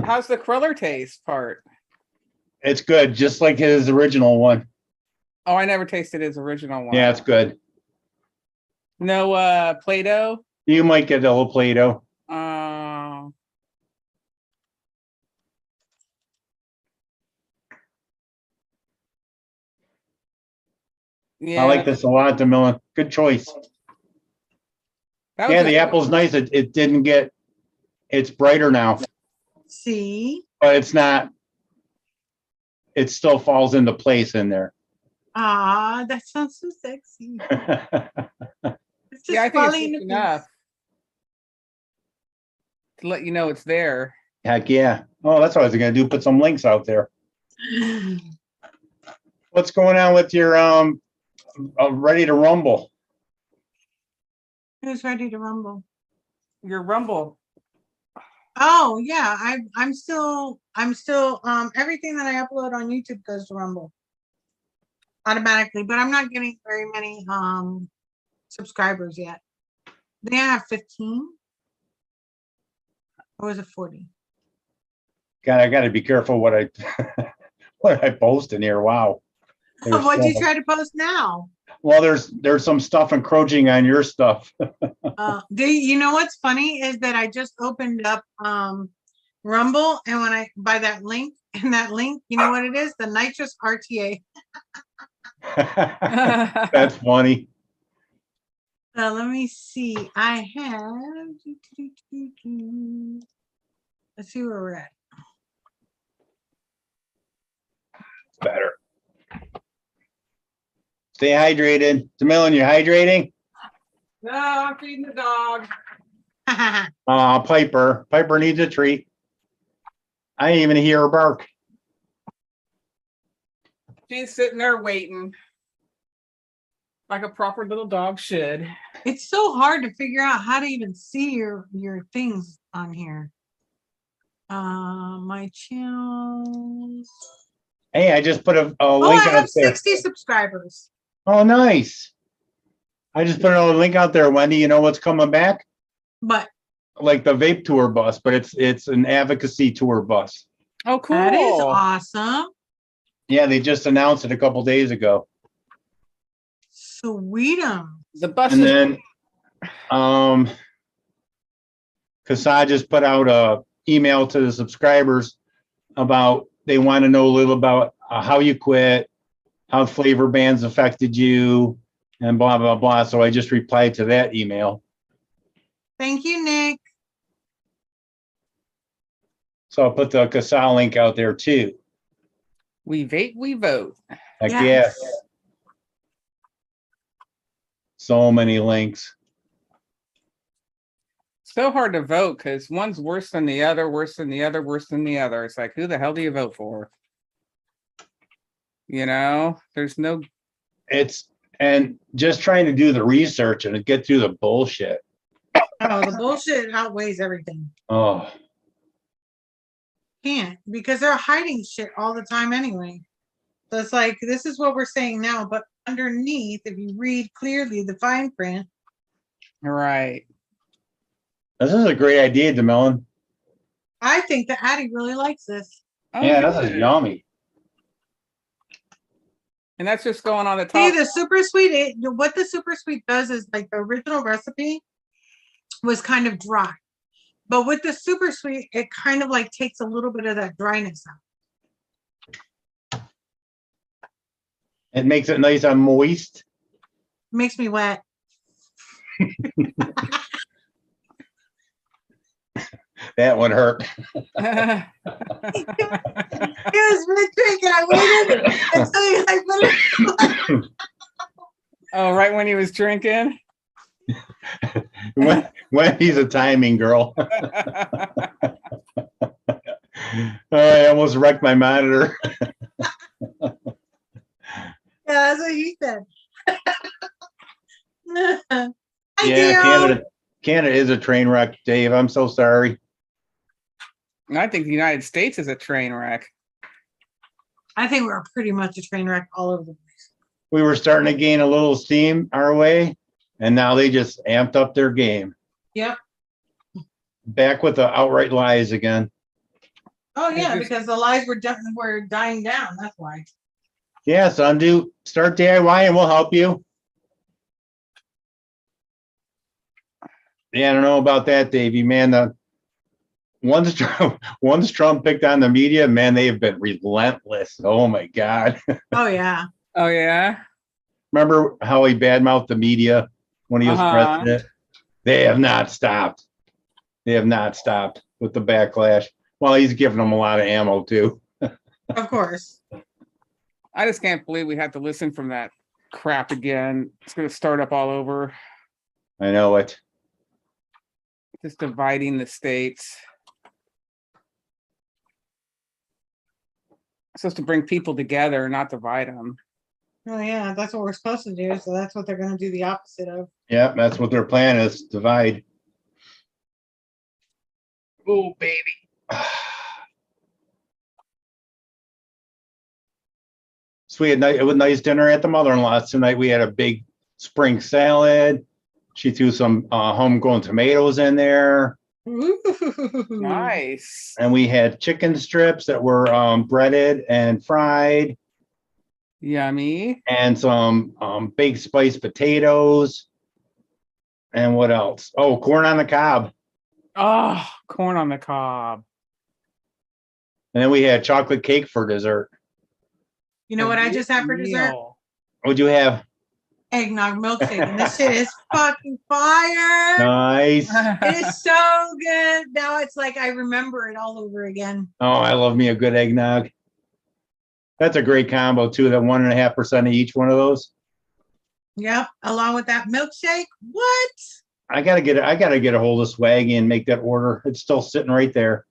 How's the cruller taste part? It's good, just like his original one. Oh, I never tasted his original one. Yeah, it's good. No Play-Doh? You might get a little Play-Doh. Yeah. I like this a lot, DeMillan. Good choice. That was Yeah, a- the apple's nice. It didn't get, it's brighter now, See? but it's not, it still falls into place in there. Ah, that sounds so sexy. It's just yeah, I think it's falling just into enough to let you know it's there. Heck yeah. Oh, that's what I was gonna do, put some links out there. place. What's going on with your Ready to Rumble? Who's ready to rumble? Your Rumble. Oh yeah, I'm still everything that I upload on YouTube goes to Rumble automatically, but I'm not getting very many subscribers yet. They have 15 or was it 40? God, I gotta be careful what I what I post in here. Wow. There's What'd you so- try to post now? Well, there's some stuff encroaching on your stuff. You know what's funny is that I just opened up Rumble, and when I by that link, and that link, you know what it is? The nitrous RTA. That's funny. So let me see. I have. Let's see where we're at. Better. Stay hydrated. DeMillan, you hydrating? No, I'm feeding the dog. Piper. Piper needs a treat. I didn't even hear her bark. She's sitting there waiting. Like a proper little dog should. It's so hard to figure out how to even see your things on here. My channels. Hey, I just put a link I out have there. 60 subscribers. Oh, nice. I just put a link out there, Wendy. You know what's coming back? But Like the vape tour bus, but it's an advocacy tour bus. Oh, cool. that is awesome. Yeah, they just announced it a couple days ago. Sweetum. The bus And is then Kasai just put out a email to the subscribers about they want to know a little about how you quit, how flavor bans affected you, and blah blah blah. So I just replied to that email. Thank you, Nick. So I'll put the Casal link out there too. We vape, we vote. Heck Yes. yeah. So many links. So hard to vote because one's worse than the other, worse than the other, worse than the other. It's like, who the hell do you vote for? You know, there's no. And just trying to do the research and get through the bullshit. Oh, the bullshit outweighs everything. Oh, Can't, because they're hiding shit all the time anyway. So it's like, this is what we're saying now, but underneath, if you read clearly the fine print. Right. this is a great idea, DeMellon. I think that Addie really likes this. Yeah, this is yummy. And that's just going on the See, top. the super sweet, what the super sweet does is like the original recipe was kind of dry. But with the super sweet, it kind of like takes a little bit of that dryness out. It makes it nice and moist. Makes me wet. That one hurt. It was mid-drink and I waited until I put it. Oh, right when he was drinking. when he's a timing girl. I almost wrecked my monitor. Yeah, that's what he said. Hi, Yeah, Canada is a train wreck, Dave. I'm so sorry. I think the United States is a train wreck. I think we're pretty much a train wreck all over the place. We were starting to gain a little steam our way, and now they just amped up their game. Yep. Back with the outright lies again. Oh yeah, because the lies were dying down. That's why. Yeah, so start DIY and we'll help you. Yeah, I don't know about that, Davey, man. Once Trump picked on the media, man, they have been relentless. Oh my God. Oh yeah. Oh yeah. Remember how he badmouthed the media when he was president? They have not stopped. They have not stopped with the backlash. Well, he's giving them a lot of ammo too. Of course. I just can't believe we have to listen from that crap again. It's going to start up all over. I know it. Just dividing the states. It's supposed to bring people together, not divide them. Oh yeah, that's what we're supposed to do. So that's what they're going to do the opposite of. Yeah, that's what their plan is, divide. Oh, baby. So it was a nice dinner at the mother-in-law's tonight. We had a big spring salad. She threw some homegrown tomatoes in there. Ooh. Nice. And we had chicken strips that were breaded and fried. Yummy. And some baked spiced potatoes. And what else? Oh, corn on the cob. Oh, corn on the cob. And then we had chocolate cake for dessert. You know what I just had for dessert? What'd you have? Eggnog milkshake. And this shit is fucking fire. Nice. It is so good. Now it's like I remember it all over again. Oh, I love me a good eggnog. That's a great combo too. That 1.5% of each one of those. Yep. Along with that milkshake. What? I gotta get a hold of Swaggy and make that order. It's still sitting right there.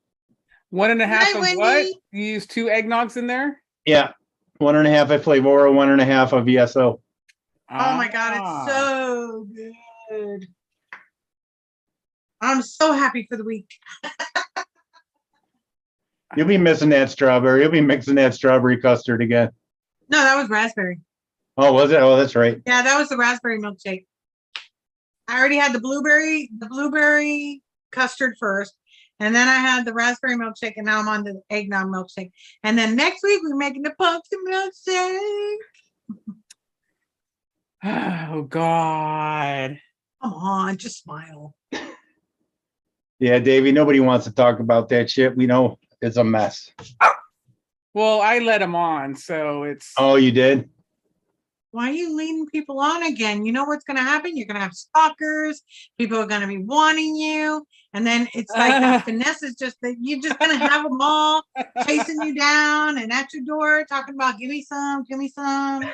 1.5 Hi, of Wendy. what? You use 2 eggnogs in there? Yeah. 1.5 of Flavora, 1.5 of ESO. Oh my God, it's so good. I'm so happy for the week. You'll be missing that strawberry. You'll be mixing that strawberry custard again. No, that was raspberry. Oh, was it? Oh, that's right. Yeah, that was the raspberry milkshake. I already had the blueberry custard first, and then I had the raspberry milkshake, and now I'm on the eggnog milkshake. And then next week we're making the pumpkin milkshake. Oh God. Come on, just smile. Yeah, Davey, nobody wants to talk about that shit. We know it's a mess. Well, I let him on, so it's. Oh, you did? Why are you leading people on again? You know what's going to happen? You're going to have stalkers. People are going to be wanting you. And then it's like that finesse is just that you're just going to have them all chasing you down and at your door talking about, give me some, give me some.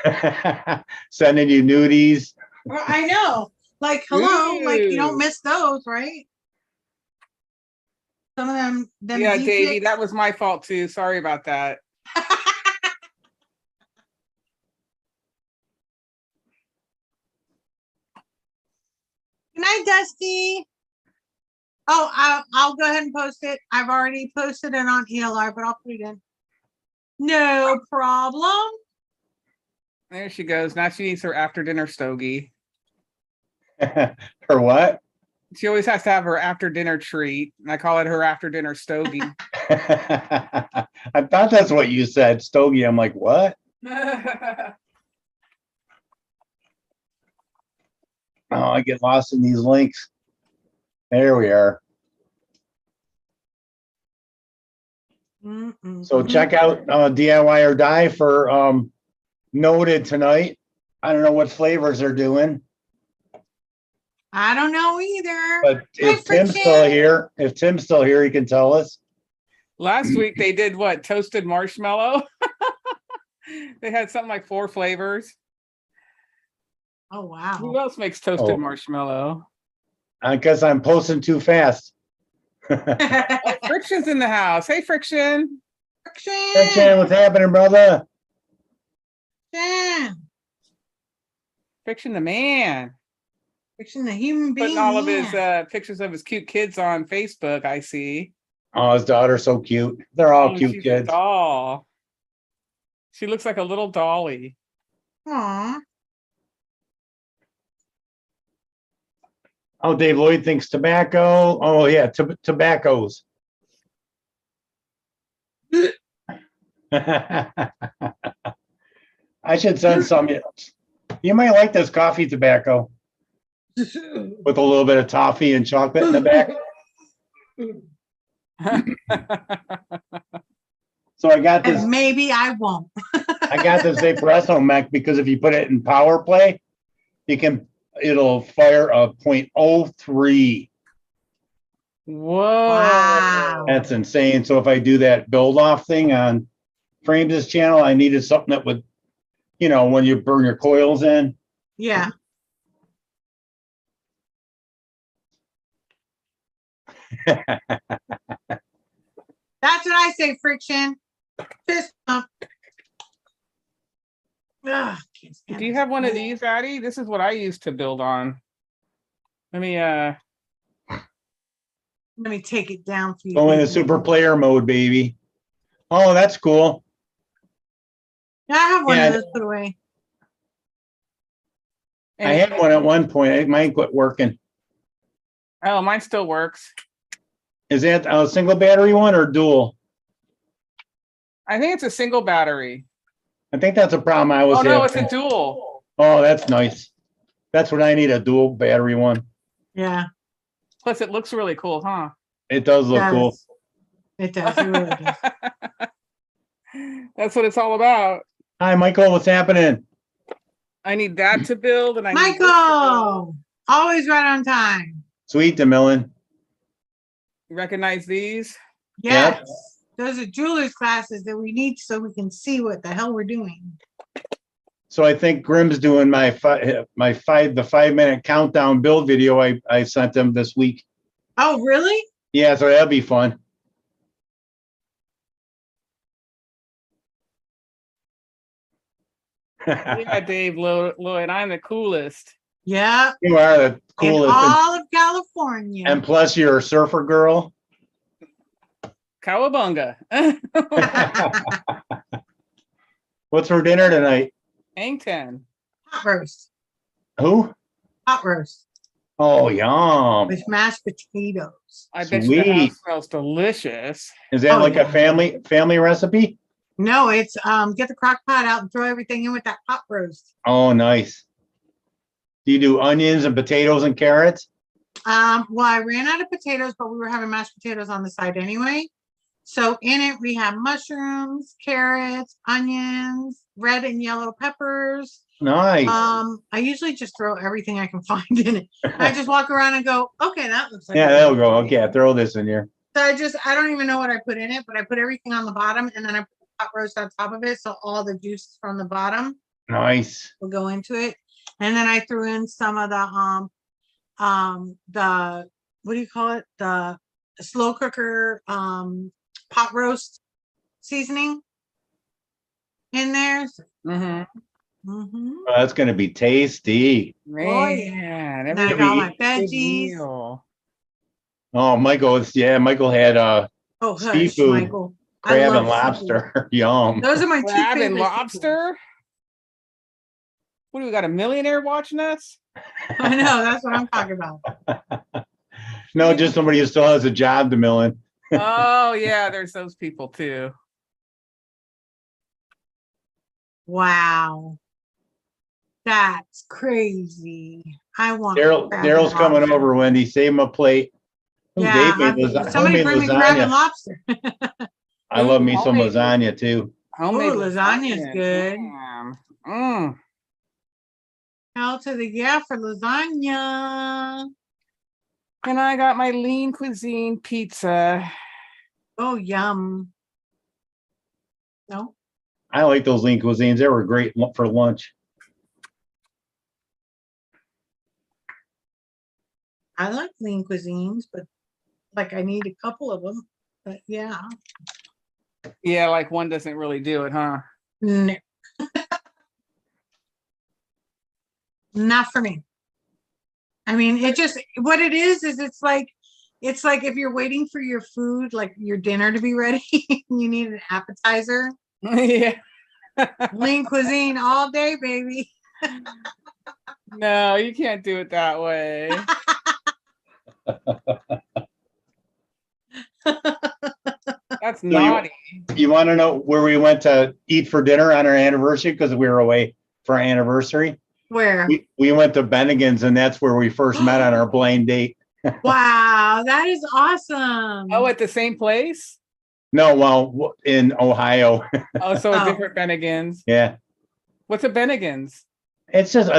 Sending you nudies. Well, I know. Like, hello, like you don't miss those, right? Some of them Yeah, D Davey, pics. that was my fault too. Sorry about that. Good night, Dusty. Oh, I'll go ahead and post it. I've already posted it on ELR, but I'll put it in. No problem. There she goes. Now she needs her after dinner stogie. Her what? She always has to have her after dinner treat. And I call it her after dinner stogie. I thought that's what you said, stogie. I'm like, what? Oh, I get lost in these links. There we are. So check out DIY or Die for Noted tonight. I don't know what flavors they're doing. I don't know either. But if Tim's still here, he can tell us. Last week they did what? Toasted marshmallow. They had something like 4 flavors. Oh, wow. Who else makes toasted marshmallow? I guess I'm posting too fast. Friction's in the house. Hey, Friction. Friction, what's happening, brother? Friction the man. Friction the human being. Putting all of his pictures of his cute kids on Facebook, I see. Oh, his daughter's so cute. They're all cute she's kids. A doll. She looks like a little dolly. Aw. Oh, Dave Lloyd thinks tobacco. Oh, yeah, tobaccos. I should send some. You might like this coffee tobacco with a little bit of toffee and chocolate in the back. So I got this. And maybe I won't. I got this espresso mech because if you put it in power play, it'll fire a .03. Whoa. Wow. That's insane. So if I do that build off thing on Frames' channel, I needed something that would, when you burn your coils in. Yeah. That's what I say, Friction. Fist bump. Ugh, Do you have one of these, Addie? This is what I used to build on. Let me take it down for you. Go into super player mode, baby. Oh, that's cool. Yeah, I have one of those put away. I had one at one point. Mine quit working. Oh, mine still works. Is that a single battery one or dual? I think it's a single battery. I think that's a problem I was having. Oh, no, it's a dual. Oh, that's nice. That's what I need, a dual battery one. Yeah. Plus, it looks really cool, huh? It does look cool. It does. It really does. That's what it's all about. Hi, Michael. What's happening? I need that to build. And I Michael! Always right on time. Sweet, DeMillan. Recognize these? Yes. Yep. Those are jeweler's classes that we need so we can see what the hell we're doing. So I think Grim's doing the 5-minute countdown build video I sent them this week. Oh, really? Yeah, so that'll be fun. Yeah, Dave Lloyd, I'm the coolest. Yeah. You are the coolest. In all of California. And plus you're a surfer girl. Cowabunga. What's for dinner tonight? Hang 10. Hot roast. Who? Hot roast. Oh, yum. With mashed potatoes. I bet you the house smells delicious. Is that a family recipe? No, it's get the crock pot out and throw everything in with that hot roast. Oh, nice. Do you do onions and potatoes and carrots? Well, I ran out of potatoes, but we were having mashed potatoes on the side anyway. So in it, we have mushrooms, carrots, onions, red and yellow peppers. Nice. I usually just throw everything I can find in it. I just walk around and go, okay, that looks like Yeah, that'll go. Okay, throw this in here. So I don't even know what I put in it, but I put everything on the bottom and then I put hot roast on top of it. So all the juice from the bottom Nice. will go into it. And then I threw in some of the what do you call it? The slow cooker pot roast seasoning in there. Oh, that's gonna be tasty. Man, And then I got all my good veggies. meal. Oh, Michael had Oh, hush, seafood, Michael. crab love and lobster. Yum. Those are my two Crab favorite and lobster. What do we got? A millionaire watching us? I know, that's what I'm talking about. No, just somebody who still has a job to mill in. Oh yeah, there's those people too. Wow. That's crazy. I want Daryl's coming over, Wendy. Save him a plate. Yeah, somebody bring me crab and lobster. I love me some lasagna too. Homemade lasagna is good. Mm. Hell to the yeah for lasagna. And I got my lean cuisine pizza. Oh, yum. No? I like those lean cuisines. They were great for lunch. I like lean cuisines, but like I need a couple of them. But yeah. Yeah, like one doesn't really do it, huh? No. Not for me. I mean, it just what it is it's like if you're waiting for your food, like your dinner to be ready, you need an appetizer. Yeah. Lean cuisine all day, baby. No, you can't do it that way. That's naughty. You want to know where we went to eat for dinner on our anniversary because we were away for our anniversary? Where? We went to Bennigan's, and that's where we first met on our blind date. Wow, that is awesome. Oh, at the same place? No, well, in Ohio. Oh, so a different Bennigan's. Yeah. What's a Bennigan's? It's just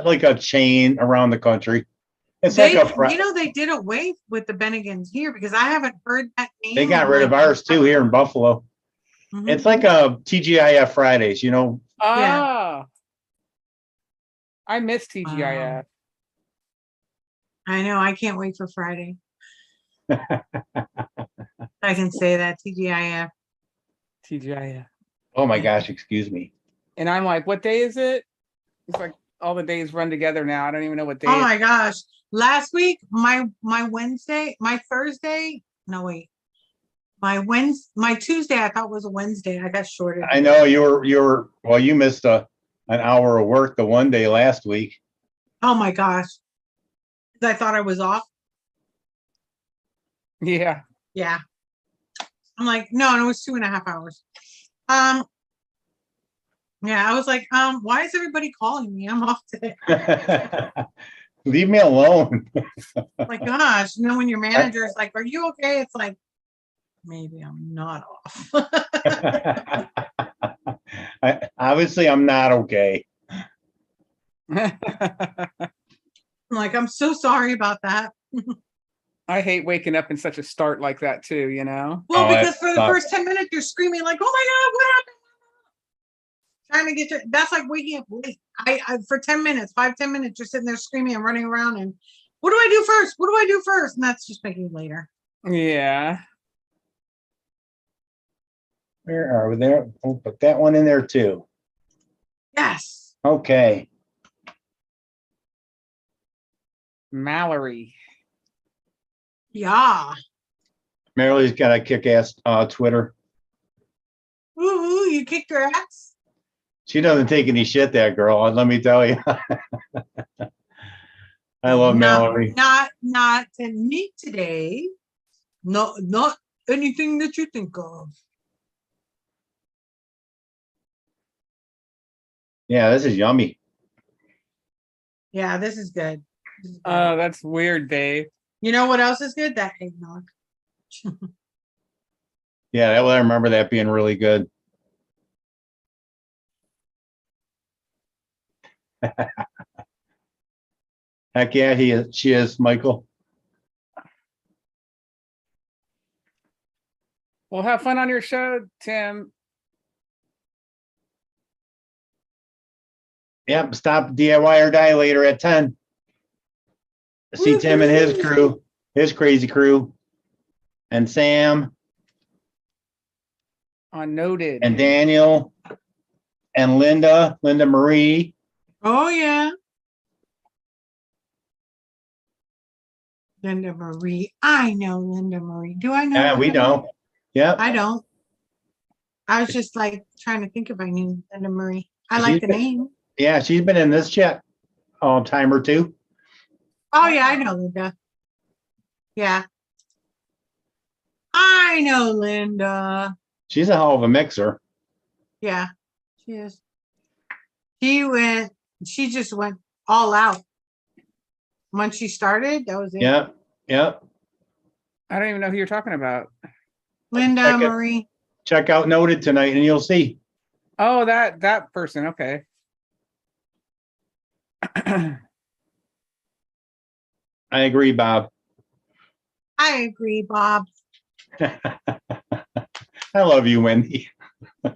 like a chain around the country. It's they did away with the Bennigan's here because I haven't heard that name. They got rid of ours too here in Buffalo. Mm-hmm. It's like a TGIF Fridays, you know. Yeah. I miss TGIF. I know. I can't wait for Friday. I can say that TGIF. TGIF. Oh my gosh! Excuse me. And I'm like, what day is it? It's like all the days run together now. I don't even know what day. Oh my gosh! Last week, my Wednesday, my Thursday. No wait. My Tuesday I thought was a Wednesday. I got shorted. I know you were. Well, you missed an hour of work the one day last week. Oh my gosh! I thought I was off. Yeah. Yeah. I'm like, no, it was 2.5 hours. Yeah, I was like, why is everybody calling me? I'm off today. Leave me alone. My gosh, when your manager is like, are you okay? It's like, maybe I'm not off. Obviously, I'm not okay. I'm like, I'm so sorry about that. I hate waking up in such a start like that too, you know? Well, because for the first 10 minutes, you're screaming like, oh my God, what happened? Trying to get that's like waking up late. I for 10 minutes, 5-10 minutes, you're sitting there screaming and running around and what do I do first? What do I do first? And that's just making it later. Yeah. Where are we there? Oh, put that one in there too. Yes. Okay. Mallory. Yeah. Marily's got a kick-ass Twitter. Ooh, you kicked her ass? She doesn't take any shit, that girl. Let me tell you. I love Mallory. Not to me today. Not anything that you think of. Yeah, this is yummy. Yeah, this is good. Oh, that's weird, Dave. You know what else is good? That eggnog. Yeah, I remember that being really good. Heck yeah, she is, Michael. Well, have fun on your show, Tim. Yep, stop DIY or die later at 10. See Tim and his crew, his crazy crew, and Sam. Unnoted. And Daniel and Linda Marie. Oh, yeah. Linda Marie. I know Linda Marie. Do I know? Yeah, we don't. Yeah. I don't. I was just like trying to think if I knew Linda Marie. I like the name. Yeah, she's been in this chat a time or two. Oh, yeah, I know Linda. Yeah. I know Linda. She's a hell of a mixer. Yeah, she is. She just went all out. Once she started, that was it. Yep, yep. I don't even know who you're talking about. Linda Marie. Check out Noted tonight and you'll see. Oh, that person. Okay. I agree, Bob. I agree, Bob. I love you, Wendy. I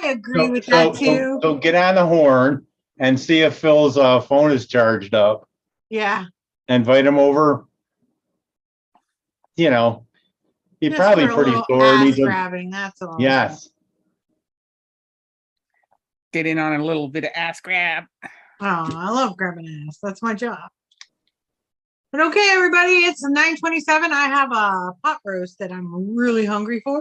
agree with that too. So get on the horn and see if Phil's phone is charged up. Yeah. Invite him over. You know, he's Just probably for a pretty little sore. ass grabbing, that's all. Yes. Get in on a little bit of ass grab. Oh, I love grabbing ass. That's my job. But okay, everybody, it's 9:27. I have a pot roast that I'm really hungry for.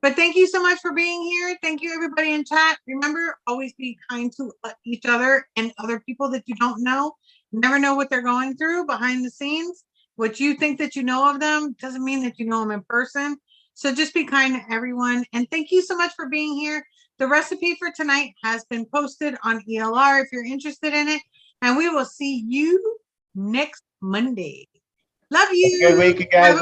But thank you so much for being here. Thank you, everybody in chat. Remember, always be kind to each other and other people that you don't know. You never know what they're going through behind the scenes. What you think that you know of them doesn't mean that you know them in person. So just be kind to everyone. And thank you so much for being here. The recipe for tonight has been posted on ELR if you're interested in it. And we will see you next Monday. Love you. Good week, you guys.